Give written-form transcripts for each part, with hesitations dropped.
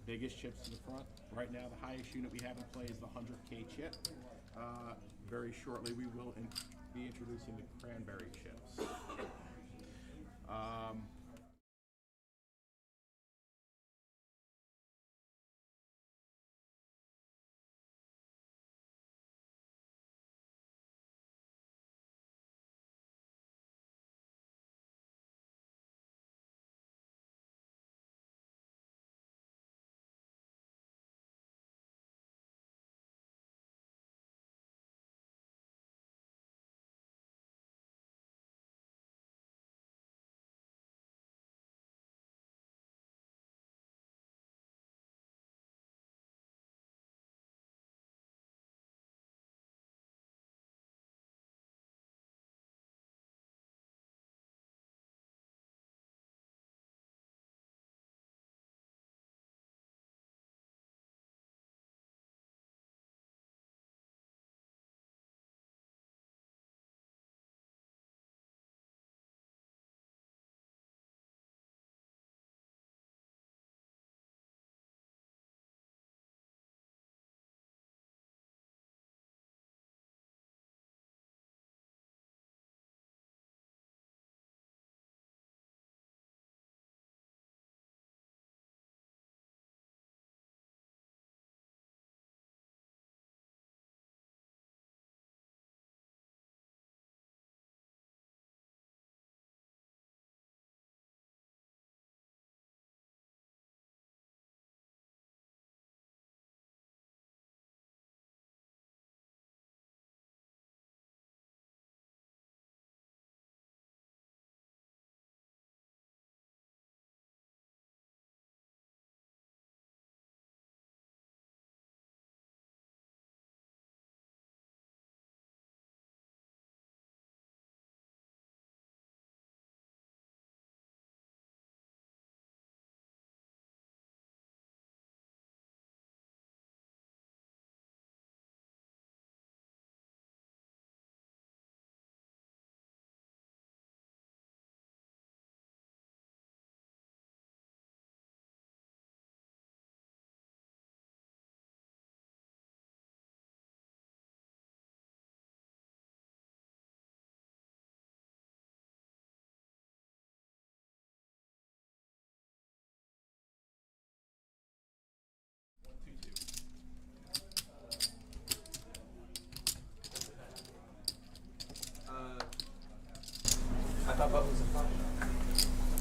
biggest chips to the front. Right now, the highest unit we have in play is the 100K chip. Very shortly, we will be introducing the cranberry chips.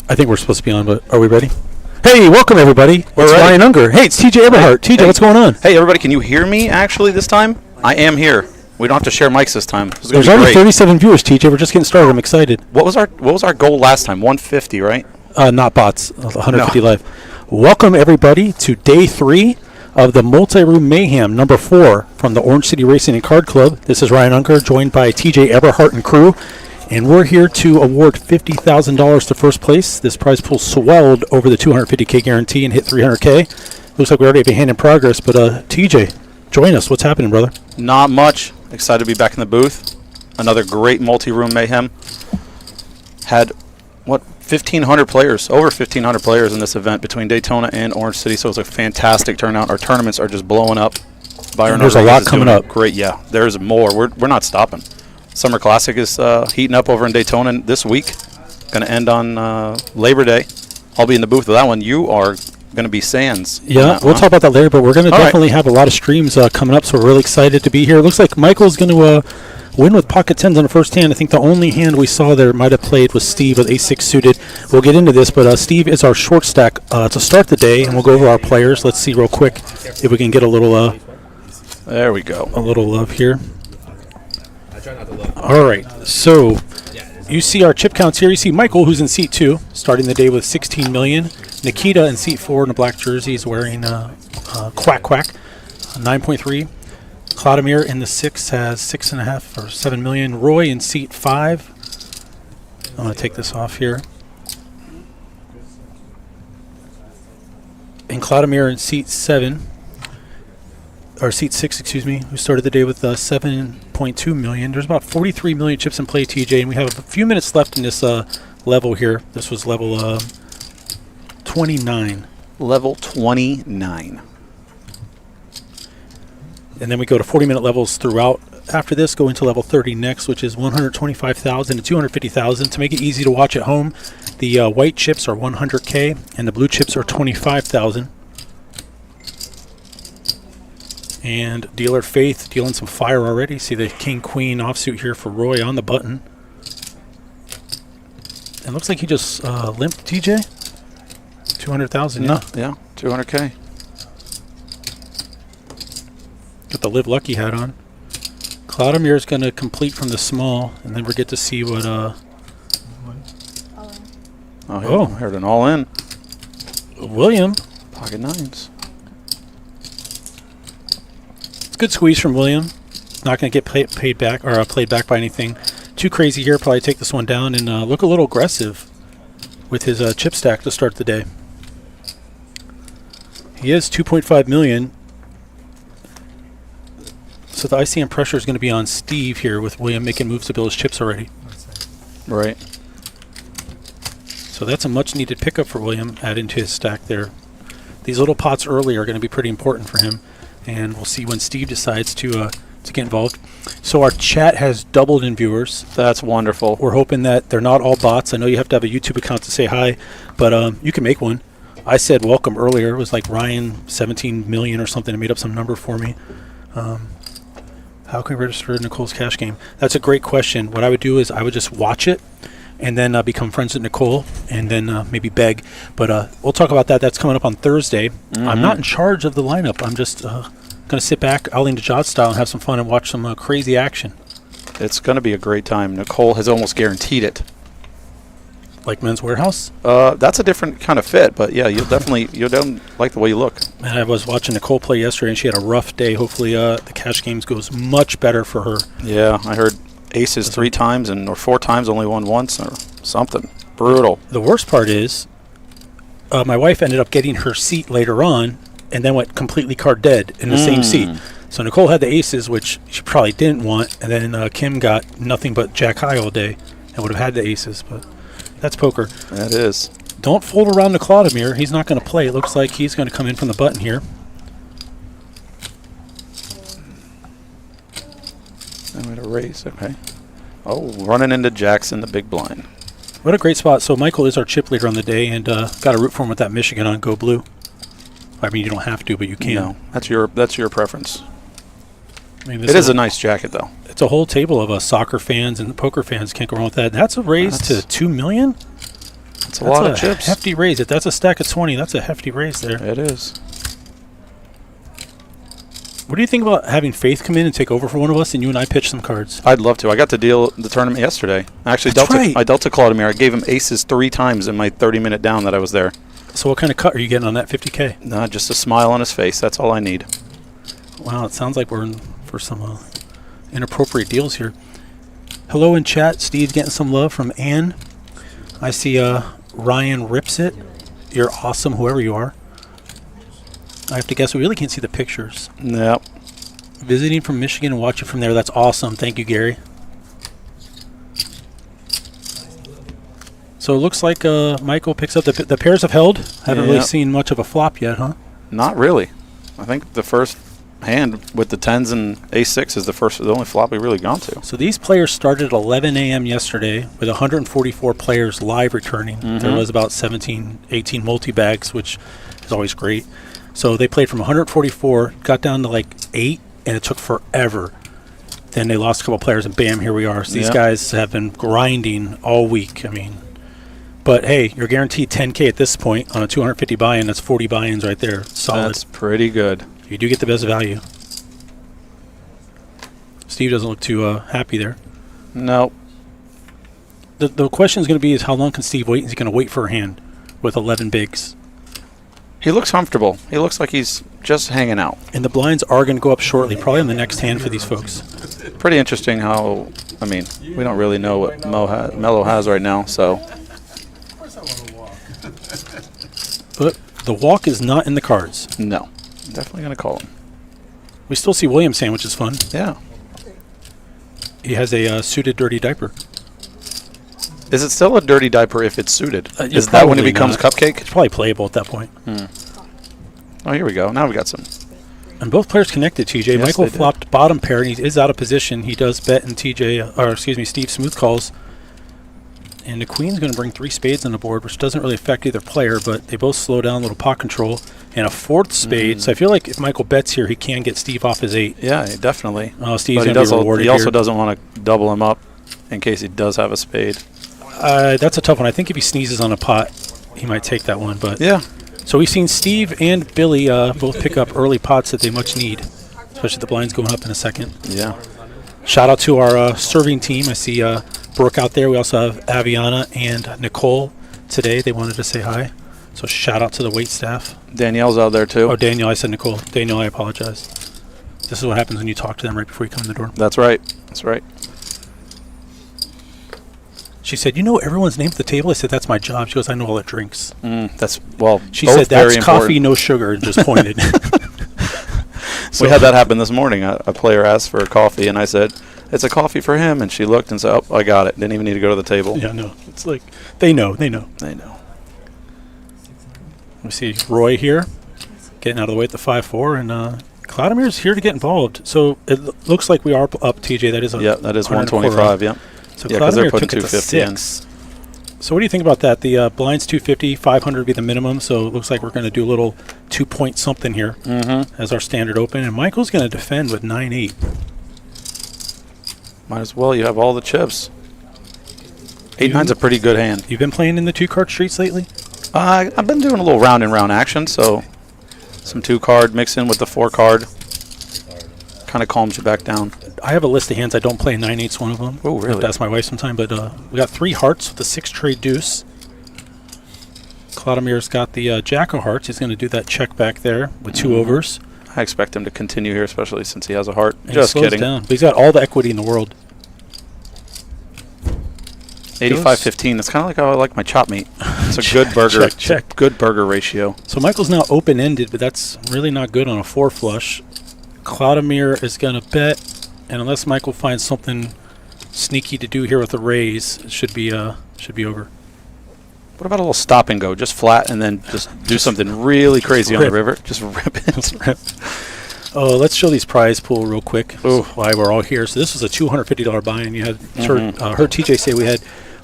I think we're supposed to be on, but are we ready? Hey, welcome everybody. It's Ryan Unger. Hey, it's TJ Eberhardt. TJ, what's going on? Hey, everybody, can you hear me actually this time? I am here. We don't have to share mics this time. This is There's gonna be already great. 37 viewers, TJ. We're just getting started. I'm excited. What was our goal last time? 150, right? Not bots. 150 live. Welcome everybody to day 3 of the multi-room mayhem number 4 from the Orange City Racing and Card Club. This is Ryan Unger, joined by TJ Eberhardt and crew. And we're here to award $50,000 to first place. This prize pool swelled over the 250K guarantee and hit 300K. Looks like we already have a hand in progress, but TJ, join us. What's happening, brother? Not much. Excited to be back in the booth. Another great multi-room mayhem. Had, 1,500 players, over 1,500 players in this event between Daytona and Orange City, so it was a fantastic turnout. Our tournaments are just blowing up. There's a lot coming up. Great, yeah. There's more. We're not stopping. Summer Classic is heating up over in Daytona this week. Going to end on Labor Day. I'll be in the booth with that one. You are going to be Sands. Yeah, we'll talk about that later, but we're going to definitely have a lot of streams coming up, so we're really excited to be here. It looks like Michael's going to win with pocket tens on the first hand. I think the only hand we saw there might have played was Steve with ace-6 suited. We'll get into this, but Steve is our short stack to start the day, and we'll go over our players. Let's see real quick if we can get a little there we go. A little love here. All right, so you see our chip counts here. You see Michael, who's in seat 2, starting the day with 16 million. Nikita in seat 4 in a black jersey is wearing quack 9.3. Clodomir in the 6 has 6.5 or 7 million. Roy in seat 5. I'm going to take this off here. And Clodomir in seat 7. Or seat 6, excuse me, who started the day with 7.2 million. There's about 43 million chips in play, TJ, and we have a few minutes left in this level here. This was level 29. level 29. And then we go to 40-minute levels throughout. After this, go into level 30 next, which is 125,000 to 250,000. To make it easy to watch at home, the white chips are 100K and the blue chips are 25,000. And Dealer Faith dealing some fire already. See the King Queen offsuit here for Roy on the button. It looks like he just limped TJ. 200,000. No, yeah, 200K. Got the Live Lucky hat on. Cloudomir is going to complete from the small, and then we get to see what. I heard an all in. William. Pocket nines. It's a good squeeze from William. Not going to get paid back or played back by anything too crazy here. Probably take this one down and look a little aggressive with his chip stack to start the day. He is 2.5 million. So the ICM pressure is going to be on Steve here with William making moves to build his chips already. Right. So that's a much needed pickup for William. Add into his stack there. These little pots early are going to be pretty important for him. And we'll see when Steve decides to get involved. So our chat has doubled in viewers. That's wonderful. We're hoping that they're not all bots. I know you have to have a YouTube account to say hi, but you can make one. I said welcome earlier. It was like Ryan 17 million or something. It made up some number for me. How can we register Nicole's cash game? That's a great question. What I would do is I would just watch it and then become friends with Nicole and then maybe beg. But we'll talk about that. That's coming up on Thursday. I'm not in charge of the lineup. I'm just going to sit back, Eileen DeJodd style, and have some fun and watch some crazy action. It's going to be a great time. Nicole has almost guaranteed it. Like Men's Warehouse? That's a different kind of fit, but yeah, you'll definitely like the way you look. And I was watching Nicole play yesterday, and she had a rough day. Hopefully, the cash games goes much better for her. Yeah, I heard aces 3 times or 4 times, only won once or something. Brutal. The worst part is, my wife ended up getting her seat later on, and then went completely card dead in the same seat. So Nicole had the aces, which she probably didn't want, and then Kim got nothing but Jack High all day, and would have had the aces, but. That's poker. That is. Don't fold around to Cloudomir. He's not going to play. It looks like he's going to come in from the button here. I'm going to raise. Okay. Oh, running into jacks in the big blind. What a great spot. So Michael is our chip leader on the day, and got to root for him with that Michigan on Go Blue. I mean, you don't have to, but you can. No, that's your preference. I mean, it is a nice jacket, though. It's a whole table of soccer fans and poker fans. Can't go wrong with that. That's a raise to 2 million. That's a lot of chips. Hefty raise. If that's a stack of 20, that's a hefty raise there. It is. What do you think about having Faith come in and take over for one of us, and you and I pitch some cards? I'd love to. I got to deal the tournament yesterday. I actually I dealt to Cloudomir. I gave him aces 3 times in my 30-minute down that I was there. So what kind of cut are you getting on that 50K? Nah, just a smile on his face. That's all I need. Wow, it sounds like we're in for some inappropriate deals here. Hello in chat. Steve's getting some love from Ann. I see Ryan rips it. You're awesome, whoever you are. I have to guess we really can't see the pictures. Yep. Visiting from Michigan and watching from there. That's awesome. Thank you, Gary. So it looks like Michael picks up the pairs have held. Haven't really seen much of a flop yet, huh? Not really. I think the first hand with the 10s and ace-6 is the only flop we've really gone to. So these players started at 11 a.m. yesterday with 144 players live returning. There was about 17, 18 multi-bags, which is always great. So they played from 144, got down to like 8, and it took forever. Then they lost a couple players, and bam, here we are. So these guys have been grinding all week. I mean, but hey, you're guaranteed 10K at this point on a 250 buy-in. That's 40 buy-ins right there. Solid. That's pretty good. You do get the best value. Steve doesn't look too happy there. No. The question is going to be is how long can Steve wait? Is he going to wait for a hand with 11 bigs? He looks comfortable. He looks like he's just hanging out. And the blinds are going to go up shortly, probably on the next hand for these folks. Pretty interesting how, I mean, we don't really know what Mello has right now, so. But the walk is not in the cards. No. Definitely going to call him. We still see William's hand, which is fun. Yeah. He has a suited dirty diaper. Is it still a dirty diaper if it's suited? Is that when it becomes not. cupcake? It's probably playable at that point. Oh, here we go. Now we got some. And both players connected, TJ. Yes, Michael they did. flopped bottom pair, and he is out of position. He does bet, and Steve smooth calls. And the queen's going to bring 3 spades on the board, which doesn't really affect either player, but they both slow down a little pot control. And a 4th spade. So I feel like if Michael bets here, he can get Steve off his 8. Yeah, definitely. Oh, Steve's But going to be rewarded he also here. doesn't want to double him up in case he does have a spade. That's a tough one. I think if he sneezes on a pot, he might take that one. But Yeah. So we've seen Steve and Billy both pick up early pots that they much need, especially the blinds going up in a second. Yeah. Shout out to our serving team. I see Brooke out there. We also have Aviana and Nicole today. They wanted to say hi. So shout out to the wait staff. Danielle's out there too. Oh, Daniel. I said Nicole. Daniel, I apologize. This is what happens when you talk to them right before you come in the door. That's right. That's right. She said, "You know everyone's name at the table?" I said, "That's my job." She goes, "I know all the drinks." That's, well, She both said, "That's very coffee, important. no sugar," and just pointed. We had that happen this morning. A player asked for a coffee, and I said, "It's a coffee for him." And she looked and said, "Oh, I got it." Didn't even need to go to the table. Yeah, no. It's like, they know. They know. We see Roy here getting out of the way at the 5-4, and Cloudemir's here to get involved. So it looks like we are up, TJ. That is Yeah, that is 125. 125, yeah. So Yeah, 'cause they're Cloudemir putting took it to 250 in. 6. So what do you think about that? The blind's 250, 500 would be the minimum. So it looks like we're going to do a little 2-point something here as our standard open. And Michael's going to defend with 9-8. Might as well. You have all the chips. 8-9's a pretty good hand. You've been playing in the 2-card streets lately? I've been doing a little round and round action, so some 2-card mix in with the 4-card. Kind of calms you back down. I have a list of hands I don't play. 9-8's one of them. Oh, really? That's my wife sometime. But we got 3 hearts with the 6-trade deuce. Cloudemir's got the jack of hearts. He's going to do that check back there with 2 overs. I expect him to continue here, especially since he has a heart. And Just he slows kidding. down. But he's got all the equity in the world. 85-15. That's kind of like how I like my chop meat. It's a good burger. check. Good burger ratio. So Michael's now open-ended, but that's really not good on a 4 flush. Cloudemir is going to bet, and unless Michael finds something sneaky to do here with the raise, it should be over. What about a little stop and go? Just flat and then just do something really crazy on the river. Just rip it. Oh, let's show these prize pool real quick. Ooh. Why we're all here. So this was a $250 buy-in. You had heard TJ say we had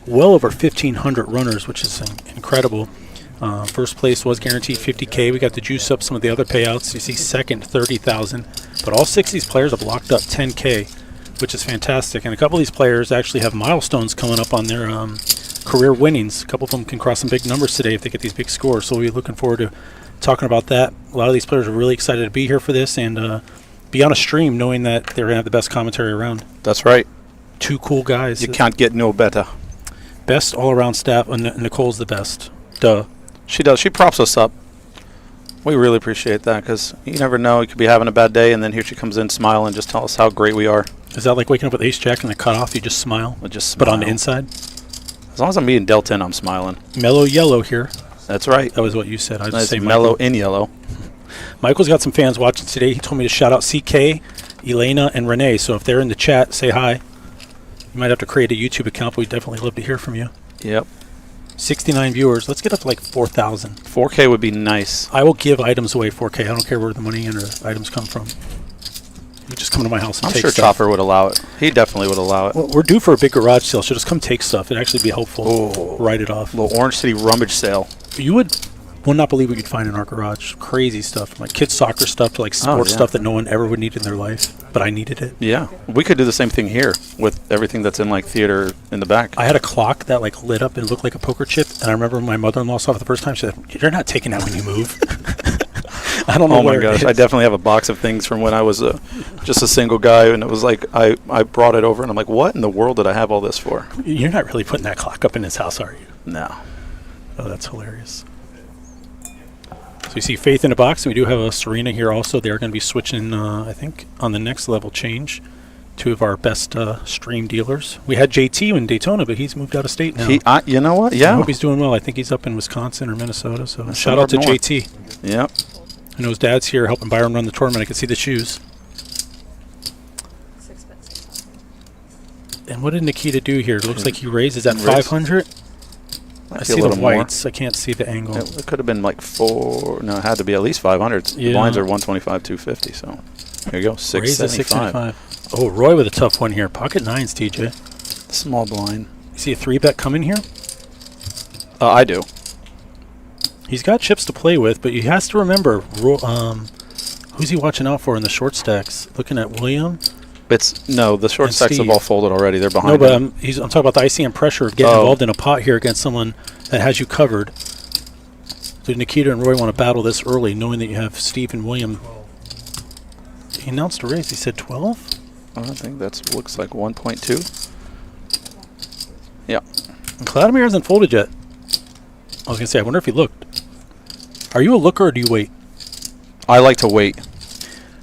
well over 1,500 runners, which is incredible. First place was guaranteed $50K. We got to juice up some of the other payouts. You see second, $30,000. But all 6 of these players have locked up $10K, which is fantastic. And a couple of these players actually have milestones coming up on their career winnings. A couple of them can cross some big numbers today if they get these big scores. So we'll be looking forward to talking about that. A lot of these players are really excited to be here for this and be on a stream knowing that they're going to have the best commentary around. That's right. 2 cool guys. You can't get no better. Best all-around staff, and Nicole's the best. Duh. She does. She props us up. We really appreciate that because you never know. You could be having a bad day, and then here she comes in, smile, and just tell us how great we are. Is that like waking up with ace-jack and the cutoff, you just smile? We'll just But smile. on the inside? As long as I'm being dealt in, I'm smiling. Mellow yellow here. That's right. That was what you said. I just Nice say mellow Michael. in yellow. Michael's got some fans watching today. He told me to shout out CK, Elena, and Renee. So if they're in the chat, say hi. You might have to create a YouTube account, but we'd definitely love to hear from you. Yep. 69 viewers. Let's get up to like 4,000. 4K would be nice. I will give items away 4K. I don't care where the money and or items come from. You just come to my house and I'm take sure stuff. Chopper would allow it. He definitely would allow it. Well, we're due for a big garage sale, so just come take stuff. It'd actually be helpful. Oh. Write it off. Little Orange City rummage sale. You would not believe what you'd find in our garage. Crazy stuff. Like kids' soccer stuff to like sports yeah. stuff that no one ever would need in their life. But I needed it. Yeah. We could do the same thing here with everything that's in like theater in the back. I had a clock that like lit up and looked like a poker chip. And I remember my mother-in-law saw it the first time. She said, "You're not taking that when you move." I don't know Oh my where it gosh, is. I definitely have a box of things from when I was just a single guy, and it was like I brought it over, and I'm like, what in the world did I have all this for? You're not really putting that clock up in his house, are you? No. Oh, that's hilarious. So you see Faith in a box, and we do have a Serena here also. They're going to be switching, I think, on the next level change. 2 of our best stream dealers. We had JT in Daytona, but he's moved out of state now. You know what? I Yeah. hope he's doing well. I think he's up in Wisconsin or Minnesota. So That's shout up out to north. JT. Yep. I know his dad's here helping Byron run the tournament. I can see the shoes. And what did Nikita do here? It looks like he raises at Raise. 500. I see the whites. I can't see the angle. It could have been like 4. No, it had to be at least 500. Yeah. Blinds are 125, 250. So here you go, 675. Oh, Roy with a tough one here. Pocket nines, TJ. Small blind. You see a 3-bet coming here? I do. He's got chips to play with, but he has to remember who's he watching out for in the short stacks? Looking at William. The short And stacks have Steve. all folded already. They're behind. No, but him. I'm talking about the ICM pressure of getting involved in a pot here against someone that has you covered. So Nikita and Roy want to battle this early, knowing that you have Steve and William. He announced a raise. He said 12? I think that looks like 1.2. Yeah. And Cloudemere hasn't folded yet. I was going to say, I wonder if he looked. Are you a looker or do you wait? I like to wait.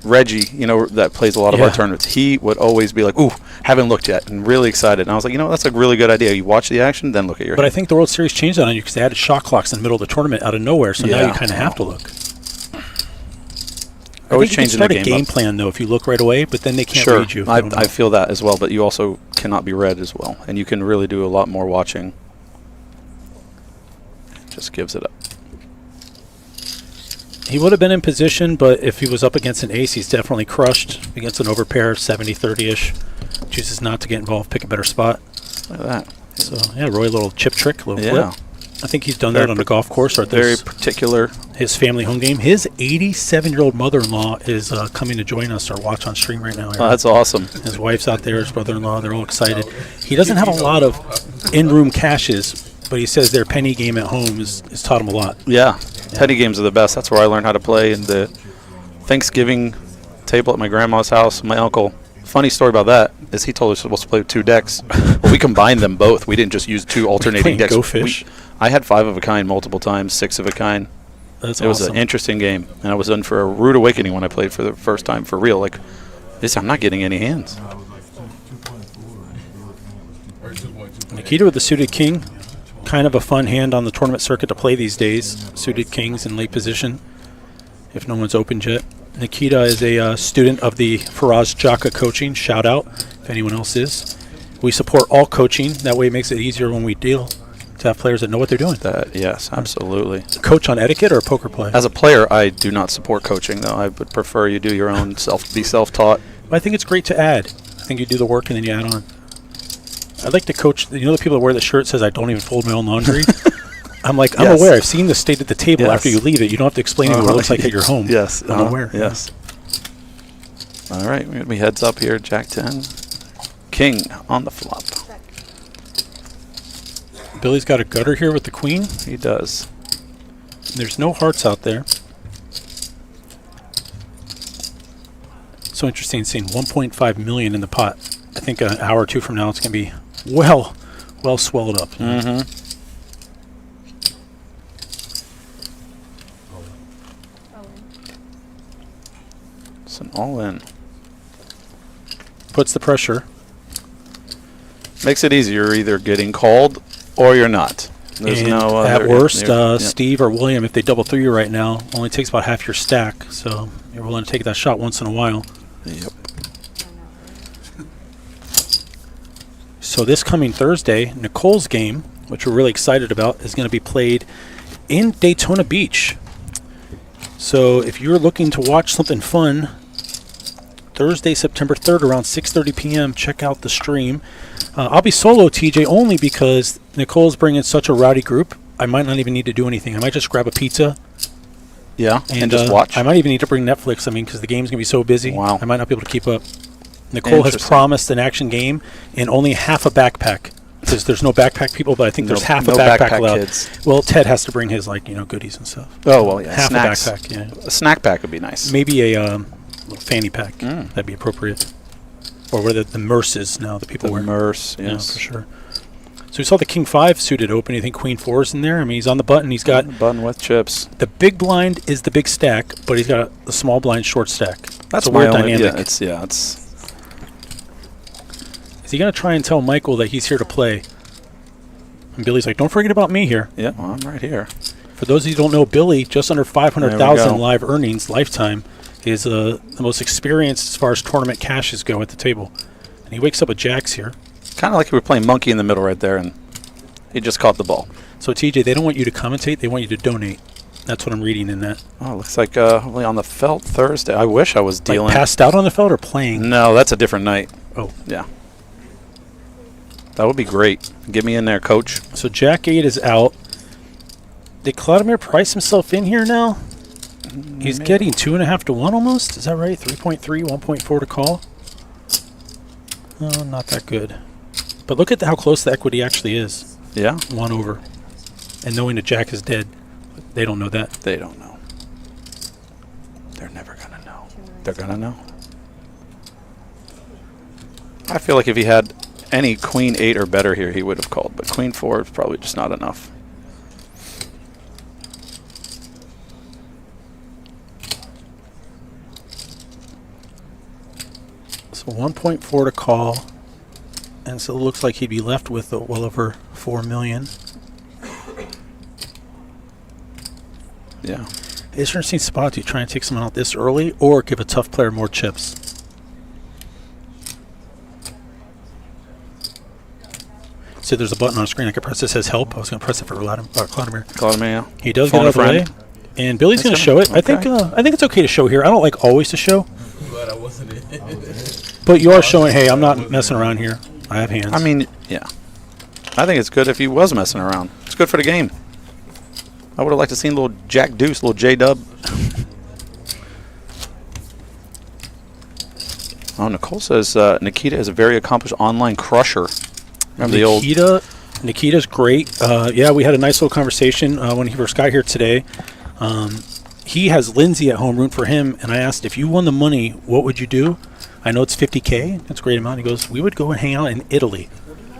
Reggie, that plays a lot of our tournaments, he would always be like, ooh, haven't looked yet, and really excited. And I was like, that's a really good idea. You watch the action, then look at your hand. I think the World Series changed that on you because they added shot clocks in the middle of the tournament out of nowhere, so now you kind of have to look. Always changing the game. Game plan, though, if you look right away, but then they can't read you. I feel that as well, but you also cannot be read as well. And you can really do a lot more watching. Just gives it up. He would have been in position, but if he was up against an ace, he's definitely crushed. Against an overpair, 70-30-ish. Chooses not to get involved, pick a better spot. Look at that. So, yeah, Roy, a little chip trick, a little flip. I think he's done that on the golf course. Or very particular. His family home game. His 87-year-old mother-in-law is coming to join us or watch on stream right now. Oh, that's awesome. His wife's out there, his brother-in-law, they're all excited. He doesn't have a lot of in-room caches, but he says their penny game at home has taught him a lot. Yeah. Penny games are the best. That's where I learned how to play. In the Thanksgiving table at my grandma's house, my uncle, funny story about that is he told us we were supposed to play with 2 decks. Well, we combined them both. We didn't just use 2 alternating decks. Go Fish? I had 5 of a kind multiple times, 6 of a kind. That's It was an interesting game, and I was in for a rude awakening when I played for the first time for real. Like, I'm not getting any hands. Nikita with the suited king. Kind of a fun hand on the tournament circuit to play these days. Suited kings in late position if no one's opened yet. Nikita is a student of the Faraz Jaka coaching. Shout out if anyone else is. We support all coaching. That way it makes it easier when we deal to have players that know what they're doing. Yes, absolutely. Coach on etiquette or poker play? As a player, I do not support coaching, though. I would prefer you do your own be self-taught. I think it's great to add. I think you do the work and then you add on. I'd like to coach. The people that wear the shirt that says I don't even fold my own laundry? I'm like, I'm aware. I've seen the state at the table after you leave it. You don't have to explain to me what it looks like at your home. Yes. I'm aware. Yes. All right. We're going to be heads up here. Jack 10. King on the flop. Billy's got a gutter here with the queen. He does. There's no hearts out there. So interesting seeing 1.5 million in the pot. I think an hour or two from now it's going to be well swelled up. Mm-hmm. It's an all-in. Puts the pressure. Makes it easier. You're either getting called or you're not. There's and no at worst, Steve or William, if they double through you right now, only takes about half your stack. So you're willing to take that shot once in a while. Yep. So this coming Thursday, Nicole's game, which we're really excited about, is going to be played in Daytona Beach. So if you're looking to watch something fun, Thursday, September 3rd, around 6:30 p.m., check out the stream. I'll be solo, TJ, only because Nicole's bringing such a rowdy group. I might not even need to do anything. I might just grab a pizza. Yeah, and just watch. I might even need to bring Netflix, because the game's going to be so busy. Wow. I might not be able to keep up. Nicole has promised an action game and only half a backpack. Because there's no backpack people, but I think there's half a backpack allowed. Kids. Well, Ted has to bring his goodies and stuff. Oh, well, yeah. Half Snacks. a backpack, yeah. A snack pack would be nice. Maybe a little fanny pack. That'd be appropriate. Or what are the Merces now that people wear? Merce, yes. Yeah, for sure. So we saw the King 5 suited open. You think Queen 4 is in there? I mean, he's on the button. He's got... button with chips. The big blind is the big stack, but he's got a small blind short stack. That's a weird my only... dynamic. It's... Is he going to try and tell Michael that he's here to play? And Billy's like, don't forget about me here. Yeah, well, I'm right here. For those of you who don't know, Billy, just under 500,000 live earnings lifetime, is the most experienced as far as tournament cashes go at the table. And he wakes up with jacks here. Kind of like you were playing monkey in the middle right there, and he just caught the ball. So, TJ, they don't want you to commentate. They want you to donate. That's what I'm reading in that. Oh, looks like only on the felt Thursday. I wish I was dealing. Like passed out on the felt or playing? No, that's a different night. Oh. Yeah. That would be great. Get me in there, coach. So Jack 8 is out. Did Vladimir price himself in here now? He's getting 2.5 to 1 almost. Is that right? 3.3, 1.4 to call. Oh, not that good. But look at how close the equity actually is. Yeah. 1 over. And knowing that Jack is dead, they don't know that. They don't know. They're never going to know. They're going to know. I feel like if he had any queen 8 or better here, he would have called. But queen 4 is probably just not enough. So 1.4 to call. And so it looks like he'd be left with well over 4 million. Yeah. It's an interesting spot. Do you try and take someone out this early or give a tough player more chips? So there's a button on the screen I can press that says help. I was going to press it for Vladimir. Vladimir. He does get out of the way. And Billy's going to show it. Okay. I think it's okay to show here. I don't like always to show. But I wasn't in. But you are showing, hey, I'm not messing around here. I have hands. I mean, yeah. I think it's good if he was messing around. It's good for the game. I would have liked to seen little Jack Deuce, little J-Dub. Oh, Nicole says Nikita is a very accomplished online crusher. Remember the old... Nikita's great. Yeah, we had a nice little conversation when he first got here today. He has Lindsay at home rooting for him, and I asked, if you won the money, what would you do? I know it's $50K. That's a great amount. He goes, we would go and hang out in Italy.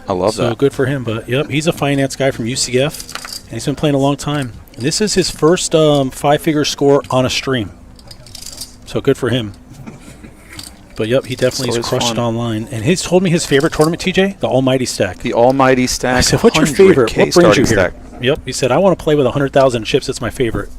I love that. So good for him. But, yep, he's a finance guy from UCF, and he's been playing a long time. And this is his first 5-figure score on a stream. So good for him. But, yep, he definitely has crushed it online. And he's told me his favorite tournament, TJ, the Almighty Stack. The Almighty Stack. I said, what's your favorite? What brings you here? Stack. Yep, he said, I want to play with 100,000 chips. It's my favorite.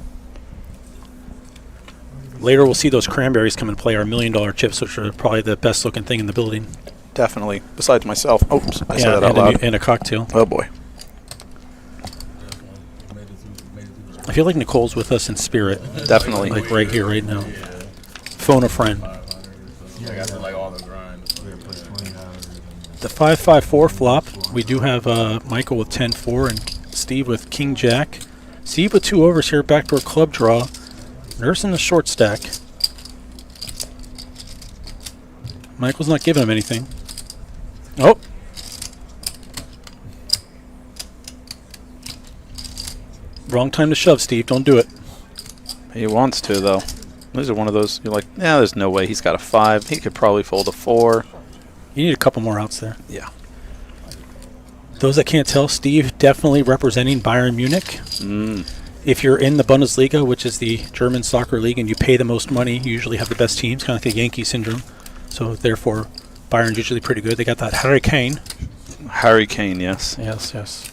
Later, we'll see those cranberries come and play our $1 million chips, which are probably the best-looking thing in the building. Definitely. Besides myself. Oops, I said that out and loud. And a cocktail. Oh, boy. I feel like Nicole's with us in spirit. Definitely. Like right here, right now. Phone a friend. Yeah, I got like all the grind. The 5-5-4 flop, we do have Michael with 10-4 and Steve with King-Jack. Steve with 2 overs here, backdoor club draw. Nurse in the short stack. Michael's not giving him anything. Oh. Wrong time to shove, Steve. Don't do it. He wants to, though. These are one of those, you're like, yeah, there's no way. He's got a 5. He could probably fold a 4. You need a couple more outs there. Yeah. Those that can't tell, Steve definitely representing Bayern Munich. If you're in the Bundesliga, which is the German soccer league, and you pay the most money, you usually have the best teams, kind of like the Yankee syndrome. So, therefore, Bayern's usually pretty good. They got that Harry Kane. Harry Kane, yes. Yes, yes.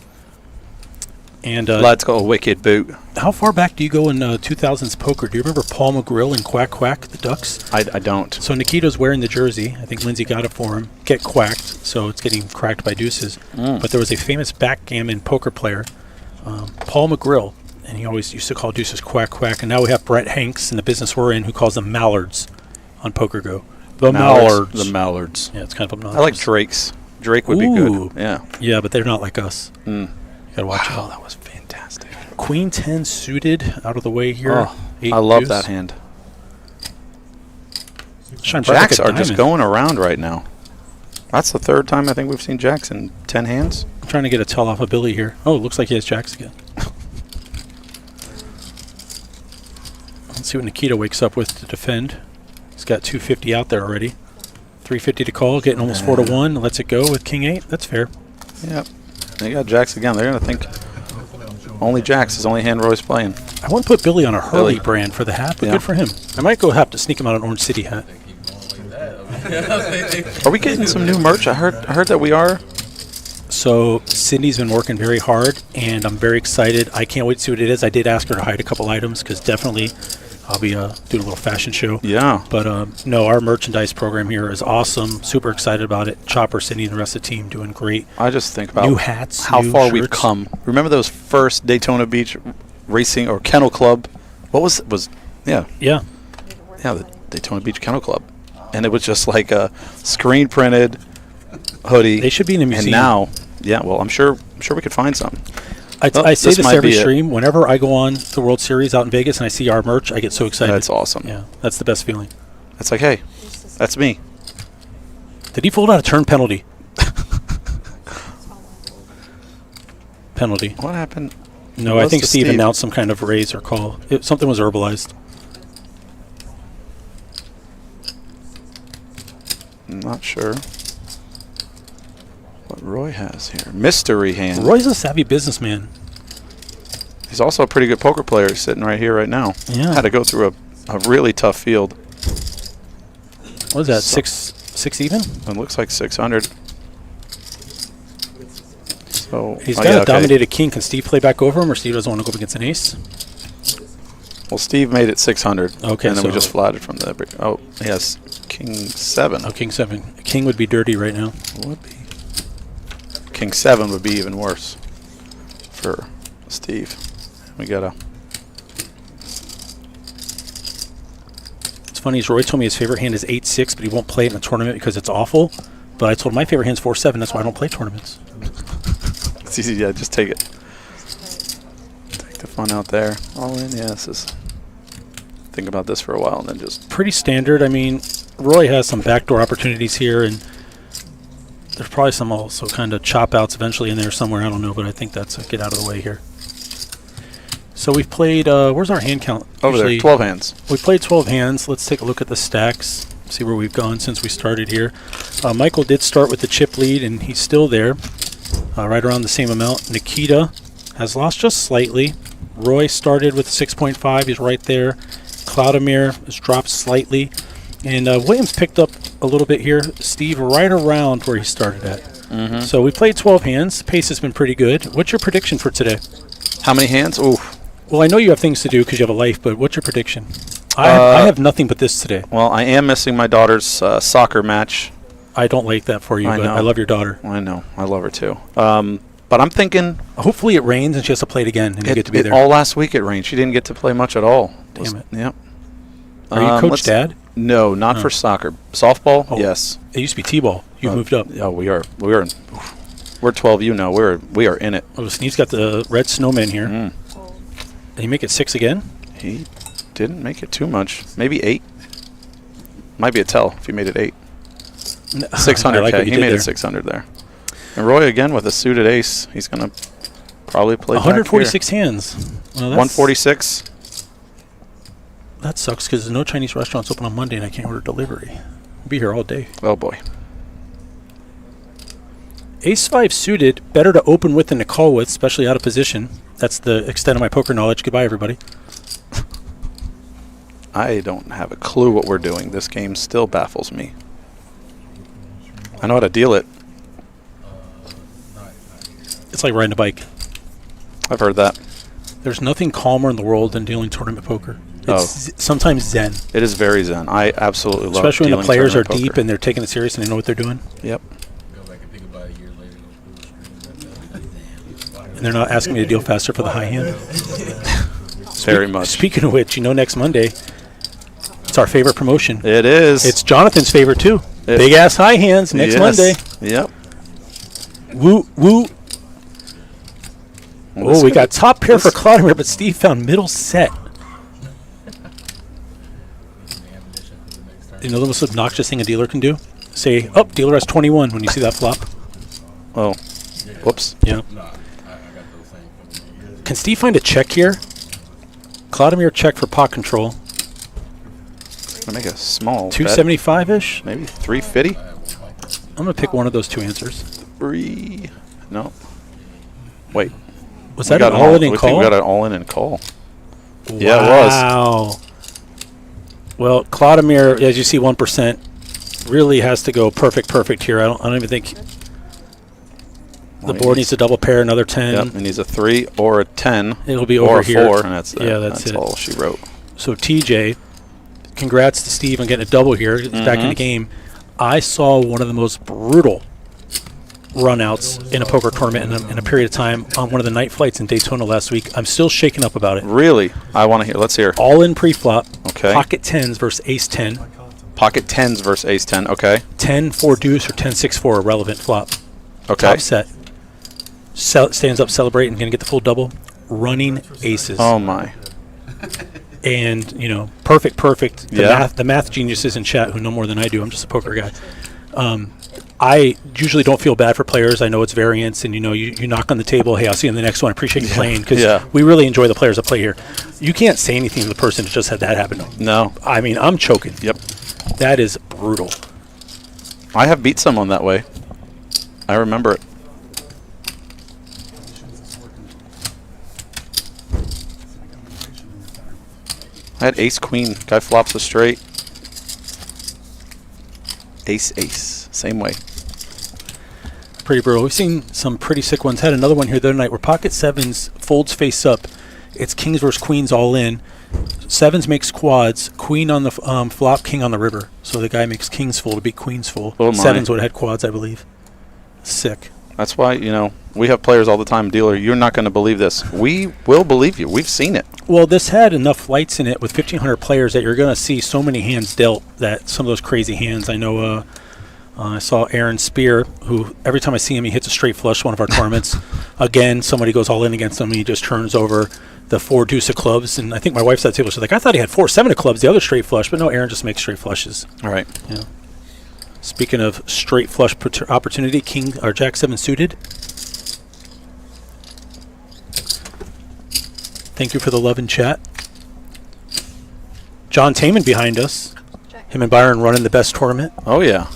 And Lad's got a wicked boot. how far back do you go in 2000s poker? Do you remember Paul McGrill and Quack Quack, the Ducks? I don't. So Nikita's wearing the jersey. I think Lindsay got it for him. Get quacked, so it's getting cracked by deuces. But there was a famous backgammon poker player, Paul McGrill, and he always used to call deuces Quack Quack. And now we have Brett Hanks in the business we're in who calls them Mallards on Poker Go. The Mallards. The Mallards. Yeah, it's kind of I like Drake's. Drake would be Ooh. good. Yeah. Yeah, but they're not like us. You gotta watch Wow, out. that was fantastic. Queen 10 suited out of the way here. Oh, Eight I love deuce. that hand. Shine bright like Jacks a are just diamond. going around right now. That's the third time I think we've seen Jacks in 10 hands. I'm trying to get a tell off of Billy here. Oh, it looks like he has jacks again. Let's see what Nikita wakes up with to defend. He's got 250 out there already. 350 to call, getting almost 4 to 1. Lets it go with King 8. That's fair. Yep. They got Jacks again. They're going to think only Jacks is the only hand Roy's playing. I wouldn't put Billy on a Hurley Billy. brand for the hat, but Yeah. good for him. I might go have to sneak him out an Orange City hat. Are we getting some new merch? I heard that we are. So Cindy's been working very hard, and I'm very excited. I can't wait to see what it is. I did ask her to hide a couple items because definitely I'll be doing a little fashion show. Yeah. But no, our merchandise program here is awesome. Super excited about it. Chopper, Cindy, and the rest of the team doing great. I just think about new hats, how new far we've shirts. come. Remember those first Daytona Beach Racing or Kennel Club? What was Yeah. the Daytona Beach Kennel Club, and it was just like a screen printed hoodie. They should be in a museum. And now, well, I'm sure we could find some. I say this might every be it. stream. Whenever I go on the World Series out in Vegas and I see our merch, I get so excited. That's awesome. Yeah, that's the best feeling. It's like, hey, that's me. Did he fold out a turn penalty? Penalty. What happened? No, I think Steve announced some kind of raise or call. Something was herbalized. I'm not sure what Roy has here. Mystery hand. Roy's a savvy businessman. He's also a pretty good poker player. He's sitting right here right now. Yeah. Had to go through a really tough field. What is that, six even? It looks like 600. So He's got a dominated king. Can Steve play back over him, or Steve doesn't want to go up against an ace? Well, Steve made it 600. Okay, and then we so- just flatted from the. Oh, he has king 7. Oh, king 7. King would be dirty right now. Would be. King 7 would be even worse for Steve. We got a. It's funny, Roy told me his favorite hand is 8-6, but he won't play it in a tournament because it's awful. But I told him my favorite hand's 4-7. That's why I don't play tournaments. It's easy. Yeah, just take it. Take the fun out there. All in. Yeah, this is. Think about this for a while and then just. Pretty standard. I mean, Roy has some backdoor opportunities here, and there's probably some also kind of chop outs eventually in there somewhere. I don't know, but I think that's a get out of the way here. So we've played. Where's our hand count? Over there, 12 hands. We played 12 hands. Let's take a look at the stacks. See where we've gone since we started here. Michael did start with the chip lead, and he's still there, right around the same amount. Nikita has lost just slightly. Roy started with 6.5. He's right there. Cloudomir has dropped slightly. And Williams picked up a little bit here. Steve right around where he started at. So we played 12 hands. Pace has been pretty good. What's your prediction for today? How many hands? Ooh. Well, I know you have things to do because you have a life, but what's your prediction? I have nothing but this today. Well, I am missing my daughter's soccer match. I don't like that for you, but I love your daughter. I know. I love her too. But I'm thinking. Hopefully it rains and she has to play it again and you get to be there. All last week it rained. She didn't get to play much at all. Damn it. Yep. Are you Coach Dad? No, not for soccer. Softball, Oh. yes. It used to be T-ball. You've moved up. Yeah, we are. We're 12. You know, we are in it. Oh, Steve's got the red snowman here. Did he make it 6 again? He didn't make it too much. Maybe 8. Might be a tell if he made it 8. 600. Like He made it 600 there. And Roy again with a suited ace. He's gonna probably play. 146 hands. Well, 146. That sucks because there's no Chinese restaurants open on Monday and I can't order delivery. I'll be here all day. Oh boy. Ace-5 suited, better to open with than to call with, especially out of position. That's the extent of my poker knowledge. Goodbye, everybody. I don't have a clue what we're doing. This game still baffles me. I know how to deal it. It's like riding a bike. I've heard that. There's nothing calmer in the world than dealing tournament poker. It's sometimes zen. It is very zen. I absolutely love it. Especially when the players are tournament deep poker. and they're taking it serious and they know what they're doing. Yep. Go back and think about it a year later. And they're not asking me to deal faster for the high hand. Very much. Speaking of which, next Monday, it's our favorite promotion. It is. It's Jonathan's favorite, too. Big-ass high hands next Monday. Yep. Woo, woo. Well, We got top pair for Cloudomir, but Steve found middle set. You know the most obnoxious thing a dealer can do? Say, dealer has 21 when you see that flop. Oh. Whoops. Yeah. Can Steve find a check here? Cloudomir check for pot control. I make a small 275-ish? Maybe 350? I'm going to pick one of those two answers. 3. No. Wait. Was that an all-in and call? We got an all-in and call. Yeah, it was. Wow. Well, Cloudomir, as you see, 1%, really has to go perfect here. I don't even think the board needs to double pair another 10. Yep, it needs a 3 or a 10. It'll be or over a here. 4, and that's Yeah, that's it. it. All she wrote. So TJ, congrats to Steve on getting a double here. He's back in the game. I saw one of the most brutal runouts in a poker tournament in a period of time on one of the night flights in Daytona last week. I'm still shaken up about it. Really? I want to hear. Let's hear. All in pre-flop. Okay. Pocket 10s versus ace 10. Pocket 10s versus ace 10. Okay. 10-4 deuce or 10-6-4 irrelevant flop. Okay. Top set. Stands up celebrating, going to get the full double. Running aces. Oh, my. And, you know, perfect. Yeah. The math geniuses in chat who know more than I do. I'm just a poker guy. I usually don't feel bad for players. I know it's variance, and, you know, you knock on the table, hey, I'll see you in the next one. I appreciate you playing, because we really enjoy the players that play here. You can't say anything to the person that just had that happen. No. I mean, I'm choking. Yep. That is brutal. I have beat someone that way. I remember it. I had ace queen. Guy flops a straight. Ace ace. Same way. Pretty brutal. We've seen some pretty sick ones. Had another one here the other night where pocket sevens folds face up. It's kings versus queens all in. Sevens makes quads. Queen on the flop, king on the river. So the guy makes kings full to beat queens full. Oh my. Sevens would have had quads, I believe. Sick. That's why, you know, we have players all the time, dealer, you're not going to believe this. We will believe you. We've seen it. Well, this had enough flights in it with 1,500 players that you're going to see so many hands dealt that some of those crazy hands. I know I saw Aaron Spear, who every time I see him, he hits a straight flush one of our tournaments. Again, somebody goes all in against him, and he just turns over the 4 deuce of clubs. And I think my wife's at the table. She's like, I thought he had 4 7 of clubs, the other straight flush. But no, Aaron just makes straight flushes. All right. Yeah. Speaking of straight flush opportunity, king or jack 7 suited. Thank you for the love in chat. John Taman behind us. Him and Byron running the best tournament. Oh, yeah.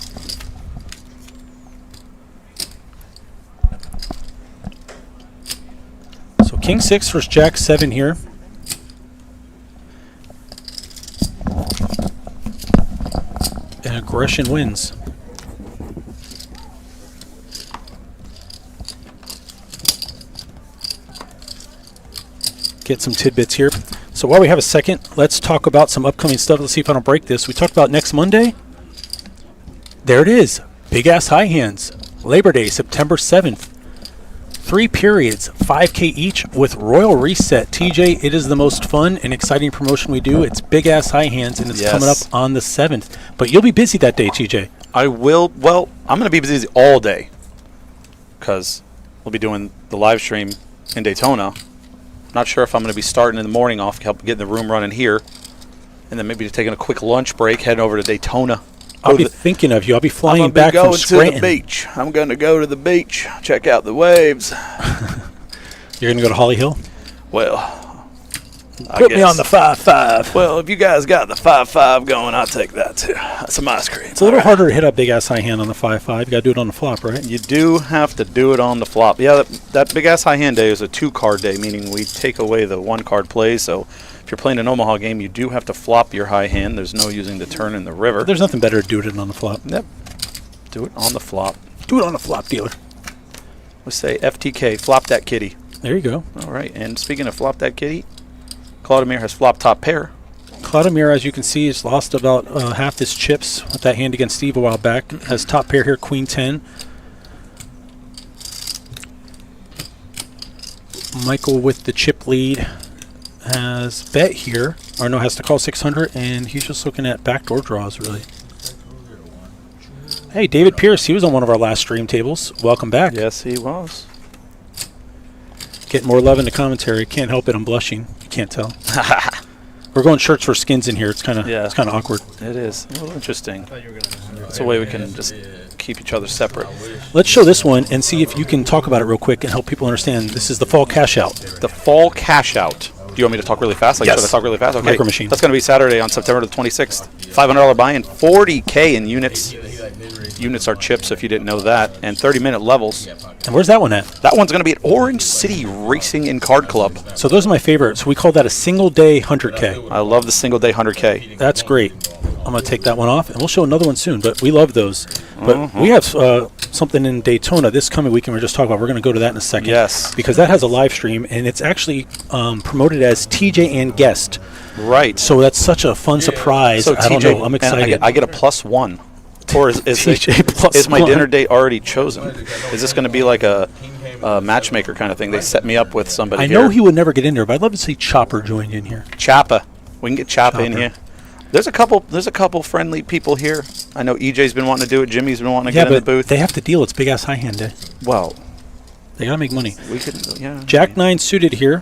So king 6 versus jack 7 here. And aggression wins. Get some tidbits here. So while we have a second, let's talk about some upcoming stuff. Let's see if I don't break this. We talked about next Monday. There it is. Big ass high hands. Labor Day, September 7th. 3 periods, 5K each with Royal Reset. TJ, it is the most fun and exciting promotion we do. It's big ass high hands, and it's coming up on the 7th. But you'll be busy that day, TJ. I will. Well, I'm going to be busy all day because we'll be doing the live stream in Daytona. Not sure if I'm going to be starting in the morning off, help get the room running here, and then maybe taking a quick lunch break, heading over to Daytona. I'll be thinking of you. I'll be flying back from Scranton. To the beach. I'm going to go to the beach, check out the waves. You're going to go to Holly Hill? Well, Put me on the 5-5. Well, if you guys got the 5-5 going, I'll take that too. That's some ice cream. It's a little harder to hit a big ass high hand on the 5-5. You got to do it on the flop, right? You do have to do it on the flop. Yeah, that big ass high hand day is a 2-card day, meaning we take away the 1-card plays. So if you're playing an Omaha game, you do have to flop your high hand. There's no using the turn in the river. But there's nothing better to do it on the flop. Yep. Do it on the flop. Do it on the flop, dealer. Let's say FTK, flop that kitty. There you go. All right. And speaking of flop that kitty, Claudemir has flop top pair. Claudemir, as you can see, has lost about half his chips with that hand against Steve a while back. Has top pair here, Queen 10. Michael with the chip lead has bet here, or no, has to call 600, and he's just looking at backdoor draws, really. Hey, David Pierce, he was on one of our last stream tables. Welcome back. Yes, he was. Getting more love in the commentary. Can't help it, I'm blushing. You can't tell. We're going shirts for skins in here. It's kind of it's kind of awkward. It is. A little interesting. It's a way we can just keep each other separate. Let's show this one and see if you can talk about it real quick and help people understand. This is the fall cash out. The fall cash out. Do you want me to talk really fast? Yes. Should I talk really fast? Okay. Micro Machine. That's going to be Saturday on September the 26th. $500 buy-in, 40K in units. Units are chips, if you didn't know that, and 30-minute levels. And where's that one at? That one's going to be at Orange City Racing and Card Club. So those are my favorites. We call that a single day 100K. I love the single day 100K. That's great. I'm going to take that one off, and we'll show another one soon, but we love those. But we have something in Daytona this coming weekend we're just talking about. We're going to go to that in a second. Yes. Because that has a live stream, and it's actually promoted as TJ and Guest. Right. So that's such a fun surprise. So I don't TJ, know. I'm and excited. I get a +1. Or is TJ plus is my one. dinner date already chosen? Is this going to be like a matchmaker kind of thing? They set me up with somebody I here. know he would never get in there, but I'd love to see Chopper join in here. Chappa. We can get Chappa in Chopper. here. There's a couple friendly people here. I know EJ's been wanting to do it. Jimmy's been wanting to Yeah, get in the but booth. they have to deal. It's big ass high hand day. Well, They gotta make money. we could, yeah. Jack 9 suited here.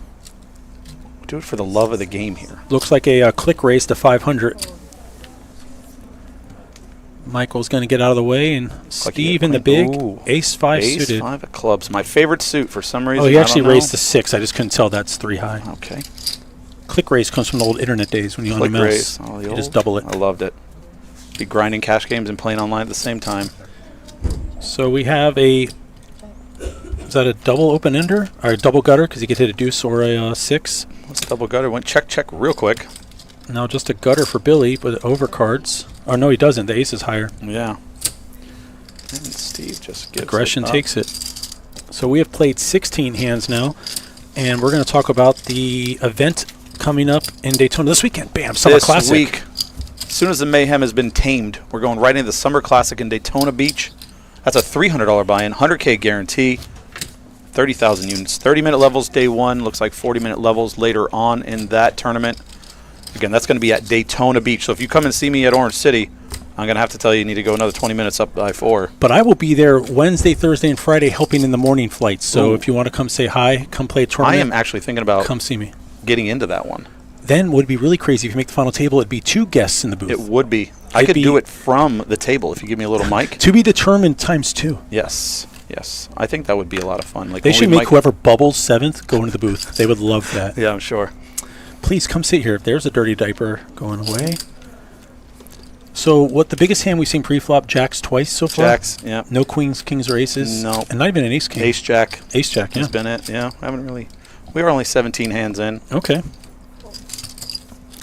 Do it for the love of the game here. Looks like a click raise to 500. Michael's going to get out of the way, and like he Steve get in the queen. big Ooh. Ace 5 Ace suited. 5 of clubs. My favorite suit for some reason. Oh, he I actually don't know. raised to 6. I just couldn't tell that's 3 high. Okay. Click raise comes from the old internet days when you owned a Click mouse. raise. Oh, the You old. just double it. I loved it. Be grinding cash games and playing online at the same time. So we have a. Is that a double open ender or a double gutter? Because you could hit a deuce or a 6. Let's double gutter. Went check real quick. Now just a gutter for Billy with overcards. Oh no, he doesn't. The ace is higher. Yeah. And Steve just gives Aggression it up. takes it. So we have played 16 hands now, and we're going to talk about the event coming up in Daytona this weekend. Bam, Summer This Classic. week, as soon as the Mayhem has been tamed, we're going right into the Summer Classic in Daytona Beach. That's a $300 buy-in, 100K guarantee, 30,000 units. 30-minute levels day one, looks like 40-minute levels later on in that tournament. Again, that's going to be at Daytona Beach. So if you come and see me at Orange City, I'm going to have to tell you need to go another 20 minutes up by 4. But I will be there Wednesday, Thursday, and Friday helping in the morning flights. So Ooh. if you want to come say hi, come play a I tournament, am actually thinking about come see me. getting into that one. Then would be really crazy if you make the final table. It'd be 2 guests in the booth. It would be. I It'd could be- do it from the table if you give me a little mic. To be determined times 2. Yes. I think that would be a lot of fun. Like They only should make mic- whoever bubbles 7th go into the booth. They would love that. Yeah, I'm sure. Please come sit here. There's a dirty diaper going away. So what the biggest hand we've seen pre-flop, jacks twice so far? Jacks, yeah. No queens, kings, or aces? No. And not even an ace king. Ace Jack Ace jack, yeah. has been it. Yeah, I haven't really. We were only 17 hands in. Okay.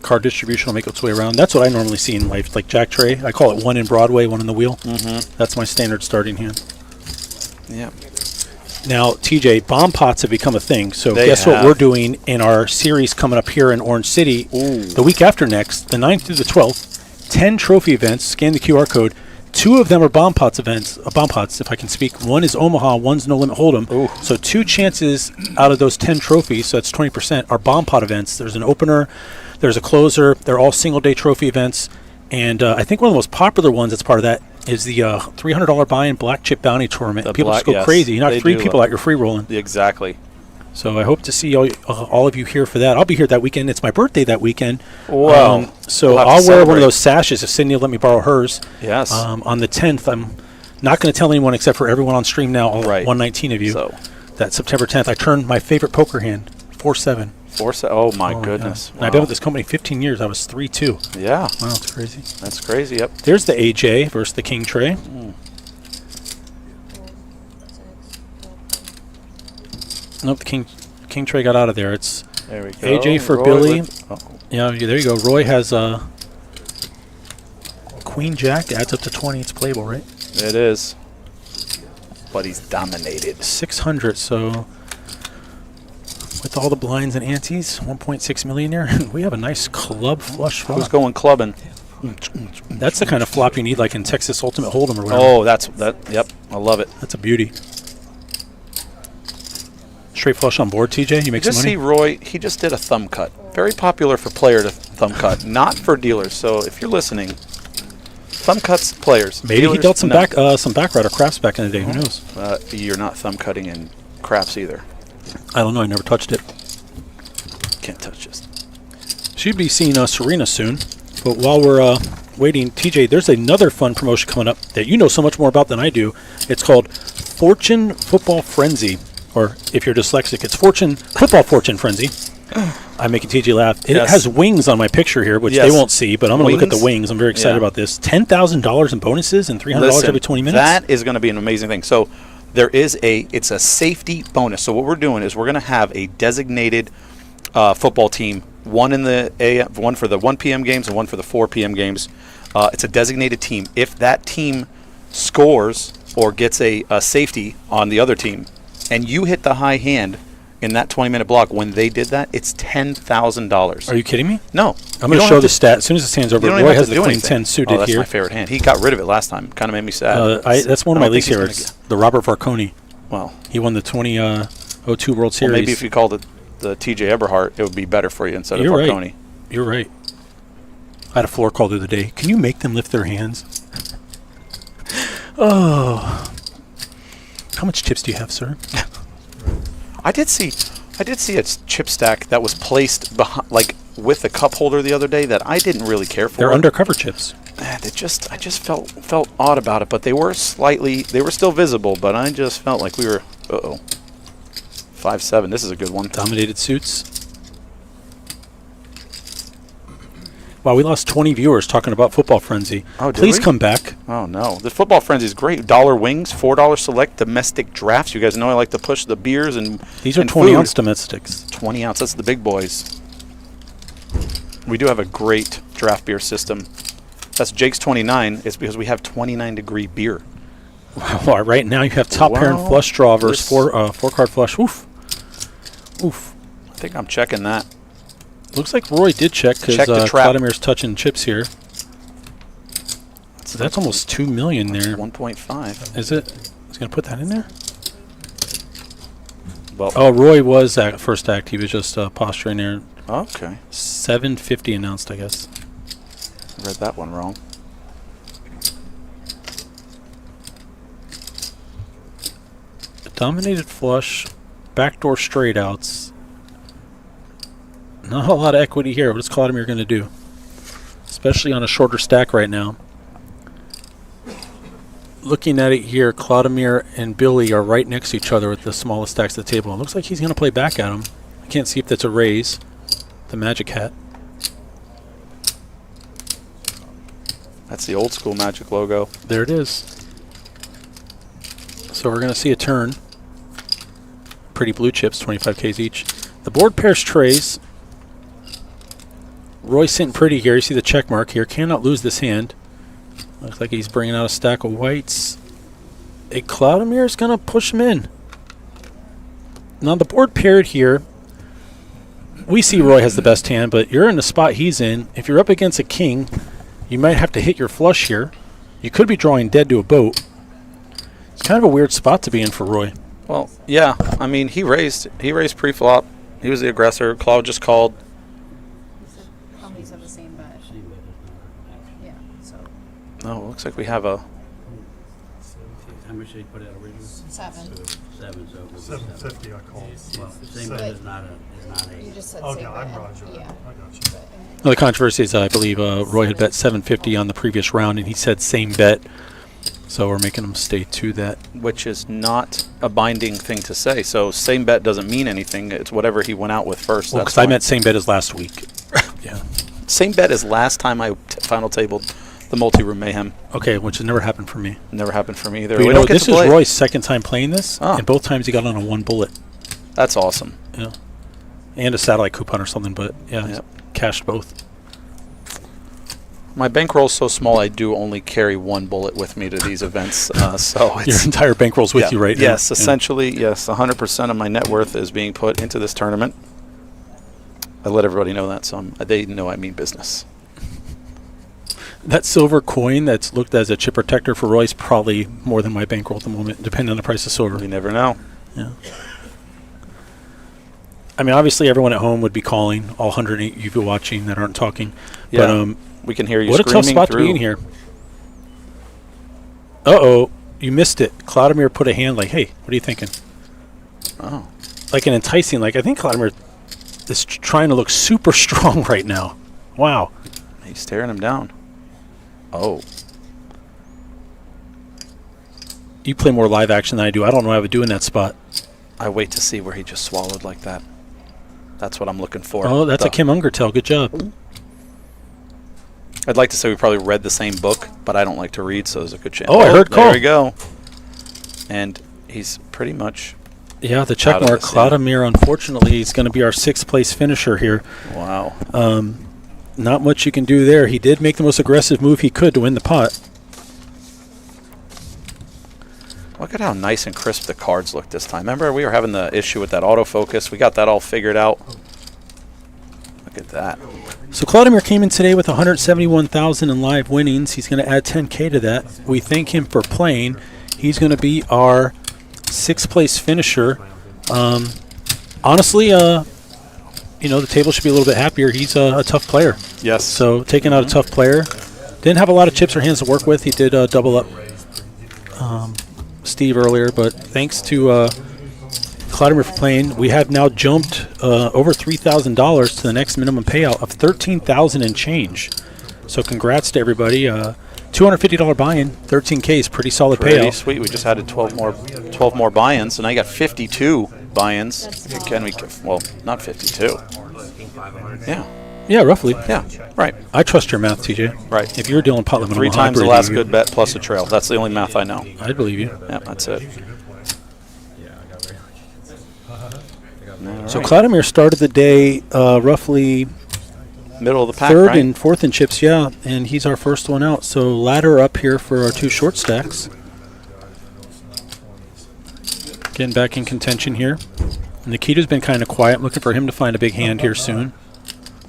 Card distribution will make its way around. That's what I normally see in life, like Jack Tray. I call it 1 in Broadway, 1 in the wheel. Mm-hmm. That's my standard starting hand. Yeah. Now, TJ, bomb pots have become a thing. So They guess what have. we're doing in our series coming up here in Orange City Ooh. the week after next, the 9th through the 12th. 10 trophy events. Scan the QR code. 2 of them are bomb pots events. Bomb pots, if I can speak. 1 is Omaha. 1's No Limit Hold'em. Ooh. So 2 chances out of those 10 trophies. So that's 20%. Are bomb pot events. There's an opener. There's a closer. They're all single-day trophy events. And I think one of the most popular ones that's part of that is the $300 buy-in black chip bounty tournament. The People black- just go yes, crazy. You knock they 3 do people love- out, you're free rolling. Exactly. So I hope to see all of you here for that. I'll be here that weekend. It's my birthday that weekend. Wow. So We'll have to I'll wear one celebrate. of those sashes if Cindy will let me borrow hers. Yes. On the 10th, I'm not going to tell anyone except for everyone on stream now, all Right. 119 of you, So that September 10th, I turned my favorite poker hand, 4-7. oh my Oh, goodness. yeah. And I've been with this company 15 years. I was 3-2. Yeah, Wow, it's crazy. that's crazy. Yep. There's the AJ versus the King Tray. Nope, the King Tray got out of there. It's There we go. AJ for Roy Billy. with- oh, Yeah, there you go. Roy has Queen Jack. Adds up to 20. It's playable, right? it is. But he's dominated. 600. So with all the blinds and antes, 1.6 million here. We have a nice club flush Who's flop. going clubbing? That's the kind of flop you need, like in Texas Ultimate Hold'em or whatever. Oh, that's that. Yep, I love it. That's a beauty. Straight flush on board, TJ. You make Just some see money. Roy. He just did a thumb cut. Very popular for player to thumb cut, not for dealers. So if you're listening, thumb cuts players. Maybe he Dealers, dealt some no. back ride or crafts back in the day. Who knows? You're not thumb cutting in craps either. I don't know. I never touched it. Can't touch this. Should be seeing Serena soon. But while we're waiting, TJ, there's another fun promotion coming up that you know so much more about than I do. It's called Fortune Football Frenzy. Or if you're dyslexic, it's Football Fortune Frenzy. I'm making TJ laugh. It Yes. has wings on my picture here, which Yes. they won't see, but I'm going to look at the Wings? wings. I'm very excited Yeah. about this. $10,000 in bonuses and $300 Listen, every 20 minutes. that is going to be an amazing thing. So there is it's a safety bonus. So what we're doing is we're going to have a designated football team, one for the 1 p.m. games and one for the 4 p.m. games. It's a designated team. If that team scores or gets a safety on the other team, and you hit the high hand in that 20-minute block, when they did that, it's $10,000. Are you kidding me? No. I'm going to show the stat. As soon as this hand's over, You don't even Roy have has to the do queen anything. 10 suited that's here. my favorite hand. He got rid of it last time. Kind of made me sad. That's one of my I don't least think he's gonna favorites. The Robert Varconi. Well, He won the 2002 World Series. maybe if you called it the TJ Eberhardt, it would be better for you instead of You're right. Varconi. You're right. I had a floor call the other day. Can you make them lift their hands? Oh. How much chips do you have, sir? I did see a chip stack that was placed behind, like with the cup holder the other day that I didn't really care for. They're undercover chips. And I just felt odd about it, but they were still visible, but I just felt like we were 5-7. This is a good one. Dominated suits. Wow, we lost 20 viewers talking about Football Frenzy. Oh, did Please we? come back. Oh no, the Football Frenzy is great. $1 wings, $4 select domestic drafts. You guys know I like to push the beers and These are and 20-ounce food. domestics. 20 ounce. That's the big boys. We do have a great draft beer system. That's Jake's 29. It's because we have 29-degree beer. Wow, right now you have top pair and Well, flush draw versus this- four-card flush. Oof. Oof. I think I'm checking that. Looks like Roy did check because Check the trap. Claudemir's touching chips here. So that's almost $2 million there. 1.5. Is it? He's going to put that in there? Well, Oh, Roy was at first act. He was just posturing there. okay. 750 announced, I guess. I read that one wrong. Dominated flush, backdoor straight outs. Not a lot of equity here. What is Claudemir going to do? Especially on a shorter stack right now. Looking at it here, Claudemir and Billy are right next to each other with the smallest stacks of the table. It looks like he's going to play back at him. I can't see if that's a raise. The magic hat. That's the old school Magic logo. There it is. So we're going to see a turn. Pretty blue chips, 25Ks each. The board pairs trays. Roy's sitting pretty here. You see the check mark here. Cannot lose this hand. Looks like he's bringing out a stack of whites. A Claudemir is going to push him in. Now the board paired here. We see Roy has the best hand, but you're in the spot he's in. If you're up against a king, you might have to hit your flush here. You could be drawing dead to a boat. It's kind of a weird spot to be in for Roy. Well, yeah. I mean, he raised pre-flop. He was the aggressor. Claude just called. How many's have the same bet? Yeah, so No, it looks like we have a. How much did he put out originally? 7. 7, so it was 750 I called. Well, the same bet is not You a. just said Oh, same no, I'm bet. Roger. Yeah. I got you. Well, the controversy is, I believe, Roy had bet 750 on the previous round, and he said same bet. So we're making him stay to that. Which is not a binding thing to say. So same bet doesn't mean anything. It's whatever he went out with first. Well, That's because I fine. meant same bet as last week. Yeah. Same bet as last time I final tabled the multi-room Mayhem. Okay, which has never happened for me. Never happened for me either. But you We know, don't get this to is play. Roy's second time playing this, Oh. and both times he got on a one bullet. That's awesome. Yeah. And a satellite coupon or something, but yeah, Yep. cashed both. My bankroll's so small I do only carry one bullet with me to these events. So Your it's entire bankroll's with yeah, you right now. yes, Yeah. essentially, yes. 100% of my net worth is being put into this tournament. I let everybody know that, so they know I mean business. That silver coin that's looked as a chip protector for Roy's probably more than my bankroll at the moment, depending on the price of silver. You never know. Yeah. I mean, obviously, everyone at home would be calling, all 108 you watching that aren't talking. Yeah, But we can hear you what a screaming tough spot through. to be in here. Uh-oh, you missed it. Claudemir put a hand like, hey, what are you thinking? Oh, Like an enticing, like I think Claudemir is trying to look super strong right now. Wow. he's staring him down. Oh, You play more live action than I do. I don't know how I would do in that spot. I wait to see where he just swallowed like that. That's what I'm looking for. Oh, that's a Kim Unger tell. Good job. I'd like to say we probably read the same book, but I don't like to read, so there's a good chance. Oh, I heard there call. we go. And he's pretty much, Yeah, the check Out of mark. this, yeah. Claudemir, unfortunately, is going to be our 6th place finisher here. wow. Not much you can do there. He did make the most aggressive move he could to win the pot. Look at how nice and crisp the cards look this time. Remember, we were having the issue with that autofocus. We got that all figured out. Look at that. So Vladimir came in today with 171,000 in live winnings. He's going to add 10K to that. We thank him for playing. He's going to be our 6th place finisher. Honestly, the table should be a little bit happier. He's a tough player. Yes. So taking out a tough player. Didn't have a lot of chips or hands to work with. He did double up Steve earlier, but thanks to Vladimir for playing. We have now jumped over $3,000 to the next minimum payout of $13,000 and change. So congrats to everybody. $250 buy-in, 13K is pretty solid Pretty payout. sweet. We just added 12 more buy-ins, so now you got 52 buy-ins. Well, not 52. Yeah. Yeah, roughly. Yeah. Right. I trust your math, TJ. Right. If you're dealing pot limit, 3 times the last good bet plus a trail. That's the only math I know. I believe you. Yeah, that's it. So Vladimir started the day roughly Middle of the pack, 3rd right? and 4th in chips, yeah, and he's our first one out. So ladder up here for our 2 short stacks. Getting back in contention here. Nikita's been kind of quiet. I'm looking for him to find a big hand here soon.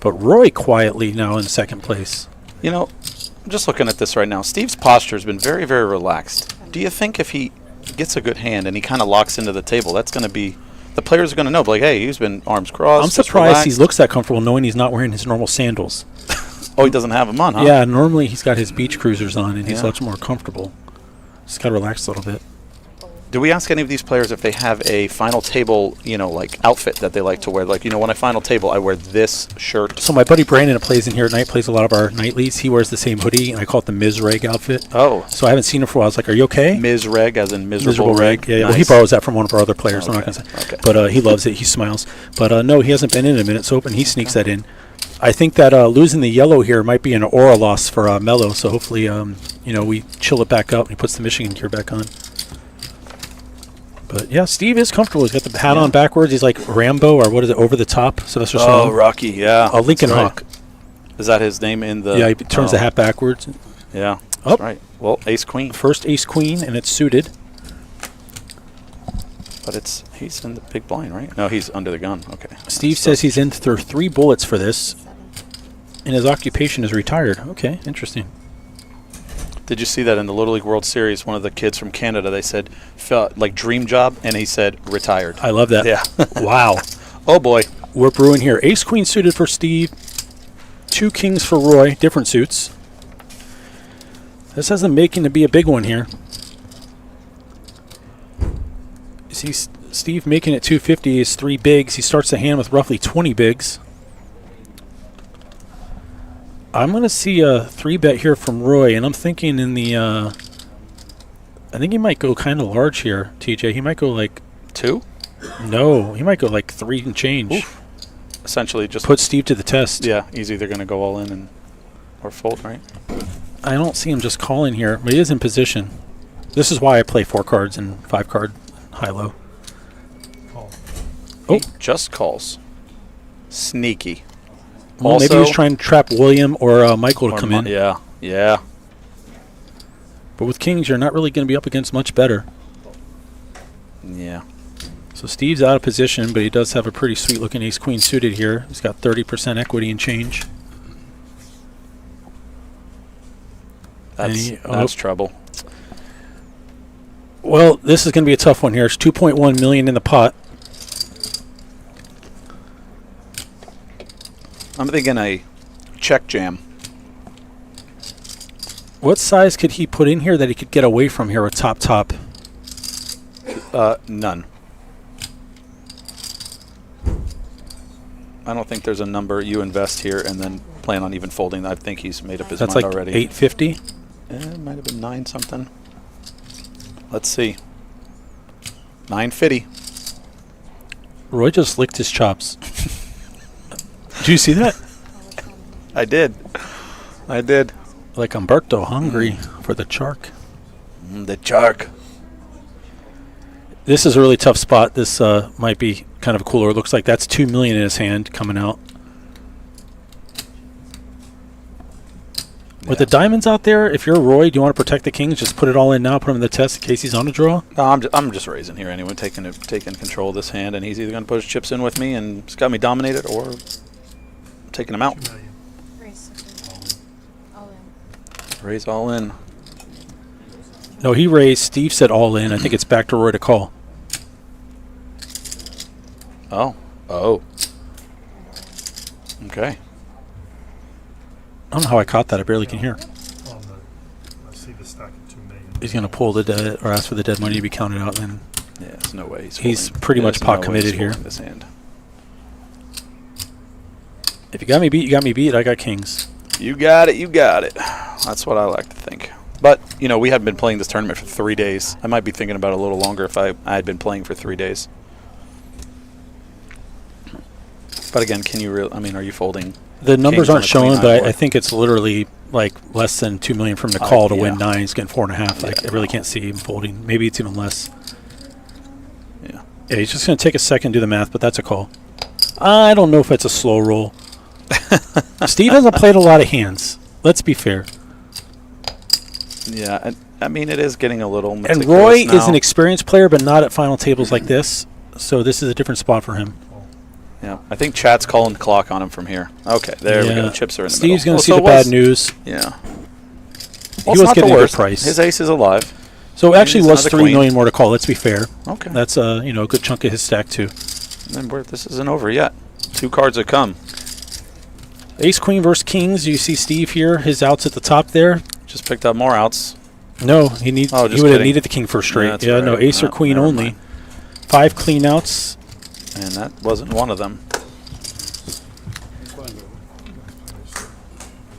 But Roy quietly now in 2nd place. You know, I'm just looking at this right now. Steve's posture has been very, very relaxed. Do you think if he gets a good hand and he kind of locks into the table, that's going to be... The players are going to know, like, hey, he's been arms crossed. I'm surprised he looks that comfortable knowing he's not wearing his normal sandals. Oh, he doesn't have them on, huh? Yeah, normally he's got his beach cruisers on and he's Yeah. much more comfortable. Just got to relax a little bit. Do we ask any of these players if they have a final table, like outfit that they like to wear? Like, when I final table, I wear this shirt. So my buddy Brandon that plays in here at night, plays a lot of our nightlies. He wears the same hoodie, and I call it the Ms. Reg outfit. Oh. So I haven't seen him for a while. I was like, are you okay? Ms. Reg, as in miserable reg. Yeah, yeah. Well, he Nice. borrows that from one of our other players. I'm not Okay, going to say. okay. But he loves it. He smiles. But no, he hasn't been in a minute, so he sneaks that in. I think that losing the yellow here might be an aura loss for Mello, so hopefully, we chill it back up and he puts the Michigan gear back on. But yeah, Steve is comfortable. He's got the hat on backwards. He's like Rambo, or what is it, over the top? Sylvester Oh, Stallone. Rocky, yeah. Lincoln That's right. Hawk. Is that his name in the... Yeah, he turns the hat backwards. Yeah, Oh. that's right. Well, ace-queen. First ace-queen, and it's suited. But he's in the big blind, right? No, he's under the gun. Okay. Steve says he's in for 3 bullets for this, and his occupation is retired. Okay, interesting. Did you see that in the Little League World Series? One of the kids from Canada, they said, like, dream job, and he said, retired. I love that. Yeah. Wow. Oh, boy. We're brewing here. Ace-queen suited for Steve. 2 kings for Roy. Different suits. This has the making to be a big one here. See, Steve making it 250 is 3 bigs. He starts the hand with roughly 20 bigs. I'm going to see a 3-bet here from Roy, and I'm thinking in the... I think he might go kind of large here, TJ. He might go like... 2? No, he might go like 3 and change. Oof. Essentially just... Put Steve to the test. Yeah, he's either going to go all in or fold, right? I don't see him just calling here, but he is in position. This is why I play 4 cards and 5 card high-low. He just calls. Sneaky. Well, maybe he was trying to trap William or Michael to come in. Yeah, yeah. But with kings, you're not really going to be up against much better. Yeah. So Steve's out of position, but he does have a pretty sweet-looking ace-queen suited here. He's got 30% equity and change. That's trouble. Well, this is going to be a tough one here. It's $2.1 million in the pot. I'm thinking a check jam. What size could he put in here that he could get away from here with top? None. I don't think there's a number you invest here and then plan on even folding. I think he's made up his That's mind like already. 850. It might have been 9 something. Let's see. 950. Roy just licked his chops. Did you see that? I did. Like Umberto, hungry for the chark. The chark. This is a really tough spot. This might be kind of cooler. It looks like that's $2 million in his hand coming out. With the diamonds out there, if you're Roy, do you want to protect the kings? Just put it all in now, put him in the test in case he's on a draw? No, I'm just raising here anyway, taking control of this hand, and he's either going to put his chips in with me and he's got me dominated, or taking him out. Raise all in. Raise all in. No, he raised. Steve said all in. I think it's back to Roy to call. Oh. Oh. Okay. I don't know how I caught that. I barely can hear. I see the stack of 2 million. He's going to pull the dead or ask for the dead money to be counted out. And Yeah, there's no way He's folding. pretty much There's pot no way committed he's here. folding This hand. if you got me beat, you got me beat. I got kings. You got it. You got it. That's what I like to think. But, you know, we hadn't been playing this tournament for 3 days. I might be thinking about it a little longer if I had been playing for 3 days. But again, can you really? I mean, are you folding? The numbers kings on aren't a queen showing, high but board? I think it's literally like less than 2 million from the call to win yeah. 9. He's getting 4.5. Like, Yeah, I really no. can't see him folding. Maybe it's even less. Yeah. Yeah, he's just going to take a second to do the math, but that's a call. I don't know if it's a slow roll. Steve hasn't played a lot of hands. Let's be fair. Yeah, I mean, it is getting a little And meticulous Roy now. is an experienced player, but not at final tables like this. So this is a different spot for him. Yeah, I think chat's calling the clock on him from here. Okay, there we Yeah. go. The chips are in the Steve's middle. going to see so the it was- bad news. Yeah. He Well, it's was not getting the a good worst. price. His ace is alive. So it actually He's was another 3 queen. million more to call. Let's be fair. Okay. That's a good chunk of his stack too. And then this isn't over yet. 2 cards have come. Ace Queen versus Kings. You see Steve here. His outs at the top there. Just picked up more outs. No, he needs. Oh, he just would have kidding. needed the king first straight. That's Yeah, no right. ace or No, queen never only. mind. 5 clean outs. And that wasn't one of them.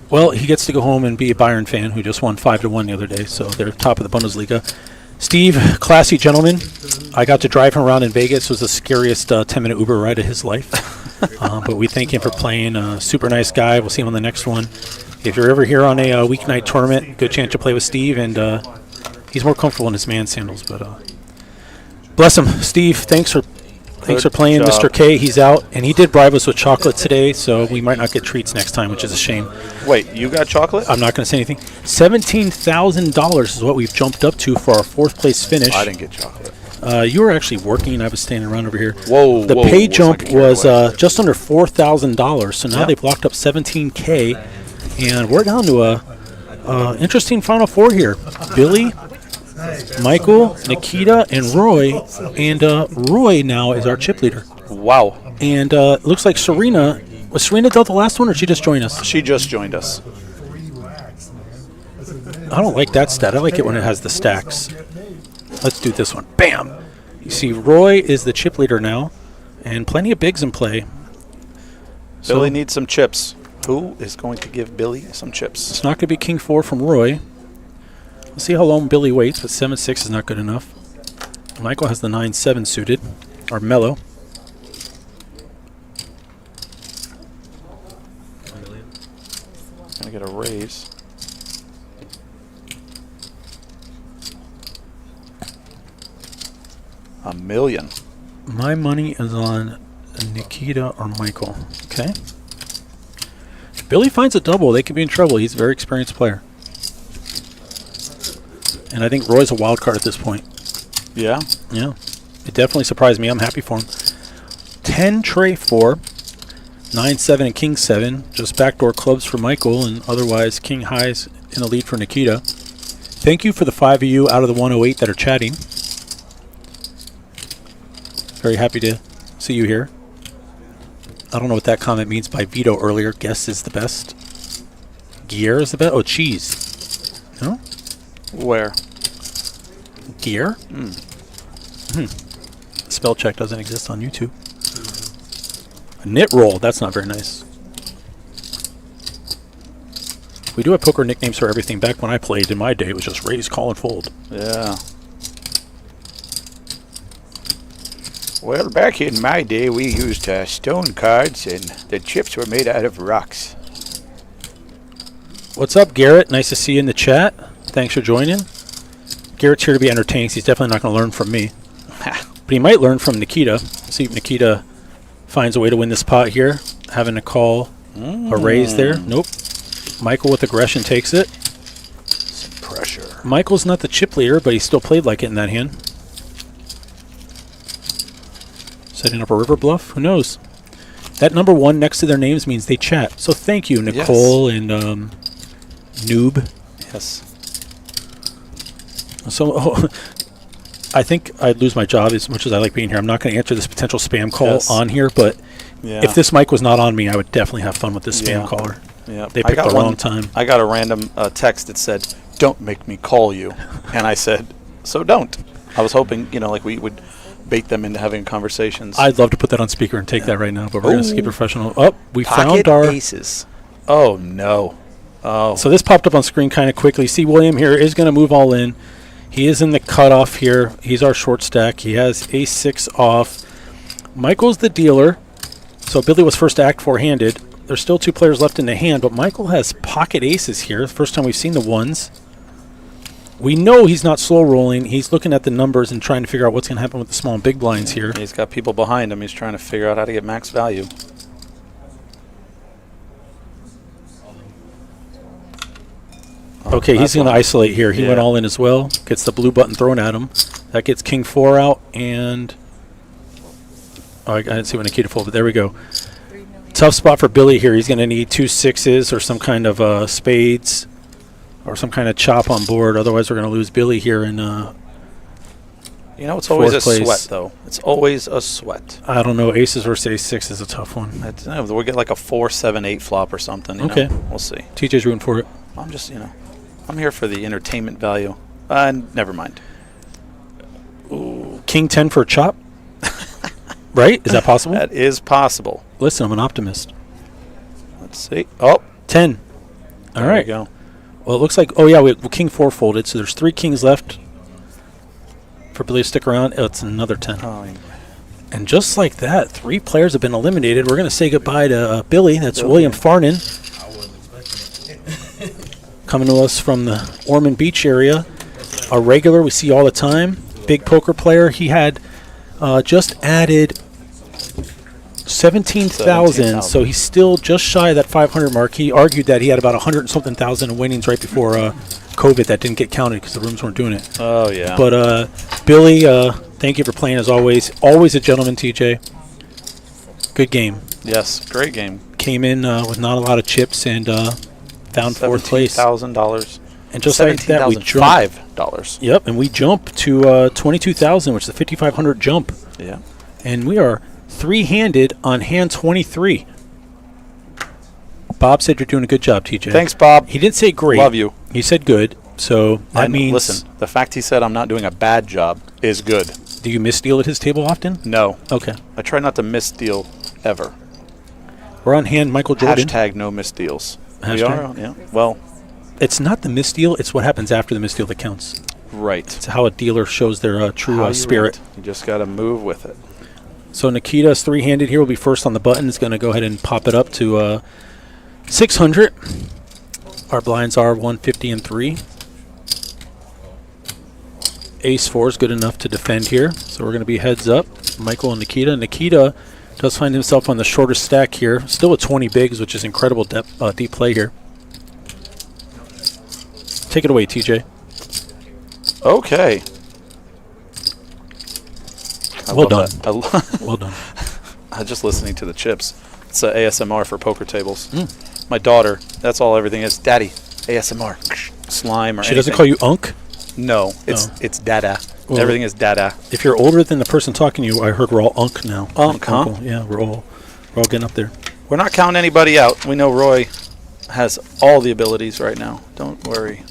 Well, he gets to go home and be a Bayern fan who just won 5-1 the other day. So they're top of the Bundesliga. Steve, classy gentleman. I got to drive him around in Vegas. It was the scariest 10-minute Uber ride of his life. But we thank him for playing. Super nice guy. We'll see him on the next one. If you're ever here on a weeknight tournament, good chance to play with Steve. And he's more comfortable in his man sandals. But bless him. Steve, thanks for playing, job. Mr. K. He's out. And he did bribe us with chocolate today, so we might not get treats next time, which is a shame. Wait, you got chocolate? I'm not going to say anything. $17,000 is what we've jumped up to for our 4th place finish. I didn't get chocolate. You were actually working. I was standing around over here. Whoa, The whoa, pay whoa, jump let's not get was carried away. just under $4,000. So now Yeah. they've locked up $17K, and we're down to a interesting Final Four here. Billy, Michael, Nikita, and Roy. And Roy now is our chip leader. Wow. And it looks like Serena. Was Serena dealt the last one, or did she just join us? She just joined us. I don't like that stat. I like it when it has the stacks. Let's do this one. Bam! You see, Roy is the chip leader now, and plenty of bigs in play. Billy So needs some chips. Who is going to give Billy some chips? it's not going to be King 4 from Roy. We'll see how long Billy waits, but 7-6 is not good enough. Michael has the 9-7 suited, or mellow. Gonna get a raise. $1 million. My money is on Nikita or Michael. Okay. If Billy finds a double, they could be in trouble. He's a very experienced player. And I think Roy's a wild card at this point. Yeah. Yeah. It definitely surprised me. I'm happy for him. 10 tray 4, 9-7 and King 7. Just backdoor clubs for Michael, and otherwise King highs in the lead for Nikita. Thank you for the 5 of you out of the 108 that are chatting. Very happy to see you here. I don't know what that comment means by veto earlier. Guess is the best. Gear is the best. Oh, cheese. No? Where? Gear? Spell check doesn't exist on YouTube. A knit roll. That's not very nice. We do have poker nicknames for everything. Back when I played in my day, it was just raise, call, and fold. Yeah. Well, back in my day, we used stone cards, and the chips were made out of rocks. What's up, Garrett? Nice to see you in the chat. Thanks for joining. Garrett's here to be entertaining. He's definitely not going to learn from me. But he might learn from Nikita. See if Nikita finds a way to win this pot here. Having to call a raise there. Nope. Michael with aggression takes it. Some pressure. Michael's not the chip leader, but he still played like it in that hand. Setting up a river bluff? Who knows? That number 1 next to their names means they chat. So thank you, Nicole and Noob. Yes. So I think I'd lose my job as much as I like being here. I'm not going to answer this potential spam call on here, but if this mic was not on me, I would definitely have fun with this spam caller. Yeah. They picked the wrong time. I got a random text that said, "Don't make me call you," and I said, "So don't." I was hoping, like we would bait them into having conversations. I'd love to put that on speaker and take that right now, but we're going to keep professional. We Pocket found our aces. Oh no. Oh. So this popped up on screen kind of quickly. See, William here is going to move all in. He is in the cutoff here. He's our short stack. He has ace-6 off. Michael's the dealer. So Billy was first to act four-handed. There's still 2 players left in the hand, but Michael has pocket aces here. First time we've seen the ones. We know he's not slow rolling. He's looking at the numbers and trying to figure out what's going to happen with the small and big blinds here. He's got people behind him. He's trying to figure out how to get max value. Okay, he's going to isolate here. He went all in as well. Gets the blue button thrown at him. That gets king 4 out, and I didn't see when Nikita folded, but there we go. Tough spot for Billy here. He's going to need 2 6s or some kind of spades or some kind of chop on board. Otherwise, we're going to lose Billy here in it's always a place. sweat, though. It's always a sweat. I don't know. Aces versus ace-6 is a tough one. We'll get like a 4, 7, 8 flop or something. Okay. We'll see. TJ's rooting for it. I'm just, I'm here for the entertainment value. Never mind. Ooh, king 10 for a chop? Right? Is that possible? That is possible. Listen, I'm an optimist. Let's see. Oh. 10. All There right. we go. Well, it looks like, king 4 folded, so there's 3 kings left for Billy to stick around. It's another 10. Oh, yeah. And just like that, 3 players have been eliminated. We're going to say goodbye to Billy. That's William Farnan. Coming to us from the Ormond Beach area. A regular we see all the time. Big poker player. He had just added 17,000, so he's still just shy of that 500 mark. He argued that he had about 100 and something thousand in winnings right before COVID that didn't get counted because the rooms weren't doing it. Oh, yeah. But Billy, thank you for playing as always. Always a gentleman, TJ. Good game. Yes, great game. Came in with not a lot of chips and found 4th place. $17,000. And just like that, we jumped. $5. Yep, and we jump to 22,000, which is a 5,500 jump. Yeah. And we are 3-handed on hand 23. Bob said you're doing a good job, TJ. Thanks, Bob. He didn't say great. Love you. He said good. So that means. Listen, the fact he said I'm not doing a bad job is good. Do you misdeal at his table often? No. Okay. I try not to misdeal ever. We're on hand Michael Jordan. Hashtag no misdeals. We Hashtag? are? Yeah. Well. It's not the misdeal. It's what happens after the misdeal that counts. Right. It's how a dealer shows their true How you spirit. read. You just got to move with it. So Nikita's 3-handed here. Will be first on the button. Is going to go ahead and pop it up to 600. Our blinds are 150 and 3. Ace 4 is good enough to defend here. So we're going to be heads up. Michael and Nikita. Nikita does find himself on the shortest stack here. Still with 20 bigs, which is incredible deep play here. Take it away, TJ. Okay. Well done. Well done. I'm just listening to the chips. It's ASMR for poker tables. My daughter, that's all everything is. Daddy, ASMR. Slime or She anything. doesn't call you Unk? No, it's dada. Well, Everything is dada. If you're older than the person talking to you, I heard we're all Unk now. Unk, huh? Uncle. Yeah, we're all getting up there. We're not counting anybody out. We know Roy has all the abilities right now. Don't worry.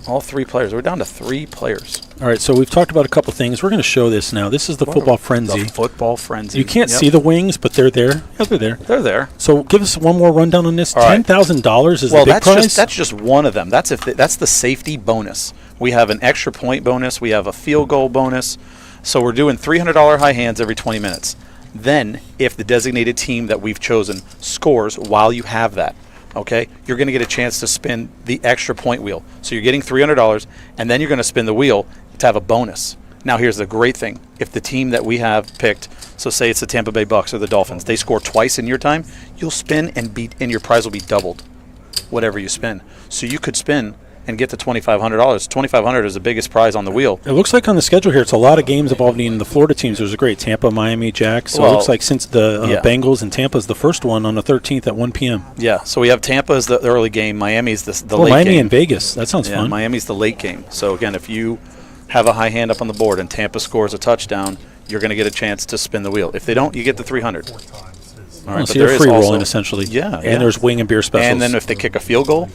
All 3 players. We're down to 3 players. All right, so we've talked about a couple things. We're going to show this now. This is the football frenzy. The football frenzy. You can't see the wings, but they're there. Yeah, they're there. They're there. So give us one more rundown on this. All right. $10,000 is the big prize? That's just one of them. That's the safety bonus. We have an extra point bonus. We have a field goal bonus. So we're doing $300 high hands every 20 minutes. Then, if the designated team that we've chosen scores while you have that, okay, you're going to get a chance to spin the extra point wheel. So you're getting $300, and then you're going to spin the wheel to have a bonus. Now, here's the great thing. If the team that we have picked, so say it's the Tampa Bay Bucks or the Dolphins, they score twice in your time, you'll spin and your prize will be doubled. whatever you spin. So you could spin and get to $2,500. $2,500 is the biggest prize on the wheel. It looks like on the schedule here, it's a lot of games involving the Florida teams. There's a great Tampa, Miami, Jacks. So it looks like since the Bengals and Tampa is the first one on the 13th at 1 p.m. Yeah, so we have Tampa as the early game. Miami's the late game. Miami and Vegas. That sounds fun. Miami's the late game. So, again, if you have a high hand up on the board and Tampa scores a touchdown, you're going to get a chance to spin the wheel. If they don't, you get the 300. 4 times is All right, So you're free rolling, essentially. Yeah. And there's wing and beer specials. And then if they kick a field goal,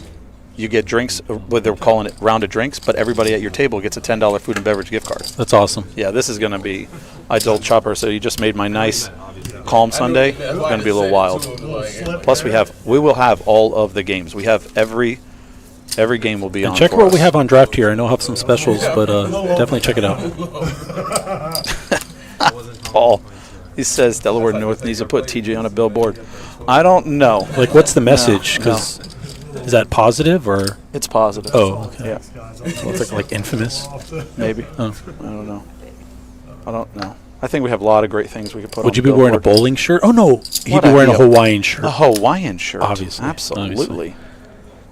you get drinks, what they're calling it round of drinks, but everybody at your table gets a $10 food and beverage gift card. That's awesome. Yeah, this is going to be, I told Chopper, so you just made my nice calm Sunday. It's going to be a little wild. Plus we will have all of the games. We have every game will be on. Check for what us. we have on draft here. I know I have some specials, but definitely check it out. Paul, he says Delaware North needs to put TJ on a billboard. I don't know. Like, what's the message? Because is that positive or? It's positive. Oh, okay. Yeah, So it's like infamous. maybe. Oh. I don't know. I think we have a lot of great things we could put on Would you the be wearing a billboard. bowling shirt? Oh no, he'd What be wearing a idea. Hawaiian shirt. A Hawaiian shirt. Obviously. Absolutely.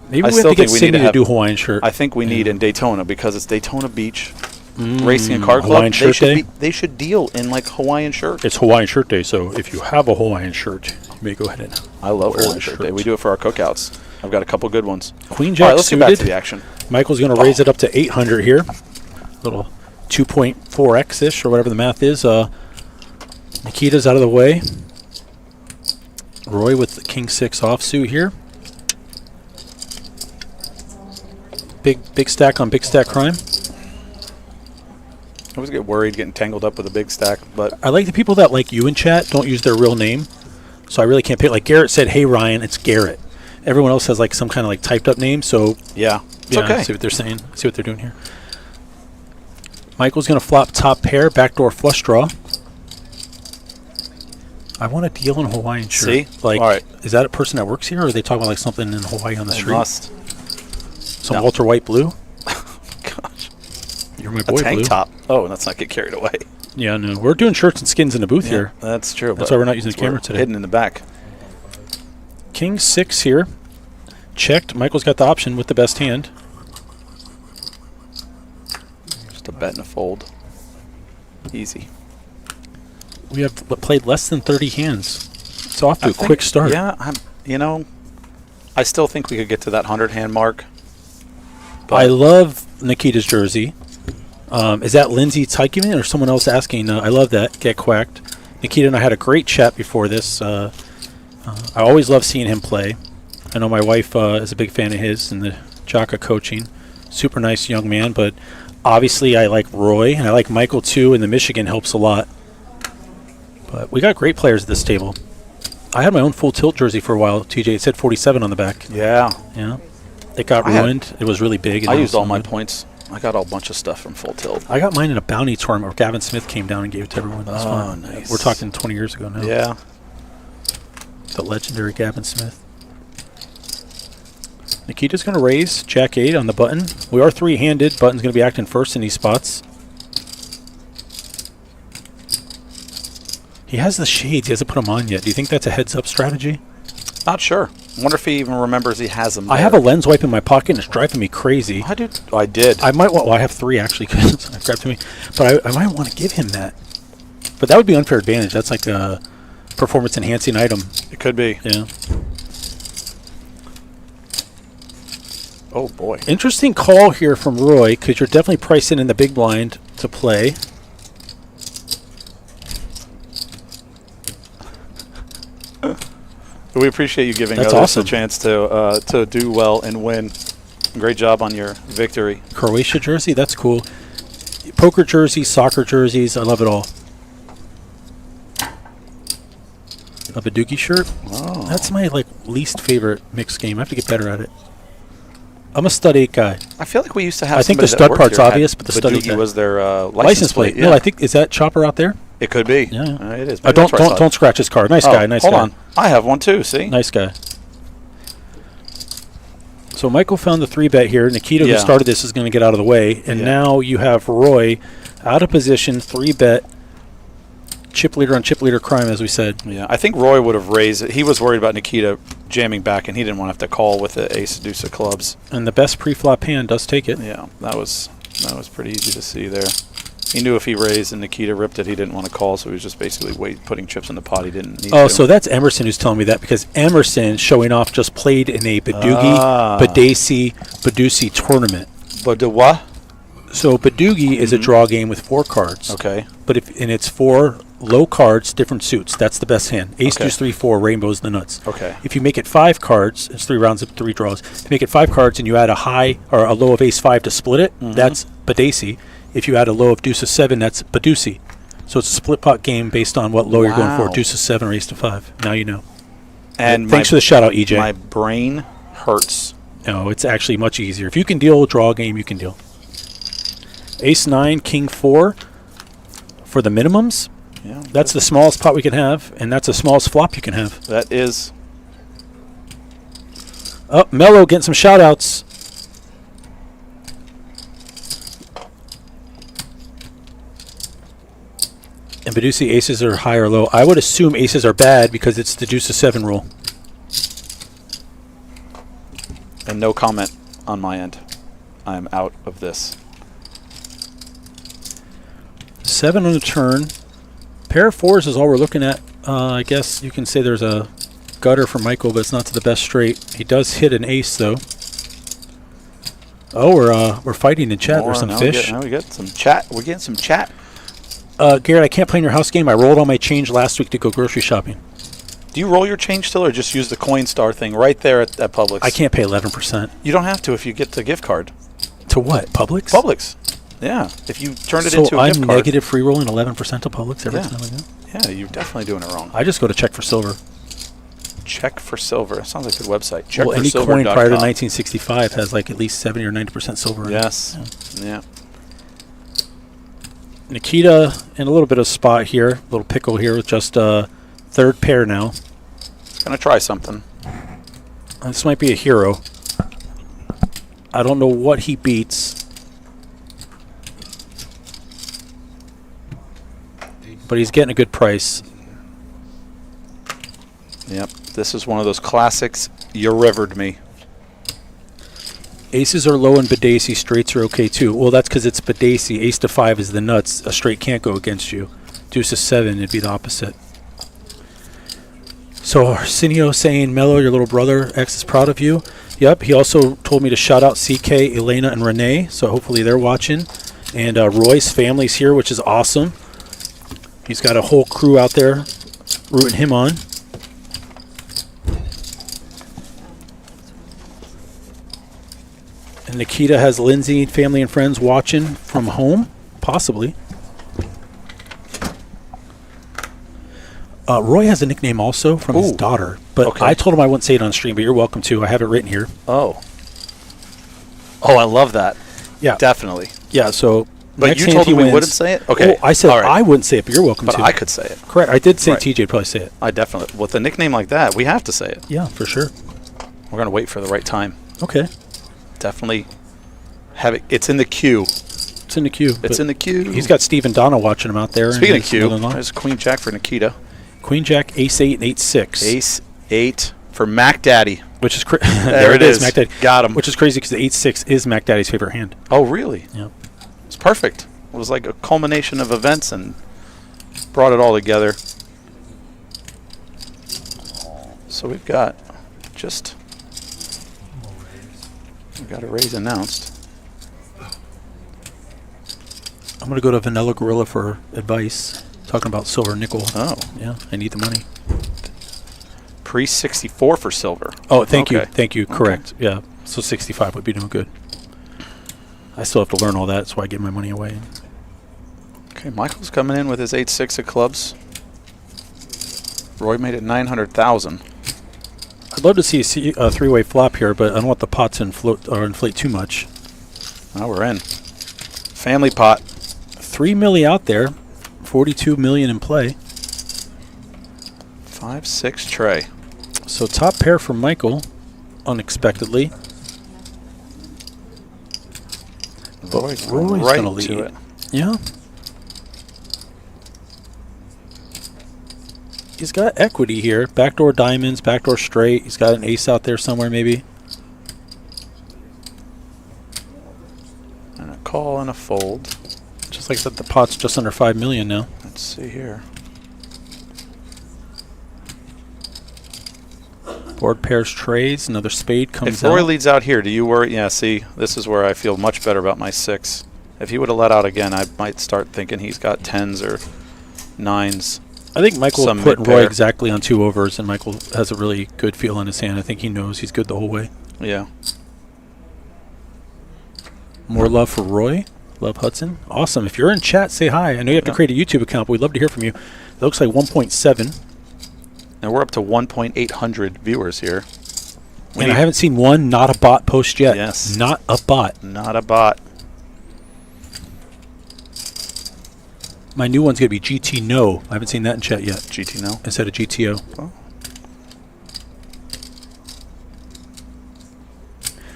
Maybe I we have still to get think we need Sydney to to have- do Hawaiian shirt. I think we need in Daytona because it's Daytona Beach Racing and Car Club. Hawaiian shirt day? They should deal in like Hawaiian shirts. It's Hawaiian shirt day, so if you have a Hawaiian shirt, you may go ahead and. I love wear Hawaiian a shirt day. shirt. We do it for our cookouts. I've got a couple good ones. Queen All Jack right, let's get back to suited. the action. Michael's going to raise it up to 800 here. Little 2.4x-ish or whatever the math is. Nikita's out of the way. Roy with the King 6 offsuit here. Big stack on big stack crime. I always get worried getting tangled up with a big stack, but I like the people that, like you in chat, don't use their real name. So I really can't pick. Like Garrett said, hey, Ryan, it's Garrett. Everyone else has like some kind of like typed up name. So yeah, it's yeah, okay. see what they're saying. See what they're doing here. Michael's going to flop top pair, backdoor flush draw. I want a deal in Hawaiian shirt. See? Like, All right. Is that a person that works here, or are they talking about like something in Hawaii on the They street? must. Some No. Walter White blue. Gosh, You're my a boy, tank blue. top. Oh, let's not get carried away. Yeah, no, we're doing shirts and skins in the booth here. That's true. That's but why we're not using the we're camera today. Hidden in the back. King 6 here. Checked. Michael's got the option with the best hand. Just a bet and a fold. Easy. We have played less than 30 hands. It's off to I a think- quick start. Yeah, I still think we could get to that 100-hand mark. But I love Nikita's jersey. Is that Lindsay Teichman or someone else asking? I love that. Get quacked. Nikita and I had a great chat before this. I always love seeing him play. I know my wife is a big fan of his and the Jaka coaching. Super nice young man, but obviously I like Roy and I like Michael too, and the Michigan helps a lot. But we got great players at this table. I had my own full tilt jersey for a while, TJ. It said 47 on the back. yeah, Yeah. It got I had- ruined. It was really big. and I now used it's all not my good. points. I got a bunch of stuff from Full Tilt. I got mine in a bounty tournament where Gavin Smith came down and gave it to everyone. That's Oh, fun. nice. We're talking 20 years ago now. Yeah. The legendary Gavin Smith. Nikita's going to raise Jack 8 on the button. We are three-handed. Button's going to be acting first in these spots. He has the shades. He hasn't put them on yet. Do you think that's a heads-up strategy? Not sure. Wonder if he even remembers he has them. I have a lens wipe in my pocket, and it's driving me crazy. I did. I did. I might want. Well, I have 3 actually because I grabbed to me, but I might want to give him that. But that would be unfair advantage. That's like a performance enhancing item. It could be. Yeah. Oh boy. Interesting call here from Roy because you're definitely pricing in the big blind to play. We appreciate you giving That's others awesome. a chance to do well and win. Great job on your victory. Croatia jersey, that's cool. Poker jerseys, soccer jerseys, I love it all. A Baduki shirt. Oh. That's my like least favorite mixed game. I have to get better at it. I'm a stud 8 guy. I feel like we used to have. I think the somebody that stud worked part's here had obvious, but the stud Baduki is was their License plate. Yeah. No, I think is that Chopper out there? it could be. Yeah. It is. Don't Maybe that's where I saw it. don't scratch his card. Nice Oh, guy. Nice hold guy. on. I have one too. See. Nice guy. So Michael found the 3-bet here. Nikita, Yeah. who started this, is going to get out of the way. And Yeah. now you have Roy out of position, 3-bet. chip leader on chip leader crime, as we said. Yeah, I think Roy would have raised it. He was worried about Nikita jamming back, and he didn't want to have to call with the ace deuce of clubs. And the best pre-flop hand does take it. Yeah, that was pretty easy to see there. He knew if he raised and Nikita ripped it, he didn't want to call, so he was just basically putting chips in the pot. He didn't need to. Oh, so that's Emerson who's telling me that, because Emerson, showing off, just played in a Badoogie tournament. But the what? So Badoogie is a draw game with 4 cards. Okay. But it's 4 low cards, different suits. That's the best hand. Ace, Okay. deuce, 3, 4, rainbows, the nuts. Okay. If you make it 5 cards, it's 3 rounds of 3 draws. If you make it 5 cards and you add a high or a low of ace 5 to split it, that's Badesi. If you add a low of deuce of 7, that's Badoosie. So it's a split pot game based on what low you're going for, deuce of 7 or ace to 5. Now you know. And thanks for the shout out, EJ. My brain hurts. No, it's actually much easier. If you can deal a draw game, you can deal. Ace 9, king 4 for the minimums. Yeah, That's the smallest pot we can have, and that's the smallest flop you can have. that is. Oh, Mello getting some shout outs. And Badoosie aces are high or low. I would assume aces are bad because it's the deuce of 7 rule. And no comment on my end. I am out of this. 7 on the turn. Pair of 4s is all we're looking at. I guess you can say there's a gutter for Michael, but it's not to the best straight. He does hit an ace, though. Oh, we're fighting in chat. There's some fish. Now we get some chat. We're getting some chat. Garrett, I can't play in your house game. I rolled all my change last week to go grocery shopping. Do you roll your change still, or just use the Coinstar thing right there at Publix? I can't pay 11%. You don't have to if you get the gift card. To what? Publix? Publix. Yeah. If you turned it So into a I'm gift card. negative free rolling 11% to Publix every Yeah. time I go? Yeah, you're definitely doing it wrong. I just go to Check for Silver. Check for Silver. Sounds like a good website. Well, any coin prior to Checkforsilver.com. 1965 has like at least 70 or 90% silver in it. Yes. Yeah. Nikita in a little bit of spot here, little pickle here with just a third pair now. Gonna try something. This might be a hero. I don't know what he beats, but he's getting a good price. Yep. This is one of those classics. You rivered me. Aces are low in Badesi, straights are okay too. Well, that's because it's Badesi. Ace to 5 is the nuts. A straight can't go against you. Deuce to 7, it'd be the opposite. So Arsenio saying, Mello, your little brother, X is proud of you. Yep, he also told me to shout out CK, Elena, and Renee, so hopefully they're watching. And Roy's family's here, which is awesome. He's got a whole crew out there rooting him on. And Nikita has Lindsay, family and friends watching from home, possibly. Roy has a nickname also from his daughter, but Okay. I told him I wouldn't say it on stream, but you're welcome to. I have it written here. Oh. Oh, I love that. Yeah. Definitely. Yeah, so But next you hand told he him we wins. wouldn't say it? Okay. Oh, I said All right. I wouldn't say it, but you're welcome But to. I could say it. Correct. I did say Right. TJ would probably say it. I definitely. With a nickname like that, we have to say it. Yeah, for sure. We're going to wait for the right time. Okay. Definitely have it. It's in the queue. It's in the queue. It's in the queue. He's got Steve and Donna watching him out there. and Speaking of his queue, mother-in-law. there's Queen Jack for Nikita. Queen Jack, Ace 8, and 8-6. Ace 8 for Mac Daddy. Which is There it is. Mac Daddy. Got him. Which is crazy because the 8-6 is Mac Daddy's favorite hand. Oh, really? Yeah. It's perfect. It was like a culmination of events and brought it all together. So we've got just... We've got a raise announced. I'm going to go to Vanilla Gorilla for advice. Talking about silver nickel. Oh. Yeah, I need the money. Pre-64 for silver. Oh, thank you. Okay. Thank you. Correct. Yeah. So 65 would be doing good. I still have to learn all that. That's why I give my money away. Okay, Michael's coming in with his 8-6 of clubs. Roy made it 900,000. I'd love to see a three-way flop here, but I don't want the pot to inflate too much. Now we're in. Family pot. 3 milli out there. 42 million in play. 5-6 tray. So top pair for Michael, unexpectedly. Roy's Roy's right gonna lead. to it. Yeah. he's got equity here. Backdoor diamonds, backdoor straight. He's got an ace out there somewhere maybe. And a call and a fold. Just like I said, the pot's just under 5 million now. Let's see here. Board pairs trades. Another spade comes If Roy out. leads out here, do you worry? Yeah, see, this is where I feel much better about my 6. If he would have let out again, I might start thinking he's got 10s or 9s. I think Michael some put mid-pair. Roy exactly on 2 overs, and Michael has a really good feel in his hand. I think he knows he's good the whole way. Yeah. More love for Roy. Love Hudson. Awesome. If you're in chat, say hi. I know you have to Yeah. create a YouTube account, but we'd love to hear from you. It looks like 1.7. And we're up to 1.800 viewers here. And I haven't seen one not a bot post yet. Yes. Not a bot. Not a bot. My new one's going to be GT No. I haven't seen that in chat yet. GT no. Instead of GTO. Oh.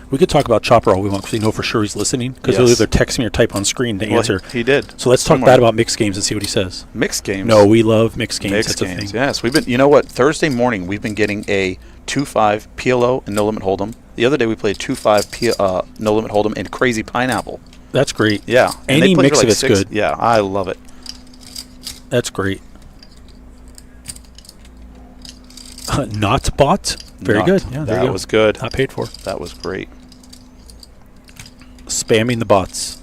We could talk about Chopper all we want because we know for sure he's listening. Because he'll Yes. either text me or type on screen to Well, answer. he did. So let's talk Somewhere. bad about mixed games and see what he says. Mixed games. No, we love mixed games. Mixed That's a games. thing. Yes, we've been. You know what? Thursday morning we've been getting a 2-5 PLO and no limit hold'em. The other day we played 2-5 no limit hold'em and crazy pineapple. That's great. Yeah. And Any they played mix for of like it's 6. good. Yeah, I love it. That's great. Not bought. Very Not- good. Yeah, there that you go. was good. Not paid for. That was great. Spamming the bots.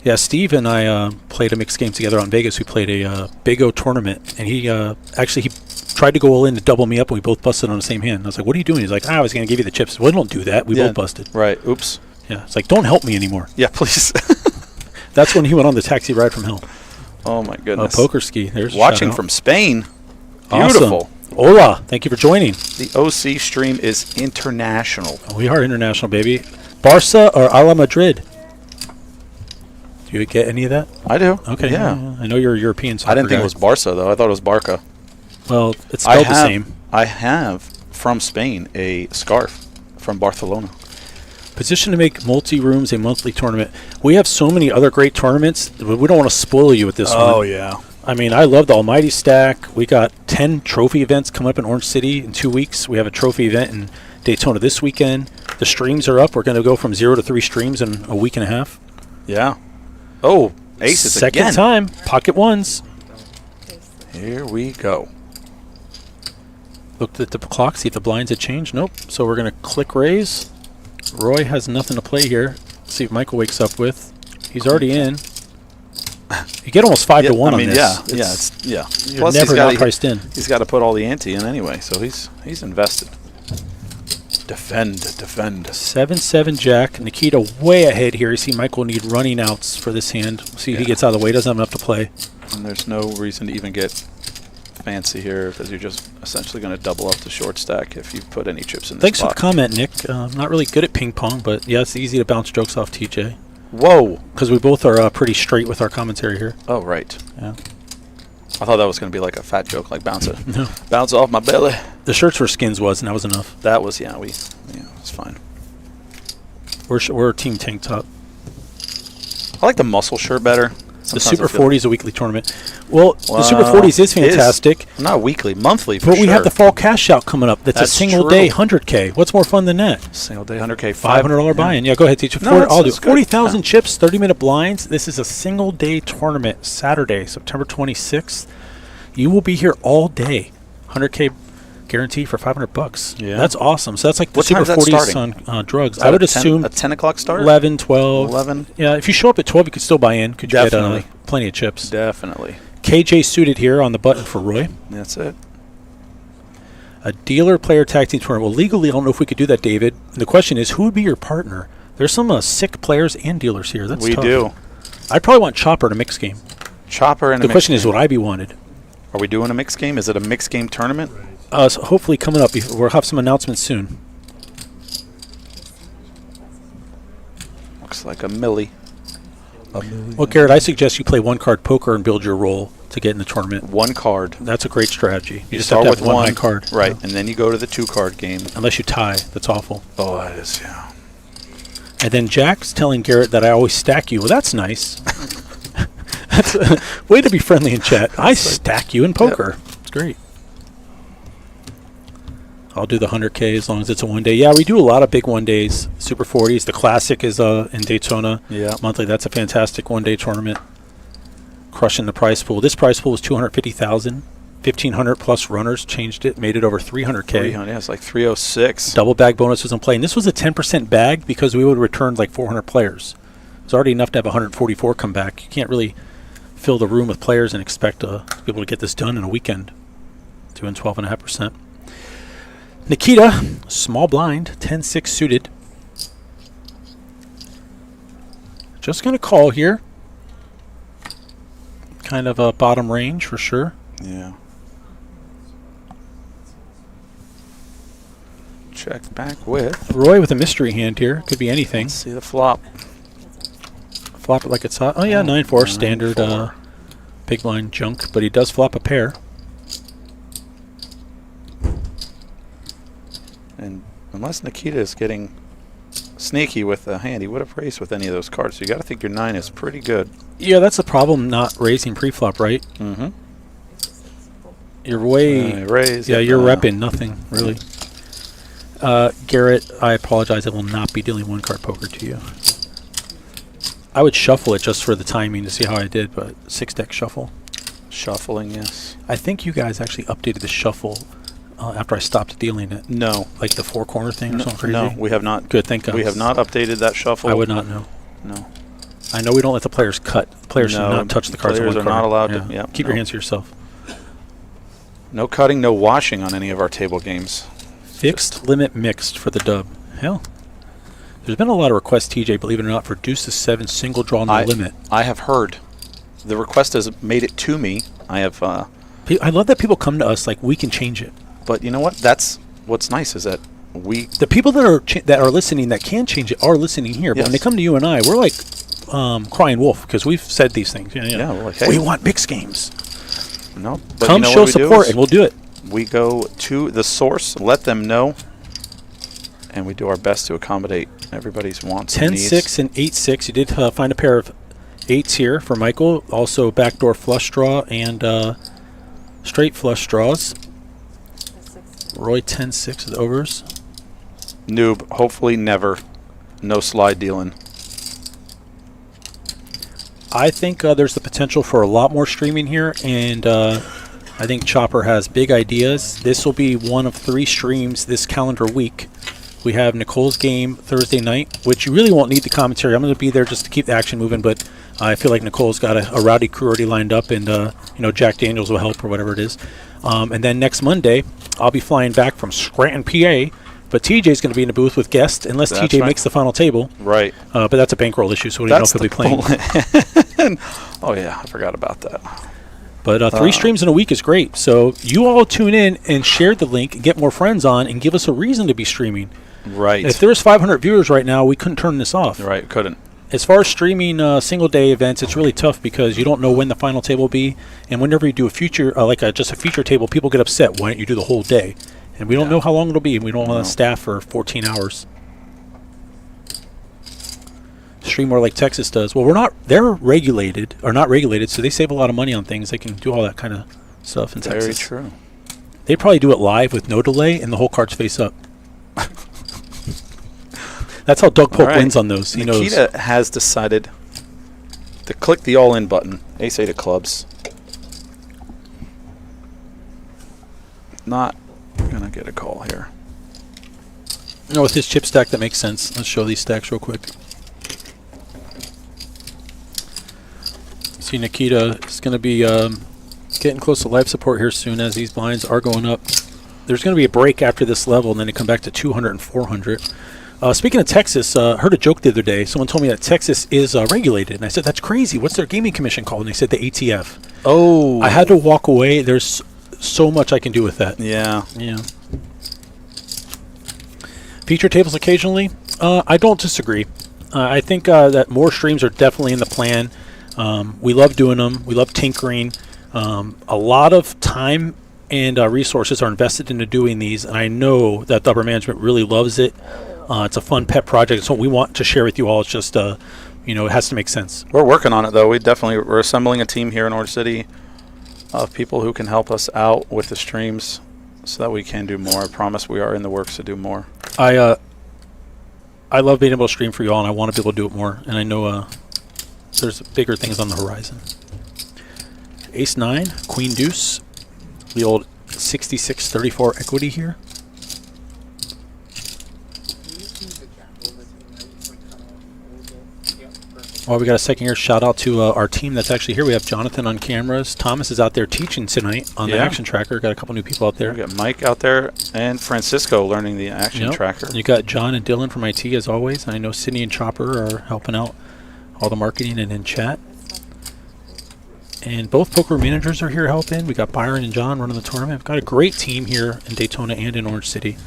Yeah, Steve and I played a mixed game together on Vegas. We played a Big O tournament, and he actually he tried to go all in to double me up, and we both busted on the same hand. I was like, "What are you doing?" He's like, "I was going to give you the chips." Well, don't do that. We Yeah. both busted. Right. Oops. Yeah, it's like, don't help me anymore. Yeah, please. That's when he went on the taxi ride from hell. Oh my goodness. Poker ski. There's a Watching shout-out. from Spain. Awesome. Beautiful. Hola. Thank you for joining. The OC stream is international. We are international, baby. Barca or Ala Madrid? Do you get any of that? I do. Okay. Yeah. I know you're a European soccer I didn't think guy. it was Barca though. I thought it was Barca. Well, it's spelled the same. I have from Spain a scarf from Barcelona. Position to make multi-rooms a monthly tournament. We have so many other great tournaments. We don't want to spoil you with this one. yeah. I mean, I love the Almighty Stack. We got 10 trophy events coming up in Orange City in 2 weeks. We have a trophy event in Daytona this weekend. The streams are up. We're going to go from 0 to 3 streams in a week and a half. Yeah. Oh, aces Second again. time. Pocket ones. Here we go. Looked at the clock, see if the blinds had changed. Nope. So we're going to click raise. Roy has nothing to play here. See if Michael wakes up with. He's already in. You get almost 5 to 1 I mean, on this. yeah. You're Plus never he's not got priced in. he's got to put all the ante in anyway, so he's invested. Defend. 7-7 Jack. Nikita way ahead here. You see Michael need running outs for this hand. See if he gets out of the way. Doesn't have enough to play. And there's no reason to even get fancy here because you're just essentially going to double up the short stack if you put any chips in this Thanks for spot. the comment, Nick. I'm not really good at ping pong, but yeah, it's easy to bounce jokes off TJ. Whoa. Because we both are pretty straight with our commentary here. Oh, right. Yeah. I thought that was going to be like a fat joke, like bounce it. No. Bounce off my belly. The shirts were skins was, and that was enough. That was, yeah, it's fine. We're team tank top. I like the muscle shirt better. The Sometimes Super I feel- 40 is a weekly tournament. Well, the Super 40s is fantastic. Not weekly, monthly for But sure. we have the fall cash out coming up. That's a That's single true. day 100K. What's more fun than that? Single day 100K. $500 buy-in. Yeah, go ahead, teacher. No, I'll do that's good. 40,000 chips, 30-minute blinds. This is a single day tournament, Saturday, September 26th. You will be here all day. 100K guarantee for $500. Yeah. That's awesome. So that's like the What Super time's that 40s starting? on drugs. Is that I would a 10 assume a 10 o'clock start? 11, 12. 11? Yeah, if you show up at 12, you could still buy in. Could you Definitely. get plenty of chips? Definitely. KJ suited here on the button for Roy. That's it. A dealer player tag team tournament. Well, legally, I don't know if we could do that, David. The question is, who would be your partner? There's some sick players and dealers here. That's We tough. do. I'd probably want Chopper in a mixed game. Chopper and The question is, would I be wanted? Are we doing a mixed game? Is it a mixed game tournament? So hopefully coming up, we'll have some announcements soon. Looks like a millie. Well, Garrett, I suggest you play one-card poker and build your roll to get in the tournament. One card. That's a great strategy. You just have start to with have one one high card. Right, Yeah. and then you go to the 2-card game. Unless you tie. That's awful. Oh, that is, yeah. And then Jack's telling Garrett that I always stack you. Well, that's nice. That's way to be friendly in chat. I stack you in poker. It's great. I'll do the 100K as long as it's a one day. Yeah, we do a lot of big one days. Super 40s. The Classic is in Daytona. Yeah. Monthly. That's a fantastic one day tournament. Crushing the prize pool. This prize pool was 250,000. 1,500 plus runners changed it, made it over 300K. 300, yeah, it's like 306. Double bag bonus was in play. And this was a 10% bag because we would have returned like 400 players. It's already enough to have 144 come back. You can't really fill the room with players and expect to be able to get this done in a weekend. Doing 12.5%. Nikita, small blind, 10-6 suited. Just going to call here. Kind of a bottom range for sure. Yeah. Check back with. Roy with a mystery hand here. Could be anything. Let's see the flop. Flop it like it's hot. Oh, yeah, 9-4 standard 9-4. big blind junk. But he does flop a pair. And unless Nikita is getting sneaky with the hand, he would have raised with any of those cards. So you got to think your 9 is pretty good. Yeah, that's the problem, not raising pre-flop, right? Mm-hmm. You're way... raise. yeah, you're repping nothing, really. Garrett, I apologize. I will not be dealing one-card poker to you. I would shuffle it just for the timing to see how I did, but 6-deck shuffle. Shuffling, yes. I think you guys actually updated the shuffle after I stopped dealing it. No. Like the four-corner thing or No, something crazy? no, we have not. Good, thank God. We have not updated that shuffle. I would not know. No. I know we don't let the players cut. Players should No, not touch the cards. players of one are not card. allowed to- yeah, Keep no. your hands to yourself. No cutting, no washing on any of our table games. Fixed limit mixed for the dub. Hell, there's been a lot of requests, TJ, believe it or not, for deuce to 7 single draw no limit. I have heard. The request has made it to me. I have. I love that people come to us like we can change it. But you know what? That's what's nice is that The people that are listening that can change it are listening here. But when they Yes. come to you and I, we're like crying wolf because we've said these things. Yeah, we're like, hey. We want mixed games. No. But Come you know show what we do support is and we'll do it. we go to the source, let them know, and we do our best to accommodate everybody's wants and needs. 10-6 and 8-6. You did find a pair of 8s here for Michael. Also backdoor flush draw and straight flush draws. Roy 10-6 with overs. Noob, hopefully never. No slide dealing. I think there's the potential for a lot more streaming here, and I think Chopper has big ideas. This will be one of 3 streams this calendar week. We have Nicole's game Thursday night, which you really won't need the commentary. I'm going to be there just to keep the action moving, but I feel like Nicole's got a rowdy crew already lined up, and Jack Daniels will help or whatever it is. And then next Monday, I'll be flying back from Scranton, PA, but TJ's going to be in the booth with guests, unless That's TJ right. makes the final table. Right. But that's a bankroll issue, so we don't know if he'll be playing. Oh, yeah, I forgot about that. But 3 streams in a week is great. So you all tune in and share the link and get more friends on and give us a reason to be streaming. Right. If there was 500 viewers right now, we couldn't turn this off. Right, couldn't. As far as streaming single-day events, it's really tough because you don't know when the final table will be. And whenever you do a feature, just a feature table, people get upset. Why don't you do the whole day? And we don't know how long it'll be, and we don't want to staff for 14 hours. Stream more like Texas does. Well, they're regulated, or not regulated, so they save a lot of money on things. They can do all that kind of stuff in Texas. Very true. They probably do it live with no delay, and the whole card's face up. That's how Doug Polk wins on those. He knows. Nikita has decided to click the all-in button. Ace 8 of clubs. Not going to get a call here. No, with his chip stack, that makes sense. Let's show these stacks real quick. See, Nikita is going to be getting close to life support here soon as these blinds are going up. There's going to be a break after this level, and then they come back to 200 and 400. Speaking of Texas, heard a joke the other day. Someone told me that Texas is regulated, and I said, that's crazy. What's their gaming commission called? And they said the ATF. Oh. I had to walk away. There's so much I can do with that. Yeah. Yeah. Feature tables occasionally. I don't disagree. I think that more streams are definitely in the plan. We love doing them. We love tinkering. A lot of time and resources are invested into doing these, and I know that the upper management really loves it. It's a fun pet project. It's what we want to share with you all. It's just, it has to make sense. We're working on it, though. We're assembling a team here in Orange City. of people who can help us out with the streams so that we can do more. I promise we are in the works to do more. I love being able to stream for you all, and I want to be able to do it more. And I know there's bigger things on the horizon. Ace 9, Queen Deuce, the old 66-34 equity here. Well, we got a second here. Shout out to our team that's actually here. We have Jonathan on cameras. Thomas is out there teaching tonight on the action tracker. Got a couple new people out there. We got Mike out there and Francisco learning the action tracker. You got John and Dylan from IT as always. And I know Sydney and Chopper are helping out all the marketing and in chat. And both poker managers are here helping. We got Byron and John running the tournament. We've got a great team here in Daytona and in Orange City.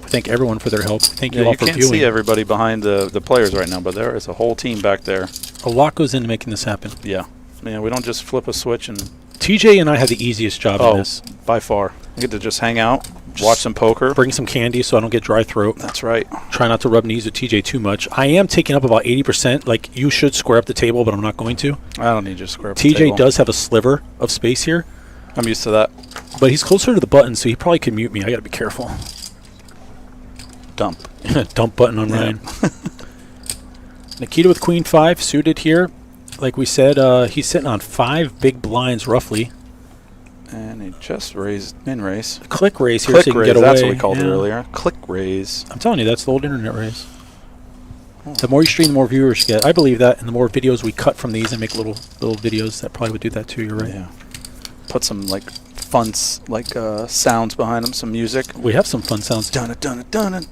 We thank everyone for their help. Thank you all for viewing. You can't see everybody behind the players right now, but there is a whole team back there. A lot goes into making this happen. Yeah. Man, we don't just flip a switch and... TJ and I have the easiest job in this. By far. I get to just hang out, watch some poker. Bring some candy so I don't get dry throat. That's right. Try not to rub knees with TJ too much. I am taking up about 80%. Like, you should square up the table, but I'm not going to. I don't need to square up the TJ table. does have a sliver of space here. I'm used to that. But he's closer to the button, so he probably could mute me. I got to be careful. Dump. Dump button on Ryan. Nikita with Queen 5 suited here. Like we said, he's sitting on 5 big blinds roughly. And he just raised min raise. Click raise here Click so you can raise, get away. that's what we called it earlier. Click raise. I'm telling you, that's the old internet raise. The more you stream, the more viewers you get. I believe that, and the more videos we cut from these and make little videos, that probably would do that too. You're right. Yeah. Put some like fun sounds behind them, some music. We have some fun sounds. Dun it, dun it, dun it.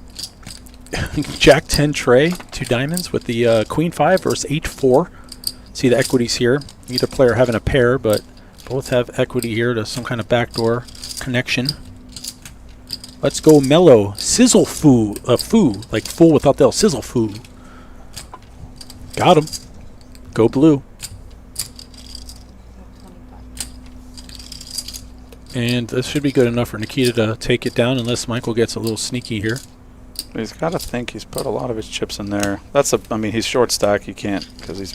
Jack 10 tray, 2 diamonds with the Queen 5 versus 8-4. See the equities here. Either player having a pair, but both have equity here to some kind of backdoor connection. Let's go mellow. Sizzle foo. Foo. Like fool without the L. Sizzle foo. Got him. Go blue. And this should be good enough for Nikita to take it down unless Michael gets a little sneaky here. He's got to think he's put a lot of his chips in there. I mean, he's short stack. You can't, because he's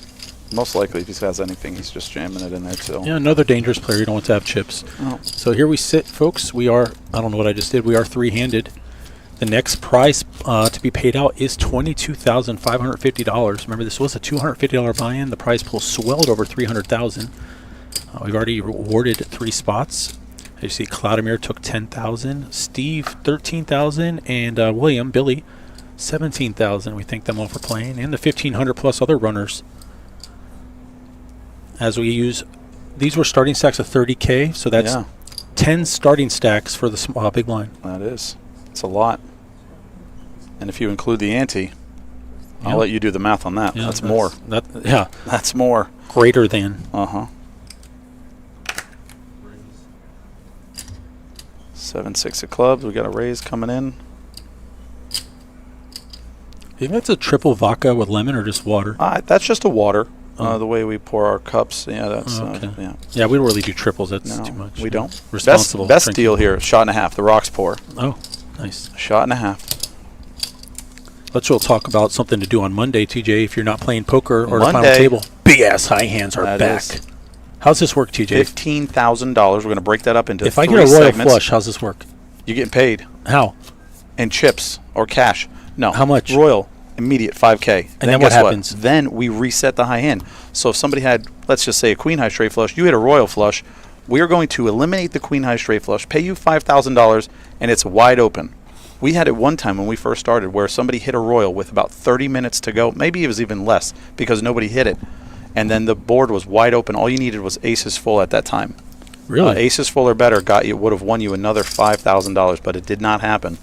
most likely, if he has anything, he's just jamming it in there too. Yeah, another dangerous player. You don't want to have chips. Oh. So here we sit, folks. We are, I don't know what I just did. We are three-handed. The next prize to be paid out is $22,550. Remember, this was a $250 buy-in. The prize pool swelled over $300,000. We've already awarded 3 spots. As you see, Cloudomir took $10,000, Steve $13,000, and Billy $17,000. We thank them all for playing, and the 1,500 plus other runners. As we use, these were starting stacks of 30K, so that's 10 starting stacks for the big line. That is, it's a lot. And if you include the ante, I'll let you do the math on that. That's more. That's more. Greater than. 7-6 of clubs. We got a raise coming in. You think that's a triple vodka with lemon or just water? That's just a water. The way we pour our cups. Yeah, that's okay. Yeah, we don't really do triples. That's too much. We don't. Responsible. Best deal here. Shot and a half. The rocks pour. Oh, nice. Shot and a half. Let's talk about something to do on Monday, TJ. If you're not playing poker or the final Monday. table, big ass high hands are back. How's this work, TJ? $15,000. We're going to break that up into 3 segments. If I get a royal segments. flush, how's this work? You're getting paid. How? In chips or cash. No. How much? Royal. Immediate 5K. And then what happens? Then we reset the high hand. So if somebody had, let's just say, a queen high straight flush, you hit a royal flush, we are going to eliminate the queen high straight flush, pay you $5,000, and it's wide open. We had it one time when we first started where somebody hit a royal with about 30 minutes to go. Maybe it was even less because nobody hit it. And then the board was wide open. All you needed was aces full at that time. Really? Aces full or better would have won you another $5,000, but it did not happen.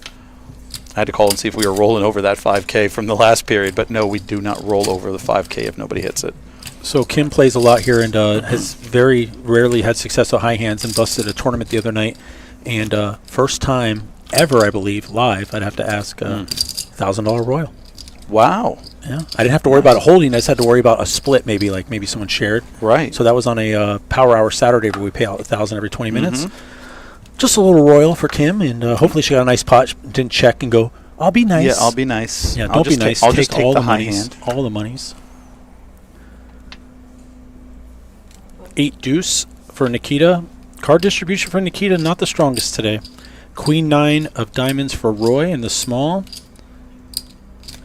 I had to call and see if we were rolling over that 5K from the last period, but no, we do not roll over the 5K if nobody hits it. So Kim plays a lot here and has very rarely had success at high hands and busted a tournament the other night. And first time ever, I believe, live, I'd have to ask $1,000 royal. Wow. Yeah. I didn't have to worry about a holding. I just had to worry about a split, maybe someone shared. Right. So that was on a Power Hour Saturday where we pay out $1,000 every 20 minutes. Just a little royal for Kim, and hopefully she got a nice pot. Didn't check and go, I'll be nice. Yeah, I'll be nice. Yeah, don't be nice. I'll just take all the the high monies. hand. All the monies. 8 deuce for Nikita. Card distribution for Nikita, not the strongest today. Queen 9 of diamonds for Roy in the small.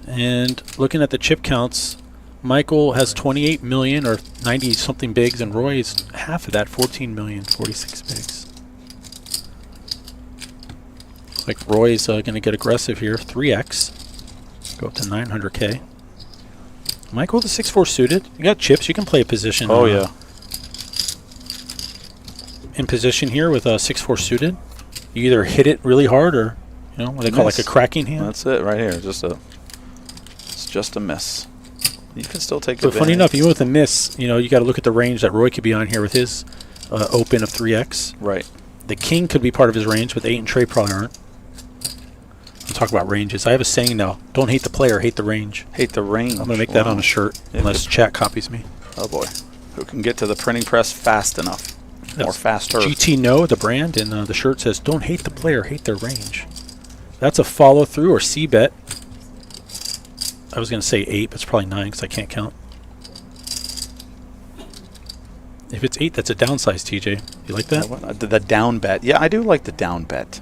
And looking at the chip counts, Michael has 28 million or 90 something bigs, and Roy is half of that, 14 million, 46 bigs. Looks like Roy's going to get aggressive here, 3x, go up to 900k. Michael with the 6-4 suited. You got chips, you can play a position. Oh, yeah. In position here with a 6-4 suited. You either hit it really hard or, you know, what they call like a cracking hand. That's it right here. It's just a miss. You can still take it. But funny enough, even with a miss, you know, you got to look at the range that Roy could be on here with his open of 3x. Right. The king could be part of his range, but 8 and Trey probably aren't. We'll talk about ranges. I have a saying now: don't hate the player, hate the range. Hate the range. I'm gonna make that on a shirt, unless chat copies me. Oh boy, who can get to the printing press fast enough? Or faster. GT No, the brand, and the shirt says, don't hate the player, hate their range. That's a follow through or C bet. I was going to say 8, but it's probably 9 because I can't count. If it's 8, that's a downsize, TJ. You like that? The down bet. Yeah, I do like the down bet.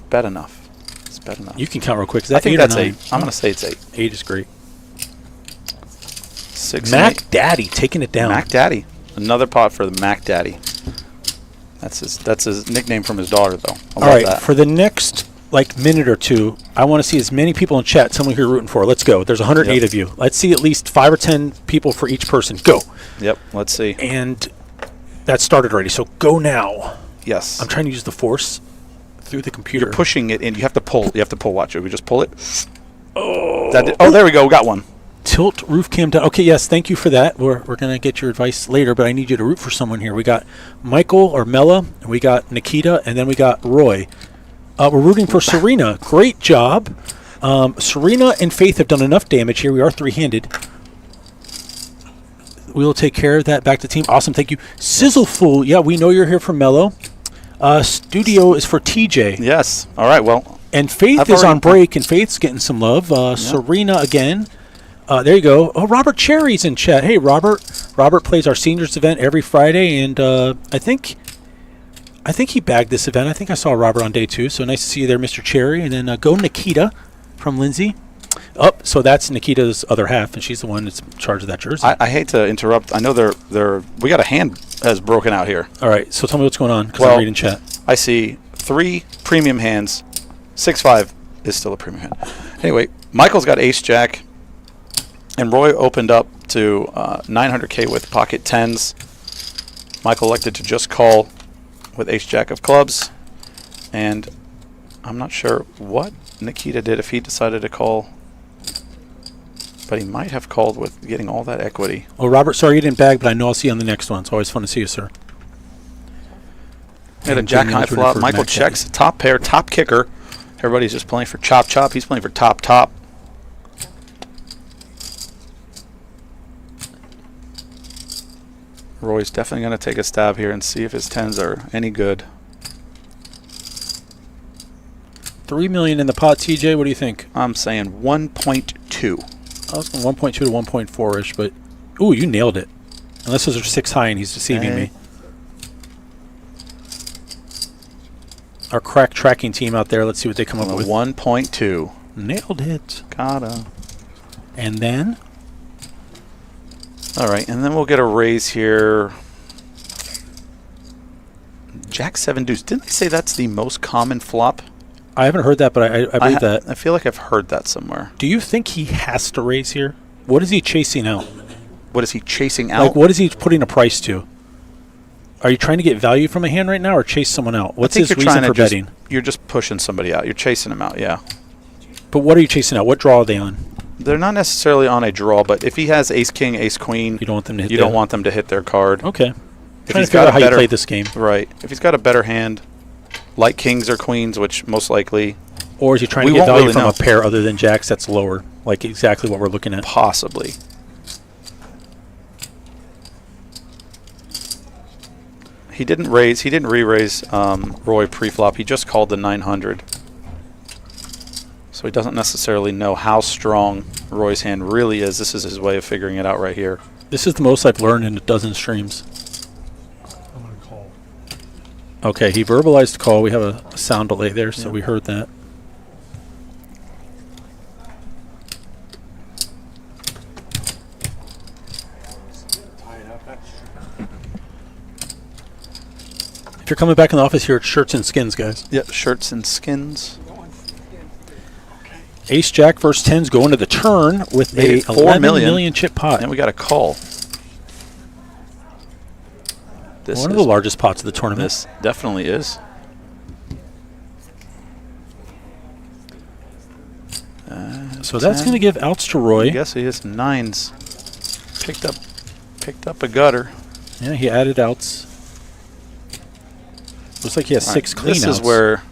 Bet enough. It's bet enough. You can count real quick. Is that I think 8 that's or 9? 8. I'm going to say it's 8. 8 is great. 6 Mac Daddy taking it down. Mac Daddy. Another pot for the Mac Daddy. That's his nickname from his daughter, though. All right, for the next minute or two, I want to see as many people in chat. Tell me who you're rooting for. Let's go. There's 108 of you. Let's see at least 5 or 10 people for each person. Go. Yep. Let's see. And that started already. So go now. Yes. I'm trying to use the force through the computer. You're pushing it in. You have to pull. Watch it. We just pull it. Oh. There we go. We got one. Tilt roof cam down. Okay, yes, thank you for that. We're going to get your advice later, but I need you to root for someone here. We got Michael or Mella, and we got Nikita, and then we got Roy. We're rooting for Serena. Great job. Serena and Faith have done enough damage here. We are three-handed. We will take care of that. Back to the team. Awesome, thank you. Sizzleful, yeah, we know you're here for Mello. Studio is for TJ. Yes. All right, well. And Faith is on break, and Faith's getting some love. Serena again. There you go. Oh, Robert Cherry's in chat. Hey, Robert. Robert plays our seniors event every Friday, and I think he bagged this event. I think I saw Robert on day 2, so nice to see you there, Mr. Cherry. And then go Nikita from Lindsay. So that's Nikita's other half, and she's the one that's in charge of that jersey. I hate to interrupt. I know we got a hand has broken out here. All right, so tell me what's going on, because I'm reading chat. I see 3 premium hands. 6-5 is still a premium hand. Anyway, Michael's got ace-jack. And Roy opened up to 900k with pocket 10s. Michael elected to just call with ace-jack of clubs. And I'm not sure what Nikita did if he decided to call. But he might have called with getting all that equity. Well, Robert, sorry you didn't bag, but I know I'll see you on the next one. It's always fun to see you, sir. Had a jack-high flop. Michael checks. Top pair, top kicker. Everybody's just playing for chop-chop. He's playing for top-top. Roy's definitely going to take a stab here and see if his 10s are any good. 3 million in the pot, TJ. What do you think? I'm saying 1.2. I was going 1.2 to 1.4-ish, but ooh, you nailed it. Unless those are 6 high and he's deceiving me. Our crack tracking team out there. Let's see what they come up with. 1.2. Nailed it. Gotta. And then? All right, and then we'll get a raise here. Jack 7 deuce. Didn't they say that's the most common flop? I haven't heard that, but I believe that. I feel like I've heard that somewhere. Do you think he has to raise here? What is he chasing out? What is he chasing out? Like, what is he putting a price to? Are you trying to get value from a hand right now or chase someone out? What's his reason for betting? You're just pushing somebody out. You're chasing them out, yeah. But what are you chasing out? What draw are they on? They're not necessarily on a draw, but if he has ace-king, ace-queen, you don't want them to hit. You don't want them to hit their card. Okay. Trying to figure out how you play this game. Right. If he's got a better hand, like kings or queens, which most likely. Or is he trying to get value from a pair other than jacks that's lower? Like exactly what we're looking at. Possibly. He didn't raise. He didn't re-raise Roy pre-flop. He just called the 900. So he doesn't necessarily know how strong Roy's hand really is. This is his way of figuring it out right here. This is the most I've learned in a dozen streams. Okay, he verbalized call. We have a sound delay there, so we heard that. If you're coming back in the office here, it's Shirts and Skins, guys. Yep, Shirts and Skins. Ace Jack versus 10s going to the turn with Made a it 4 11 million. million chip pot. And we got a call. This One of is- the largest pots of the tournament. This definitely is. So that's going to give outs to Roy. I guess he is 9s. Picked up a gutter. Yeah, he added outs. Looks like he has All 6 right, clean this outs. is where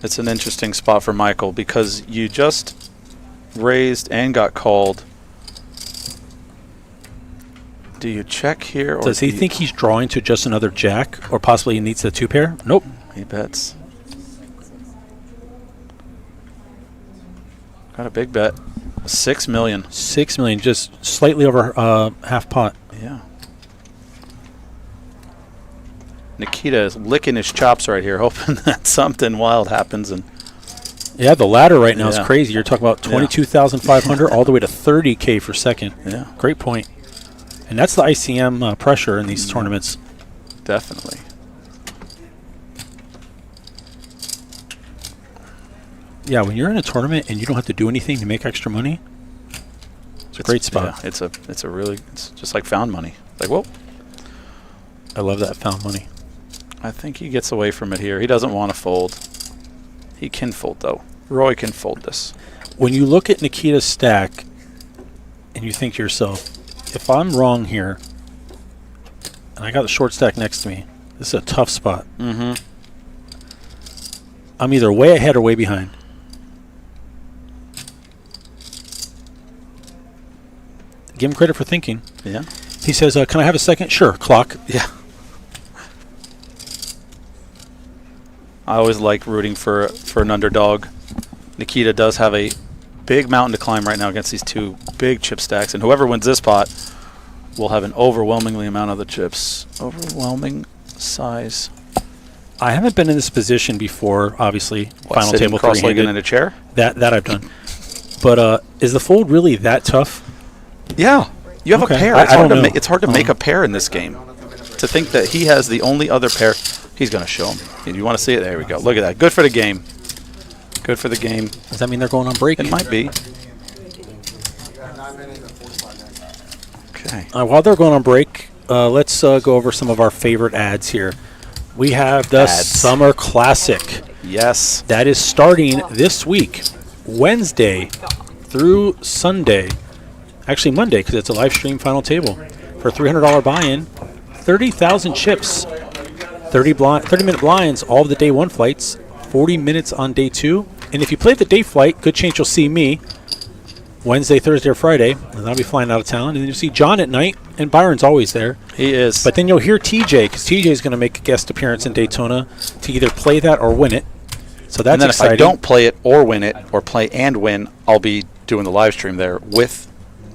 it's an interesting spot for Michael because you just raised and got called. Do you check here? Or Does he think he's drawing to just another jack, or possibly he needs the 2 pair? Nope. He bets. Got a big bet. 6 million. 6 million, just slightly over half pot. Yeah. Nikita is licking his chops right here, hoping that something wild happens. And Yeah, the ladder right now is Yeah. crazy. You're talking about 22,500 all the way to 30K for second. yeah, Great point. And that's the ICM pressure in these tournaments. definitely. Yeah, when you're in a tournament and you don't have to do anything to make extra money, it's a great spot. Yeah, it's a really, it's just like found money. Like, whoa. I love that found money. I think he gets away from it here. He doesn't want to fold. He can fold, though. Roy can fold this. When you look at Nikita's stack and you think to yourself, if I'm wrong here, and I got the short stack next to me, this is a tough spot. Mm-hmm. I'm either way ahead or way behind. Give him credit for thinking. Yeah. He says, can I have a second? Sure, clock. Yeah. I always like rooting for an underdog. Nikita does have a big mountain to climb right now against these 2 big chip stacks, and whoever wins this pot will have an overwhelmingly amount of the chips. Overwhelming size. I haven't been in this position before, obviously. What, Final sitting table cross-legged three-handed. in a chair? That I've done. But is the fold really that tough? Yeah. You have Okay. a pair. I It's hard don't to know. it's hard to make a pair in this game. To think that he has the only other pair, he's going to show him. And you want to see it? There we go. Look at that. Good for the game. Good for the game. Does that mean they're going on break? It might be. Okay. While they're going on break, let's go over some of our favorite ads here. We have the Ads. Summer Classic. Yes. That is starting this week, Wednesday through Sunday. Actually, Monday, because it's a live stream final table. For a $300 buy-in, 30,000 chips, 30-minute blinds, all of the day 1 flights, 40 minutes on day 2. And if you play the day flight, good chance you'll see me Wednesday, Thursday, or Friday, and I'll be flying out of town. And then you'll see John at night, and Byron's always there. He is. But then you'll hear TJ, because TJ is going to make a guest appearance in Daytona to either play that or win it. So that's and then exciting. if I don't play it or win it, or play and win, I'll be doing the live stream there with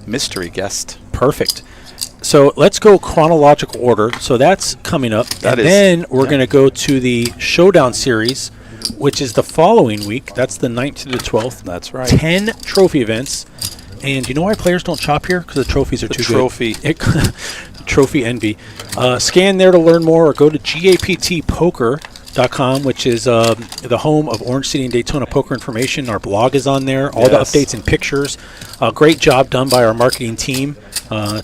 mystery guest. Perfect. So let's go chronological order. So that's coming up. That and is- then we're yeah. going to go to the Showdown Series, which is the following week. That's the 9th to the 12th. That's right. 10 trophy events. And do you know why players don't shop here? Because the trophies are The too trophy. good. Trophy envy. Scan there to learn more, or go to gaptpoker.com, which is the home of Orange City and Daytona poker information. Our blog is on there. All the Yes. updates and pictures. Great job done by our marketing team.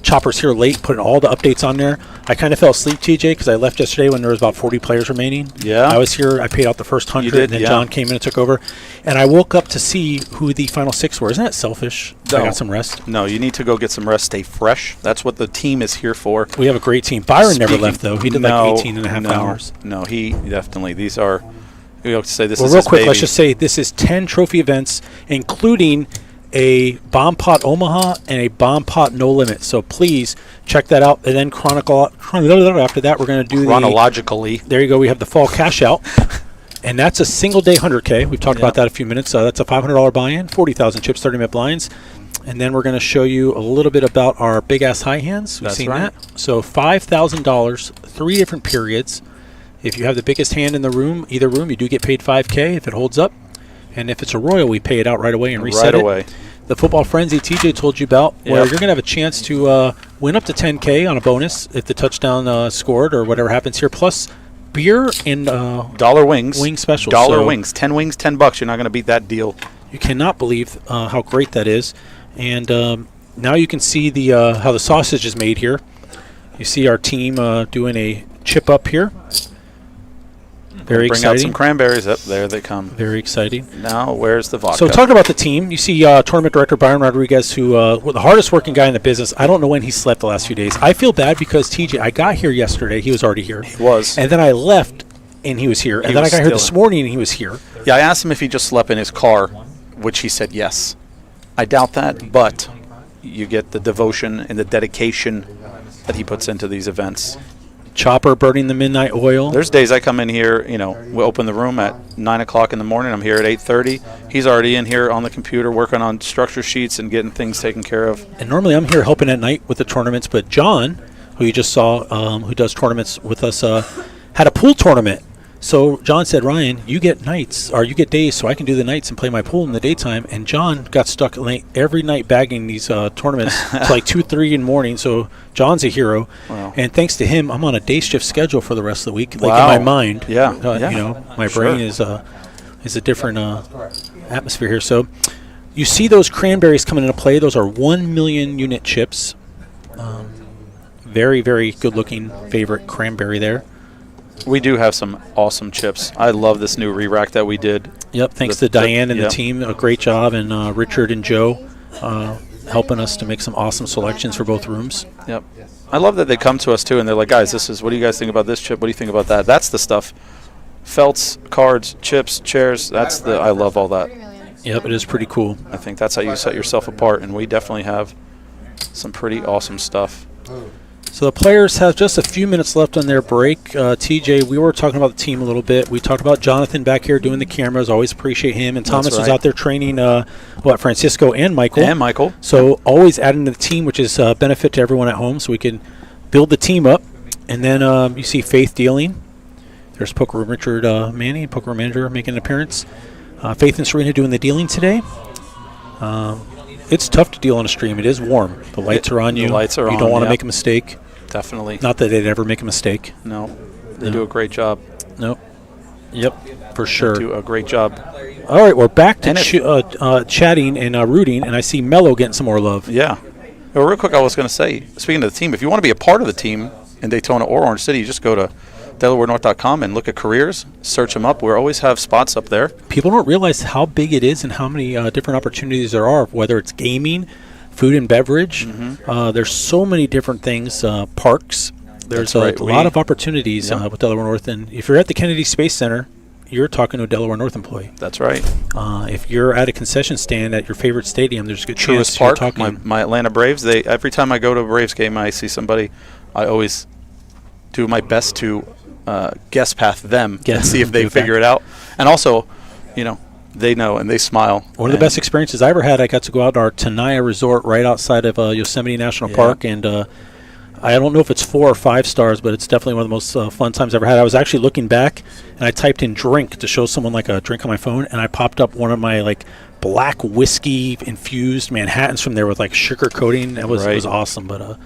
Chopper's here late, putting all the updates on there. I kind of fell asleep, TJ, because I left yesterday when there was about 40 players remaining. Yeah. I was here. I paid out the first 100, did, and then yeah. John came in and took over. And I woke up to see who the final 6 were. Isn't that selfish? I No. got some rest. No, you need to go get some rest. Stay fresh. That's what the team is here for. We have a great team. Byron never Speaking- left, though. He did No, like 18 and a half hours. No, he definitely. These are. We have to say this Well, is real his quick, baby. let's just say this is 10 trophy events, including a Bomb Pot Omaha and a Bomb Pot No Limit. So please check that out. And then after that, we're going to do chronologically. There you go. We have the fall cash out. And that's a single day 100K. We've talked about that a few minutes. That's a $500 buy-in, 40,000 chips, 30-minute blinds. And then we're going to show you a little bit about our big-ass high hands. We've That's seen right. that. So $5,000, 3 different periods. If you have the biggest hand in the room, either room, you do get paid $5K if it holds up. And if it's a Royal, we pay it out right away and reset Right away. it. The Football Frenzy TJ told you about, where Yep. you're going to have a chance to win up to $10K on a bonus if the touchdown scored or whatever happens here, plus beer and Dollar wings. wing special. Dollar So wings. 10 wings, $10. You're not going to beat that deal. you cannot believe how great that is. And now you can see the how the sausage is made here. You see our team doing a chip up here. Very Bring out some exciting. cranberries. Up there they come. Very exciting. Now, where's the vodka? So talking about the team, you see tournament director Byron Rodriguez, who the hardest working guy in the business. I don't know when he slept the last few days. I feel bad because TJ, I got here yesterday. He was already here. He was. And then I left and he was here. And He then I was got here still this in. morning and he was here. Yeah, I asked him if he just slept in his car, which he said yes. I doubt that, but you get the devotion and the dedication that he puts into these events. Chopper burning the midnight oil. There's days I come in here, we open the room at 9 o'clock in the morning. I'm here at 8:30. He's already in here on the computer working on structure sheets and getting things taken care of. And normally I'm here helping at night with the tournaments, but John, who you just saw, who does tournaments with us, had a pool tournament. So John said, Ryan, you get nights, or you get days, so I can do the nights and play my pool in the daytime. And John got stuck late every night bagging these tournaments to like 2, 3 in the morning. So John's a hero. Wow. And thanks to him, I'm on a day shift schedule for the rest of the week. Like Wow. in my mind, Yeah, yeah. you know, my Sure. brain is a different atmosphere here. So you see those cranberries coming into play. Those are 1 million unit chips. Very, very good looking favorite cranberry there. We do have some awesome chips. I love this new re-rack that we did. Yep, thanks The- to Diane and yep. the team. A great job. And Richard and Joe helping us to make some awesome selections for both rooms. Yep. I love that they come to us too and they're like, guys, what do you guys think about this chip? What do you think about that? That's the stuff. Felts, cards, chips, chairs. I love all that. Yep, it is pretty cool. I think that's how you set yourself apart, and we definitely have some pretty awesome stuff. So the players have just a few minutes left on their break. TJ, we were talking about the team a little bit. We talked about Jonathan back here doing the cameras. Always appreciate him. And Thomas That's was right. out there training Francisco and Michael. And Michael. So always adding to the team, which is a benefit to everyone at home, so we can build the team up. And then you see Faith dealing. There's Poker Room Richard Manny, Poker Room Manager, making an appearance. Faith and Serena doing the dealing today. It's tough to deal on a stream. It is warm. The lights are on you. The lights are You on, don't want to yep. make a mistake. Definitely. Not that they'd ever make a mistake. No. They No. do a great job. Nope. Yep, for sure. Do a great job. All right, we're back to And chatting and rooting, and I see Mello getting some more love. Yeah. Well, real quick, I was going to say, speaking of the team, if you want to be a part of the team in Daytona or Orange City, you just go to DelawareNorth.com and look at careers, search them up. We always have spots up there. People don't realize how big it is and how many different opportunities there are, whether it's gaming, food and beverage. There's so many different things, parks. There's That's right. a lot of opportunities Yep. with Delaware North. And if you're at the Kennedy Space Center, you're talking to a Delaware North employee. That's right. If you're at a concession stand at your favorite stadium, there's a good chance Truist you're Park, talking. my Atlanta Braves, every time I go to a Braves game, I see somebody, I always do my best to guess path them and Guess. see if they Do figure it out. And also, they know and they smile. One of the best experiences I ever had, I got to go out to our Tenaya Resort right outside of Yosemite National Yeah. Park, and I don't know if it's 4 or 5 stars, but it's definitely one of the most fun times I ever had. I was actually looking back, and I typed in drink to show someone like a drink on my phone, and I popped up one of my black whiskey infused Manhattans from there with sugar coating. It was awesome, but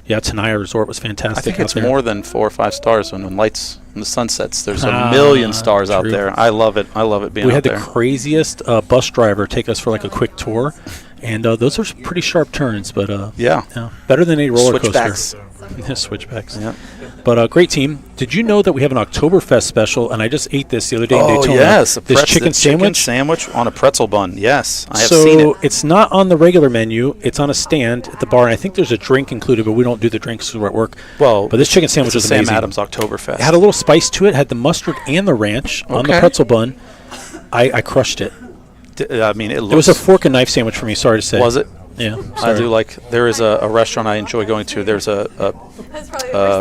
yeah, Tenaya Resort was fantastic. I think out it's there. more than 4 or 5 stars when the sun sets. There's a million stars out true. there. I love it. I love it being We out had there. the craziest bus driver take us for a quick tour, and those are some pretty sharp turns, but Yeah. better than a roller Switchbacks. coaster. Switchbacks. Yeah. But great team. Did you know that we have an Oktoberfest special? And I just ate this the other day in Daytona. yes, this chicken sandwich. on a pretzel bun. Yes, I have So seen it. it's not on the regular menu. It's on a stand at the bar, and I think there's a drink included, but we don't do the drinks because we're at work. Well, but this chicken sandwich it's was the Sam amazing. Adams Oktoberfest. It had a little spice to it. Had the mustard and the ranch on the Okay. pretzel bun. I crushed it. I mean, it looks. It was a fork and knife sandwich for me. Sorry to say. Was it? Yeah. I sorry. do there is a restaurant I enjoy going to. There's a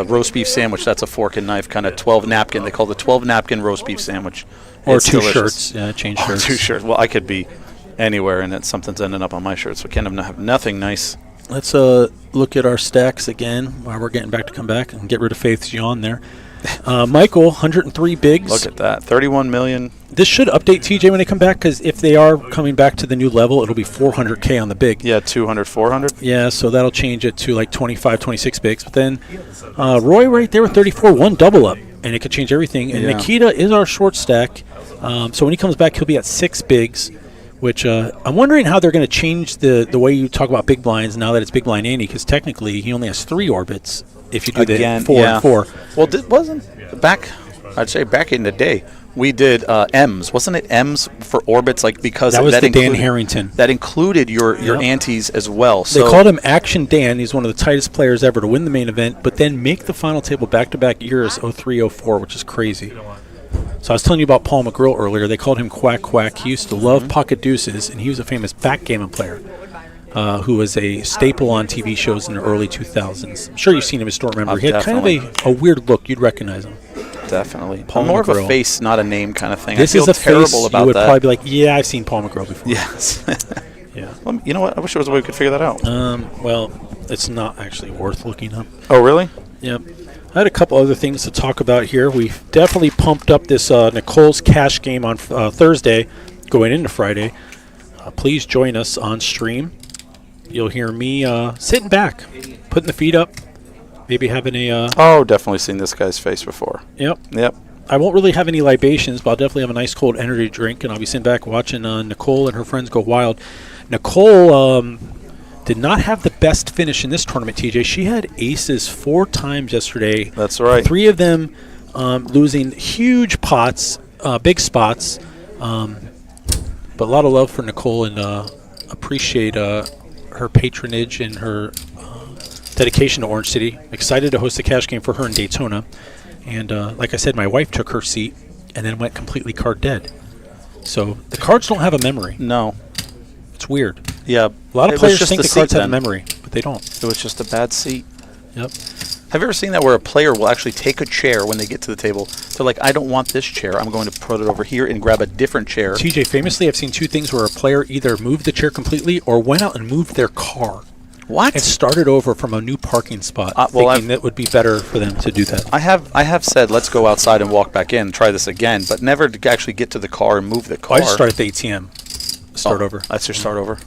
roast beef sandwich. That's a fork and knife, kind of 12 napkin. They call it the 12 napkin roast beef sandwich. Or It's 2 delicious. shirts. Yeah, change Or shirts. 2 shirts. Well, I could be anywhere, and something's ending up on my shirt, so I can't have nothing nice. Let's look at our stacks again while we're getting back to come back and get rid of Faith's yawn there. Michael, 103 bigs. Look at that. 31 million. This should update TJ when they come back, because if they are coming back to the new level, it'll be 400K on the big. Yeah, 200, 400. Yeah, so that'll change it to like 25, 26 bigs. But then Roy right there with 34, one double up, and it could change everything. And Yeah. Nikita is our short stack. So when he comes back, he'll be at 6 bigs, which I'm wondering how they're going to change the way you talk about big blinds now that it's big blind Andy, because technically he only has 3 orbits if you do Again, the 4 yeah. and 4. Well, wasn't back, I'd say back in the day, we did M's. Wasn't it M's for orbits? Like, because That was the Dan included- Harrington. That included your Yep. antes as well. They So called him Action Dan. He's one of the tightest players ever to win the main event, but then make the final table back-to-back years, 03, 04, which is crazy. So I was telling you about Paul McGrill earlier. They called him Quack Quack. He used to love pocket deuces, and he was a famous backgammon player who was a staple on TV shows in the early 2000s. I'm sure you've seen him as store member. He had kind of a weird look. You'd recognize him. definitely. Paul More of McGrill. a face, not a name kind of thing. This I feel is a terrible face about you would that. probably be like, yeah, I've seen Paul McGrill before. Yes. Yeah. Well, you know what? I wish there was a way we could figure that out. Well, it's not actually worth looking up. Oh, really? Yep. I had a couple other things to talk about here. We've definitely pumped up this Nicole's Cash game on Thursday, going into Friday. Please join us on stream. You'll hear me sitting back, putting the feet up, maybe having a... Oh, definitely seen this guy's face before. Yep. Yep. I won't really have any libations, but I'll definitely have a nice cold energy drink, and I'll be sitting back watching Nicole and her friends go wild. Nicole did not have the best finish in this tournament, TJ. She had aces 4 times yesterday. That's right. 3 of them losing huge pots, big spots. But a lot of love for Nicole, and appreciate her patronage and her dedication to Orange City. Excited to host a cash game for her in Daytona. And like I said, my wife took her seat and then went completely card dead. So the cards don't have a memory. No. It's weird. Yeah. A lot of It was players just think the the cards seat have a then. memory, but they don't. It was just a bad seat. Yep. Have you ever seen that where a player will actually take a chair when they get to the table? They're like, I don't want this chair. I'm going to put it over here and grab a different chair. TJ, famously, I've seen 2 things where a player either moved the chair completely or went out and moved their car What? and started over from a new parking spot, well, thinking that would be better for them to do that. I have said, let's go outside and walk back in, try this again, but never to actually get to the car and move the car. I just start at the ATM. Start Oh, over. That's your start over?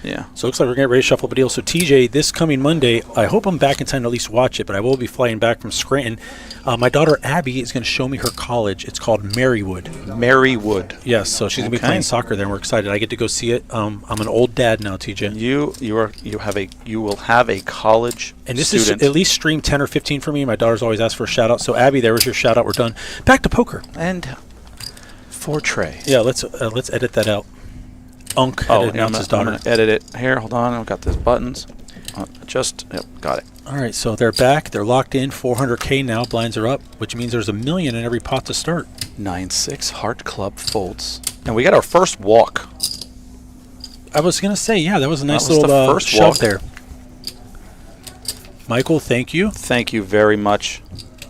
Yeah. So it looks like we're getting ready to shuffle up a deal. So TJ, this coming Monday, I hope I'm back in time to at least watch it, but I will be flying back from Scranton. My daughter Abby is going to show me her college. It's called Marywood. Marywood. Yes, so she's going to be Okay. playing soccer there, and we're excited. I get to go see it. I'm an old dad now, TJ. You will have a college And this student. is at least stream 10 or 15 for me. My daughter's always asked for a shout out. So Abby, there was your shout out. We're done. Back to poker. And for Trey. Yeah, let's edit that out. Unc had to announce his I'm daughter. gonna edit it here. Hold on, I've got these buttons. Yep, got it. All right, so they're back. They're locked in. 400K now. Blinds are up, which means there's $1 million in every pot to start. 9-6 Heart Club folds, and we got our first walk. I was going to say, yeah, that was a nice was the little first shove walk. there. Michael, thank you. Thank you very much.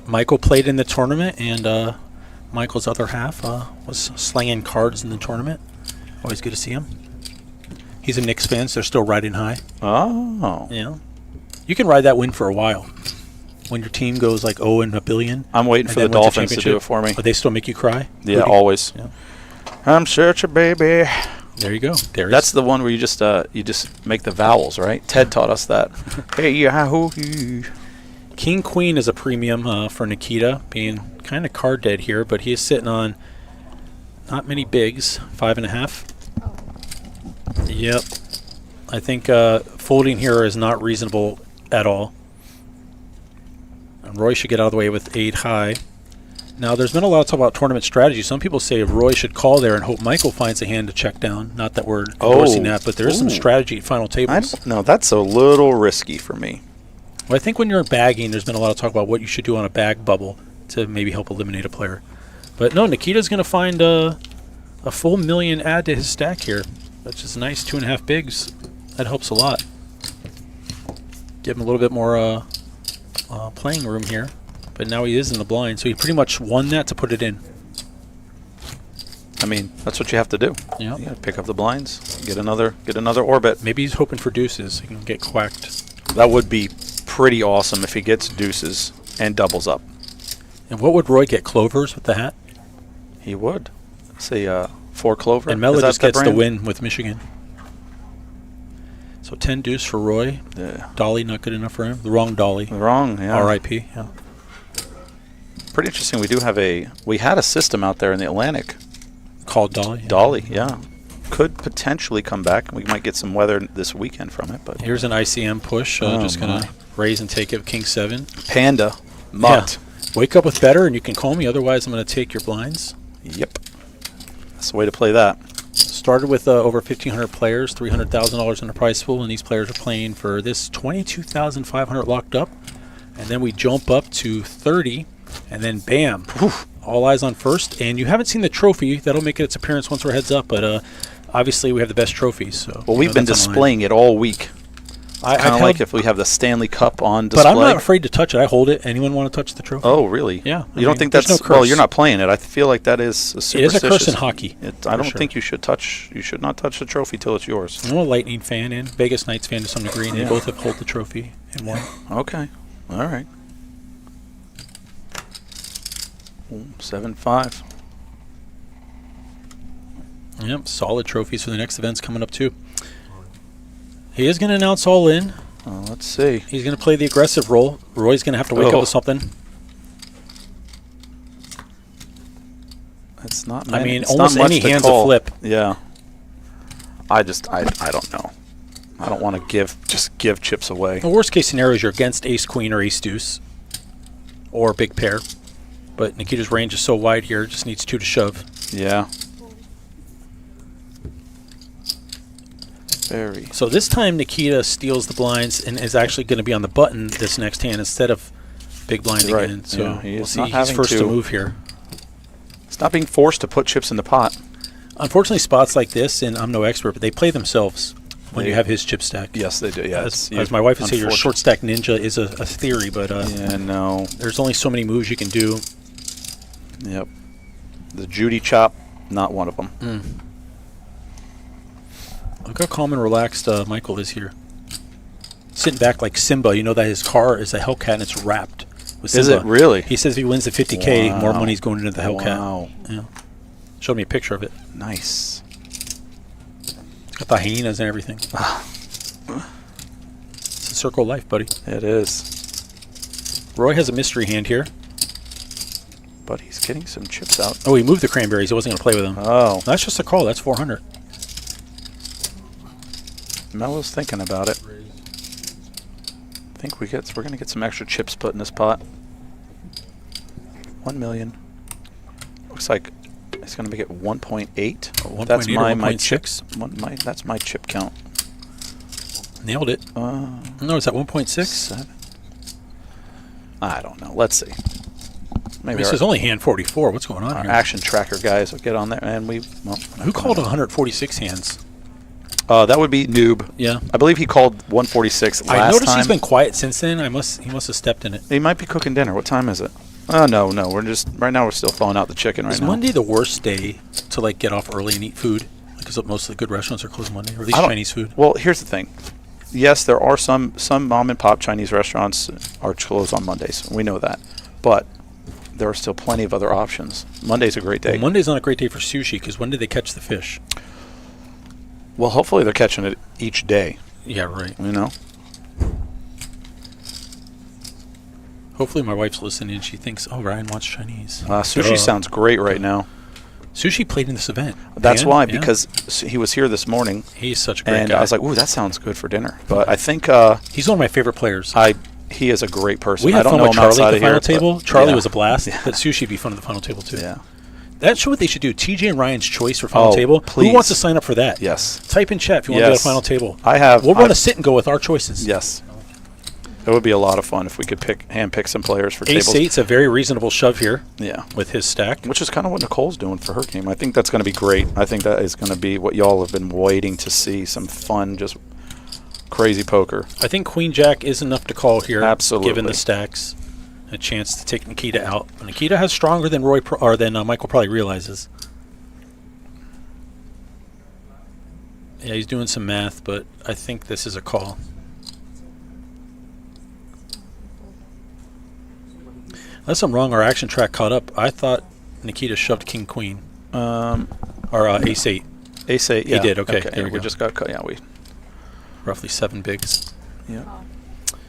Michael played in the tournament, and Michael's other half was slinging cards in the tournament. Always good to see him. He's a Knicks fan, so they're still riding high. Oh. Yeah. You can ride that win for a while. When your team goes like 0 and a billion. I'm waiting and for the then wins a Dolphins to do championship. it for me. Oh, they still make you cry? Yeah, Rudy? always. Yeah. I'm such a baby. There you go. There he That's is. the one where you just make the vowels, right? Ted taught us that. Hey, yahoo. King Queen is a premium for Nikita, being kind of card dead here, but he is sitting on not many bigs, 5.5. Yep. I think folding here is not reasonable at all. And Roy should get out of the way with 8 high. Now, there's been a lot of talk about tournament strategy. Some people say Roy should call there and hope Michael finds a hand to check down. Not that we're endorsing that, but there is some Ooh. strategy at final I tables. don't know. That's a little risky for me. Well, I think when you're bagging, there's been a lot of talk about what you should do on a bag bubble to maybe help eliminate a player. But no, Nikita's going to find a full $1 million add to his stack here. That's just nice, 2.5 bigs. That helps a lot. Give him a little bit more playing room here. But now he is in the blind, so he pretty much won that to put it in. I mean, that's what you have to do. Yeah. You got to pick up the blinds, get another orbit. Maybe he's hoping for deuces. He can get quacked. That would be pretty awesome if he gets deuces and doubles up. And what would Roy get? Clovers with the hat? He would. Say 4 Clover. And Mella Is that just gets the brand? win with Michigan. So 10 deuce for Roy. Yeah. Dolly not good enough for him. The wrong Dolly. Wrong, yeah. R.I.P. Yeah. Pretty interesting. We had a system out there in the Atlantic. Called Dolly. Dolly, yeah. Could potentially come back. We might get some weather this weekend from it. But Here's an ICM push. Just going to raise and take it. King 7. Panda. Mutt. Yeah. Wake up with better and you can call me. Otherwise, I'm going to take your blinds. Yep. That's the way to play that. Started with over 1,500 players, $300,000 in the prize pool, and these players are playing for this 22,500 locked up. And then we jump up to 30, and then bam, all eyes on first. And you haven't seen the trophy. That'll make its appearance once we're heads up, but obviously we have the best trophies. So Well, we've been displaying it all week. Kind of like if we have the Stanley Cup on display. But I'm not afraid to touch it. I hold it. Anyone want to touch the trophy? Oh, really? Yeah. You don't think there's that's... no well, curse. you're not playing it. I feel like that is a It superstitious... is a curse in hockey. I don't think you should touch... You should not touch the trophy till it's yours. I'm a Lightning fan and Vegas Knights fan to some degree, and they both have hold the trophy and won. Okay. All right. 7-5. Yep, solid trophies for the next events coming up too. He is going to announce all in. Let's see. He's going to play the aggressive role. Roy's going to have to wake up with something. It's not. I mean, it's almost not much any to hand's call. a flip. Yeah. I don't know. I don't want to just give chips away. The worst case scenario is you're against ace queen or ace deuce, or big pair. But Nikita's range is so wide here; just needs 2 to shove. Yeah. Very. So this time Nikita steals the blinds and is actually going to be on the button this next hand instead of big blind Right. again. So Yeah, he we'll is see. not He's having first to to. move here. It's not being forced to put chips in the pot. Unfortunately, spots like this, and I'm no expert, but they play themselves when you have his chip stack. Yes, they do. Yeah. As my wife would say, your short stack ninja is a theory, but Yeah. No. there's only so many moves you can do. Yep. The Judy chop, not one of them. Look how calm and relaxed Michael is here. Sitting back like Simba. You know that his car is a Hellcat and it's wrapped with Simba. Is it really? He says if he wins the 50K, more Wow. money's going into the Hellcat. Wow. Yeah. Showed me a picture of it. Nice. It's got the hyenas and everything. It's a circle of life, buddy. It is. Roy has a mystery hand here. But he's getting some chips out. Oh, he moved the cranberries. He wasn't going to play with them. Oh. That's just a call. That's 400. Mello's thinking about it. I think we're going to get some extra chips put in this pot. 1 million. Looks like it's going to make it 1.8. 1.8 That's or my chip. 1.6? That's my chip count. Nailed it. No, is that 1.6? 7. I don't know. Let's see. Maybe This is only hand 44. What's going on our here? action tracker guys will get on there, and we. Well, Who called 146 hands? that would be Noob. Yeah. I believe he called 146 last I noticed time. he's been quiet since then. He must have stepped in it. He might be cooking dinner. What time is it? Oh no, we're just right now. We're still throwing out the chicken right Is now. Monday the worst day to like get off early and eat food? Because most of the good restaurants are closed Monday, or at least I don't- Chinese food. Well, here's the thing. Yes, there are some mom and pop Chinese restaurants are closed on Mondays. We know that, but there are still plenty of other options. Monday's a great day. Well, Monday's not a great day for sushi because when did they catch the fish? Well, hopefully they're catching it each day. Yeah, right. You know. Hopefully my wife's listening and she thinks, oh, Ryan wants Chinese. Sushi sounds great right now. Sushi played in this event. That's Man, why, yeah. because he was here this morning, He's such a great and guy. I was like, "Ooh, that sounds good for dinner." But I think he's one of my favorite players. he is a great person. We I had don't fun know with him Charlie outside at the of here, final but table. Charlie yeah. was a blast, Yeah. but Sushi would be fun at the final table too. Yeah. That's what they should do. TJ and Ryan's choice for final Oh, table. please. Who wants to sign up for that? Yes. Type in chat if you want to go to Yes. final table. I have. We'll run a sit and go with our choices. Yes. It would be a lot of fun if we could hand pick some players for Ace tables. 8's a very reasonable shove here Yeah. with his stack. Which is kind of what Nicole's doing for her game. I think that's going to be great. I think that is going to be what y'all have been waiting to see. Some fun, just crazy poker. I think Queen Jack is enough to call here. Absolutely. Given the stacks. A chance to take Nikita out. Nikita has stronger than Michael probably realizes. Yeah, he's doing some math, but I think this is a call. Unless I'm wrong, our action track caught up. I thought Nikita shoved king queen or ace 8. Ace 8, yeah. He did, okay. There we we go. just got, yeah, we, Roughly 7 bigs. yeah. Oh.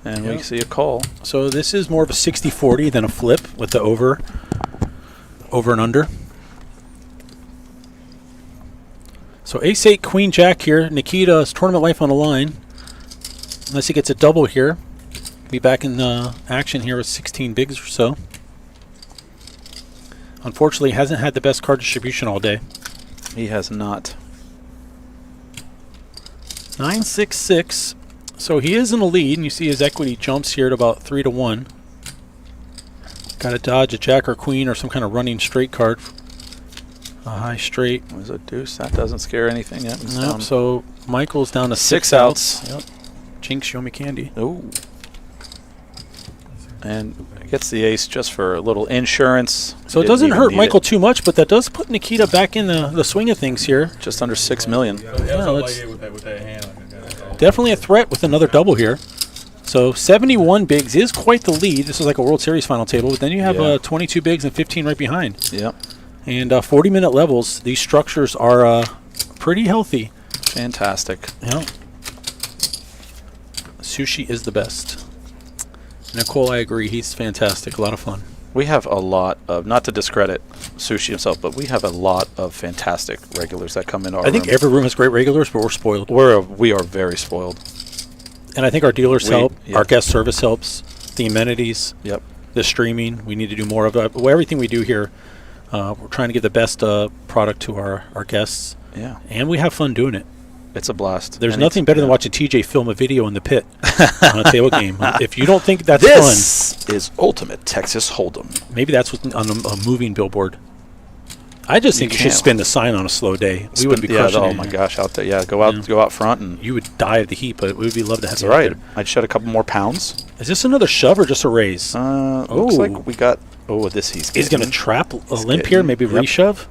And Yeah. we see a call. So this is more of a 60-40 than a flip with the over and under. So ace 8, queen jack here. Nikita's tournament life on the line. Unless he gets a double here. Be back in action here with 16 bigs or so. Unfortunately, hasn't had the best card distribution all day. He has not. 9-6-6. So he is in the lead, and you see his equity jumps here at about 3-1. Got to dodge a jack or queen or some kind of running straight card. A high straight. Was a deuce. That doesn't scare anything yet. It's down. Nope, so Michael's down to 6 6 outs. Yep. Jinx, show me candy. Ooh. And gets the ace just for a little insurance. So it Didn't doesn't even hurt need Michael it. too much, but that does put Nikita back in the swing of things here. Just under 6 million. Yeah, let's- with that hand. Definitely a threat with another double here. So 71 bigs is quite the lead. This is like a World Series final table, but then you have Yeah. 22 bigs and 15 right behind. Yep. And 40-minute levels. These structures are pretty healthy. Fantastic. Yeah. Sushi is the best. Nicole, I agree. He's fantastic. A lot of fun. We have a lot of, not to discredit Sushi himself, but we have a lot of fantastic regulars that come in our I think room. every room has great regulars, but we're spoiled. We are very spoiled. And I think our dealers help. Yeah. Our guest service helps. The amenities, Yep. the streaming. We need to do more of it. Well, everything we do here, we're trying to give the best product to our guests. Yeah. And we have fun doing it. It's a blast. There's And nothing it's- better than yeah. watching TJ film a video in the pit on a table game. If you don't think that's This is Ultimate Texas Hold'em. fun, maybe that's what's on a moving billboard. I just think you should can't. spin the sign on a slow day. We would be crushing oh it. my gosh, out there. Yeah, go out front and You would die of the heat, but we would be love to have that's you all out right. there. I'd shed a couple more pounds. Is this another shove or just a raise? Looks Oh. like we got. Oh, this he's He's going to getting. trap a limp getting- here, maybe yep. reshove.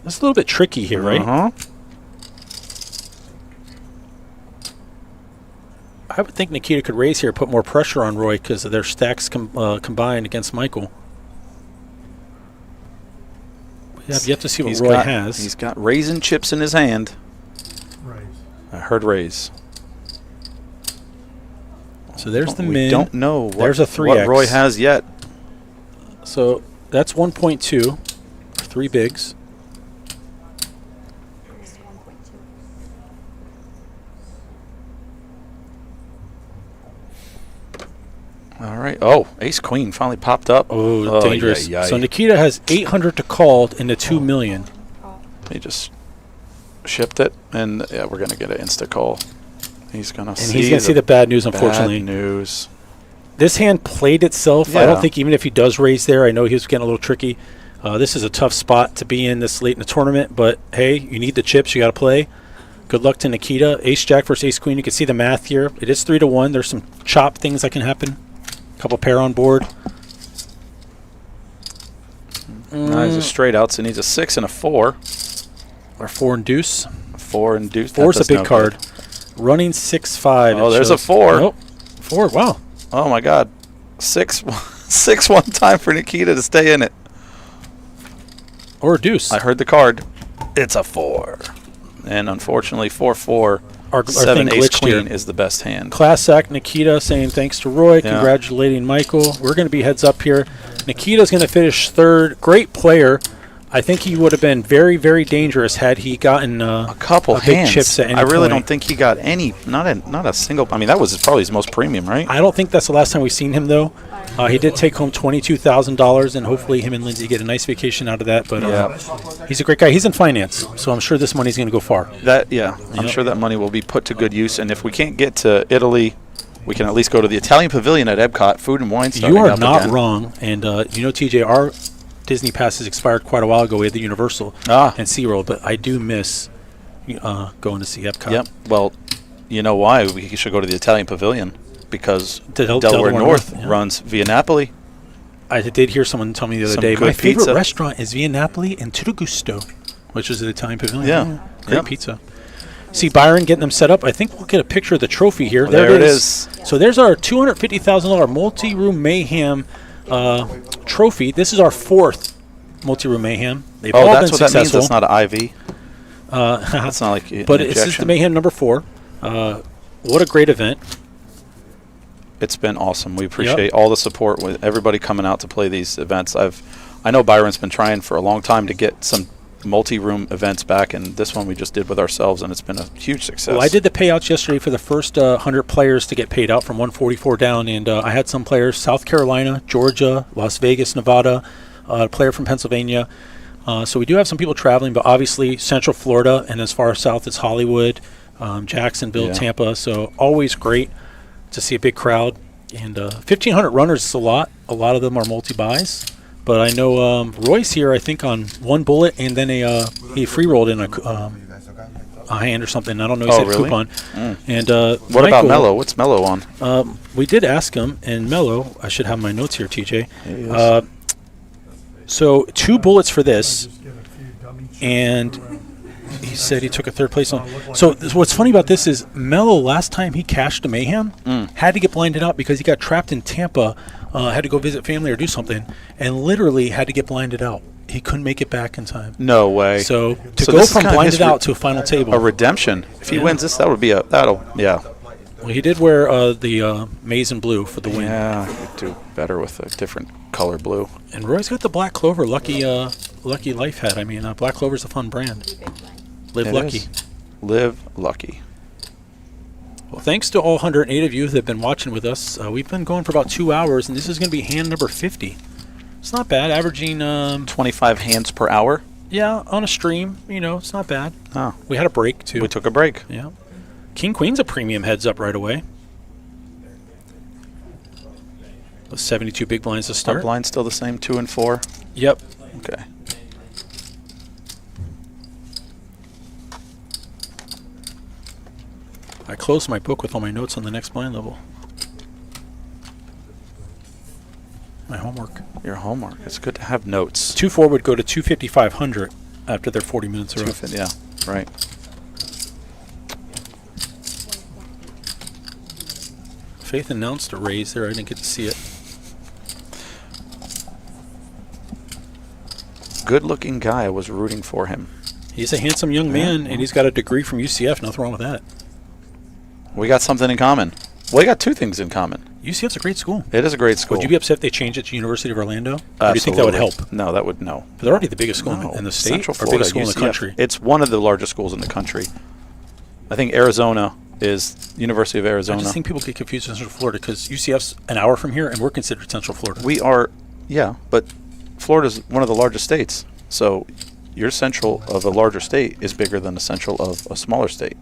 That's a little bit tricky here, right? Uh-huh. I would think Nikita could raise here, put more pressure on Roy because their stacks combined against Michael. We have yet to see what Roy has. He's got raisin chips in his hand. Raise. I heard raise. So there's the we min. don't know what, There's a what 3x. Roy has yet. So that's 1.2 for 3 bigs. It's 1.2. All right. Oh, ace queen finally popped up. Oh, dangerous. Yay, yay. So Nikita has 800 to call into 2 million. Oh. He just shipped it, and yeah, we're gonna get an insta call. He's gonna And see. he's going to see the bad news, unfortunately. Bad news. This hand played itself. I Yeah. don't think even if he does raise there, I know he was getting a little tricky. This is a tough spot to be in this late in the tournament, but hey, you need the chips. You got to play. Good luck to Nikita. Ace Jack versus Ace Queen. You can see the math here. It is 3-1. There's some chop things that can happen. Couple pair on board. No, he's a straight out, so he needs a 6 and a 4. Or 4 and deuce. 4 and deuce. Four's a That's big no card. good. Running 6-5. Oh, it there's a shows. 4. Nope. 4. Wow. Oh my God, 6 one time for Nikita to stay in it. Or a deuce. I heard the card. It's a 4, and unfortunately, 4-4. Our 7 thing ace glitched queen here. is the best hand. Class act Nikita saying thanks to Roy, Yeah. congratulating Michael. We're going to be heads up here. Nikita's going to finish third. Great player. I think he would have been very, very dangerous had he gotten A couple big hands. chips at any I really point. don't think he got any. Not a single. I mean, that was probably his most premium, right? I don't think that's the last time we've seen him, though. He did take home $22,000, and hopefully him and Lindsay get a nice vacation out of that. But Yeah. he's a great guy. He's in finance, so I'm sure this money's going to go far. I'm sure that money will be put to good use. And if we can't get to Italy, we can at least go to the Italian Pavilion at Epcot. Food and wine. You starting are up not again. wrong. And you know, TJ, our Disney passes expired quite a while ago. We had the Universal and SeaWorld, but I do miss going to see Epcot. Yep. Well, you know why we should go to the Italian Pavilion? Because Delaware Delaware North yeah. runs via Napoli. I did hear someone tell me the other Some day, good my favorite pizza. restaurant is Via Napoli and Tutto Gusto, which is the Italian Pavilion. Yeah. Great Yep. pizza. See Byron getting them set up. I think we'll get a picture of the trophy here. There it is. So there's our $250,000 multi-room mayhem trophy. This is our 4th multi-room mayhem. They've all that's been what that means. successful. It's not an IV. That's not like an But it's just the injection. mayhem number 4. What a great event. It's been awesome. We appreciate all the support with everybody coming out to play these events. I know Byron's been trying for a long time to get some multi-room events back, and this one we just did with ourselves, and it's been a huge success. Well, I did the payouts yesterday for the first 100 players to get paid out from 144 down, and I had some players, South Carolina, Georgia, Las Vegas, Nevada, a player from Pennsylvania. So we do have some people traveling, but obviously Central Florida, and as far south as Hollywood, Jacksonville, Tampa. So always great to see a big crowd. And 1,500 runners is a lot. A lot of them are multi-buys. But I know Roy's here, I think, on one bullet, and then he free-rolled in a hand or something. I don't know. He said really? coupon. And What about Mello? What's Mello on? We did ask him, and Mello, I should have my notes here, TJ. So 2 bullets for this, and he said he took a 3rd place on. So what's funny about this is Mello, last time he cashed a Mayhem, had to get blinded out because he got trapped in Tampa, had to go visit family or do something, and literally had to get blinded out. He couldn't make it back in time. No way. So to So go this is from kinda blinded his out to a final table. A redemption. If he wins this, that would be Well, he did wear the maize and blue for the win. Yeah, he'd do better with a different color blue. And Roy's got the Black Clover Lucky Life hat. I mean, Black Clover's a fun brand. Live It lucky. is. Live lucky. Well, thanks to all 108 of you that have been watching with us. We've been going for about 2 hours, and this is going to be hand number 50. It's not bad, averaging 25 hands per hour. Yeah, on a stream. It's not bad. Oh, We had a break too. we took a break. Yeah. King Queen's a premium heads up right away. Those 72 big blinds to Our start. blind still the same, 2 and 4. Yep. Okay. I closed my book with all my notes on the next blind level. My homework. Your homework. It's good to have notes. 2-4 would go to 250-500 after their 40 minutes are up. Yeah, right. Faith announced a raise there. I didn't get to see it. Good-looking guy. I was rooting for him. He's a handsome young man, and he's got a degree from UCF. Nothing wrong with that. We got something in common. We got 2 things in common. UCF's a great school. It is a great school. Would you be upset if they changed it to University of Orlando? Or do you think that would help? No, that would no. They're already the biggest school No. in the state, Central or Florida, biggest school in the UCF. country. It's one of the largest schools in the country. I think Arizona is University of I Arizona. just think people get confused with Central Florida because UCF's an hour from here, and we're considered Central Florida. We are, yeah, but Florida's one of the largest states. So your central of a larger state is bigger than the central of a smaller state.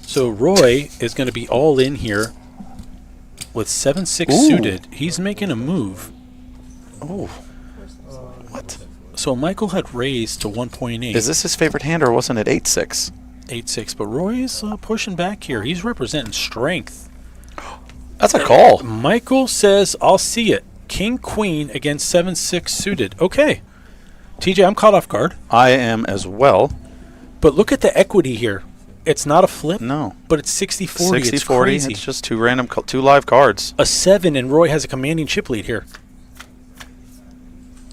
So Roy is going to be all in here with 7-6 Ooh. suited. He's making a move. Oh, what? So Michael had raised to 1.8. Is this his favorite hand, or wasn't it 8-6? 8-6, but Roy's pushing back here. He's representing strength. That's a call. Michael says, I'll see it. King Queen against 7-6 suited. Okay. TJ, I'm caught off guard. I am as well. But look at the equity here. It's not a flip, No. but it's 60-40. 60-40. It's crazy. It's just 2 random, 2 live cards. A 7, and Roy has a commanding chip lead here.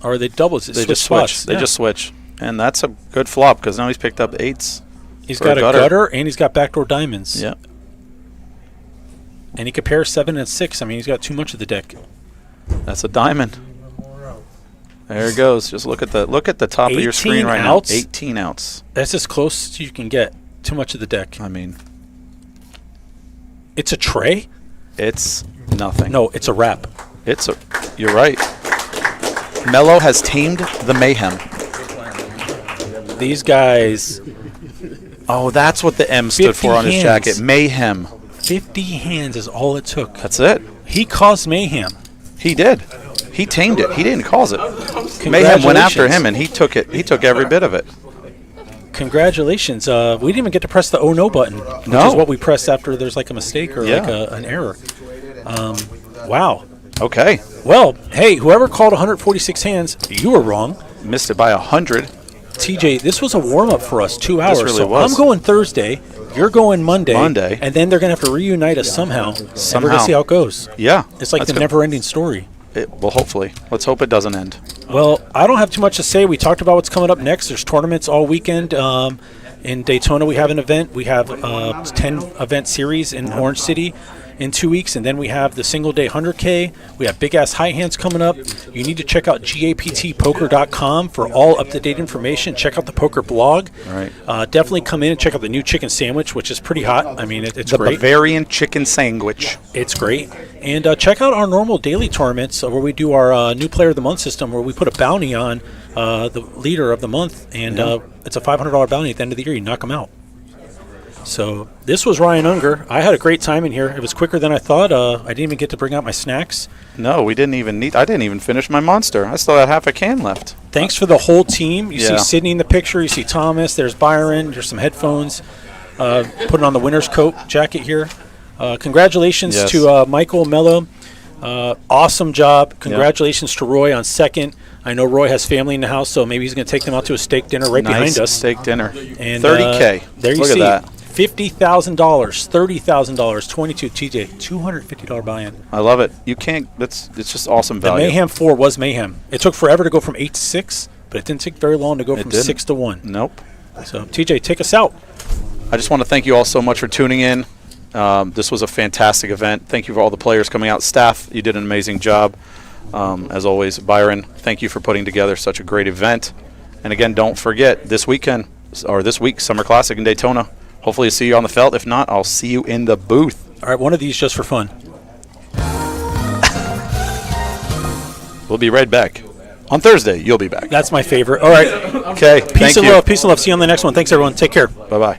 Or they doubles. They just switch. They just switch. And that's a good flop because now he's picked up 8s. He's for got a gutter. gutter, and he's got backdoor diamonds. Yeah. And he compares 7 and 6. I mean, he's got too much of the deck. That's a diamond. There it goes. Just look at the top of your screen 18 right outs? now. 18 outs. That's as close as you can get. Too much of the deck. I mean, It's a tray? it's nothing. No, it's a wrap. You're right. Mello has tamed the mayhem. These guys, Oh, that's what the M stood 50 for on his hands. jacket. Mayhem. 50 hands is all it took. That's it. He caused mayhem. He did. He tamed it. He didn't cause it. Mayhem went after him, and he took it. He took every bit of it. Congratulations. We didn't even get to press the oh no button, which No. is what we press after there's like a mistake or like an error. Wow. Okay. Well, hey, whoever called 146 hands, you were wrong. Missed it by 100. TJ, this was a warm-up for us, 2 hours. really so was. I'm going Thursday, you're going Monday. And then they're going to have to reunite us somehow. And we're going to see how it goes. Yeah. It's like the never-ending story. Well, hopefully. Let's hope it doesn't end. Well, I don't have too much to say. We talked about what's coming up next. There's tournaments all weekend. In Daytona, we have an event. We have a 10-event series in Orange City in 2 weeks, and then we have the single-day 100K. We have big-ass high hands coming up. You need to check out gaptpoker.com for all up-to-date information. Check out the poker blog. Right. Definitely come in and check out the new chicken sandwich, which is pretty hot. I mean, it's great. The Bavarian chicken sandwich. It's great. And check out our normal daily tournaments where we do our new player of the month system, where we put a bounty on the leader of the month, and it's a $500 bounty at the end of the year. You knock them out. So this was Ryan Unger. I had a great time in here. It was quicker than I thought. I didn't even get to bring out my snacks. No, we didn't even need. I didn't even finish my Monster. I still had half a can left. Thanks for the whole team. You Yeah. see Sydney in the picture. You see Thomas. There's Byron. There's some headphones. Putting on the winner's coat jacket here. Congratulations to Michael Mello. Awesome job. Congratulations to Roy on second. I know Roy has family in the house, so maybe he's going to take them out to a steak dinner right behind us. Steak dinner. And, $30K. There you Look see at that. $50,000, $30,000, 22 TJ, $250 buy-in. I love it. You can't. It's just awesome The value. Mayhem 4 was Mayhem. It took forever to go from 8 to 6, but it didn't take very long to go from 6 to 1. Nope. So TJ, take us out. I just want to thank you all so much for tuning in. This was a fantastic event. Thank you for all the players coming out. Staff, you did an amazing job. As always, Byron, thank you for putting together such a great event. And again, don't forget this week, Summer Classic in Daytona. Hopefully I'll see you on the felt. If not, I'll see you in the booth. All right, one of these just for fun. We'll be right back. On Thursday, you'll be back. That's my favorite. All right. Okay. Peace and love. Peace and love. See you on the next one. Thanks, everyone. Take care. Bye-bye.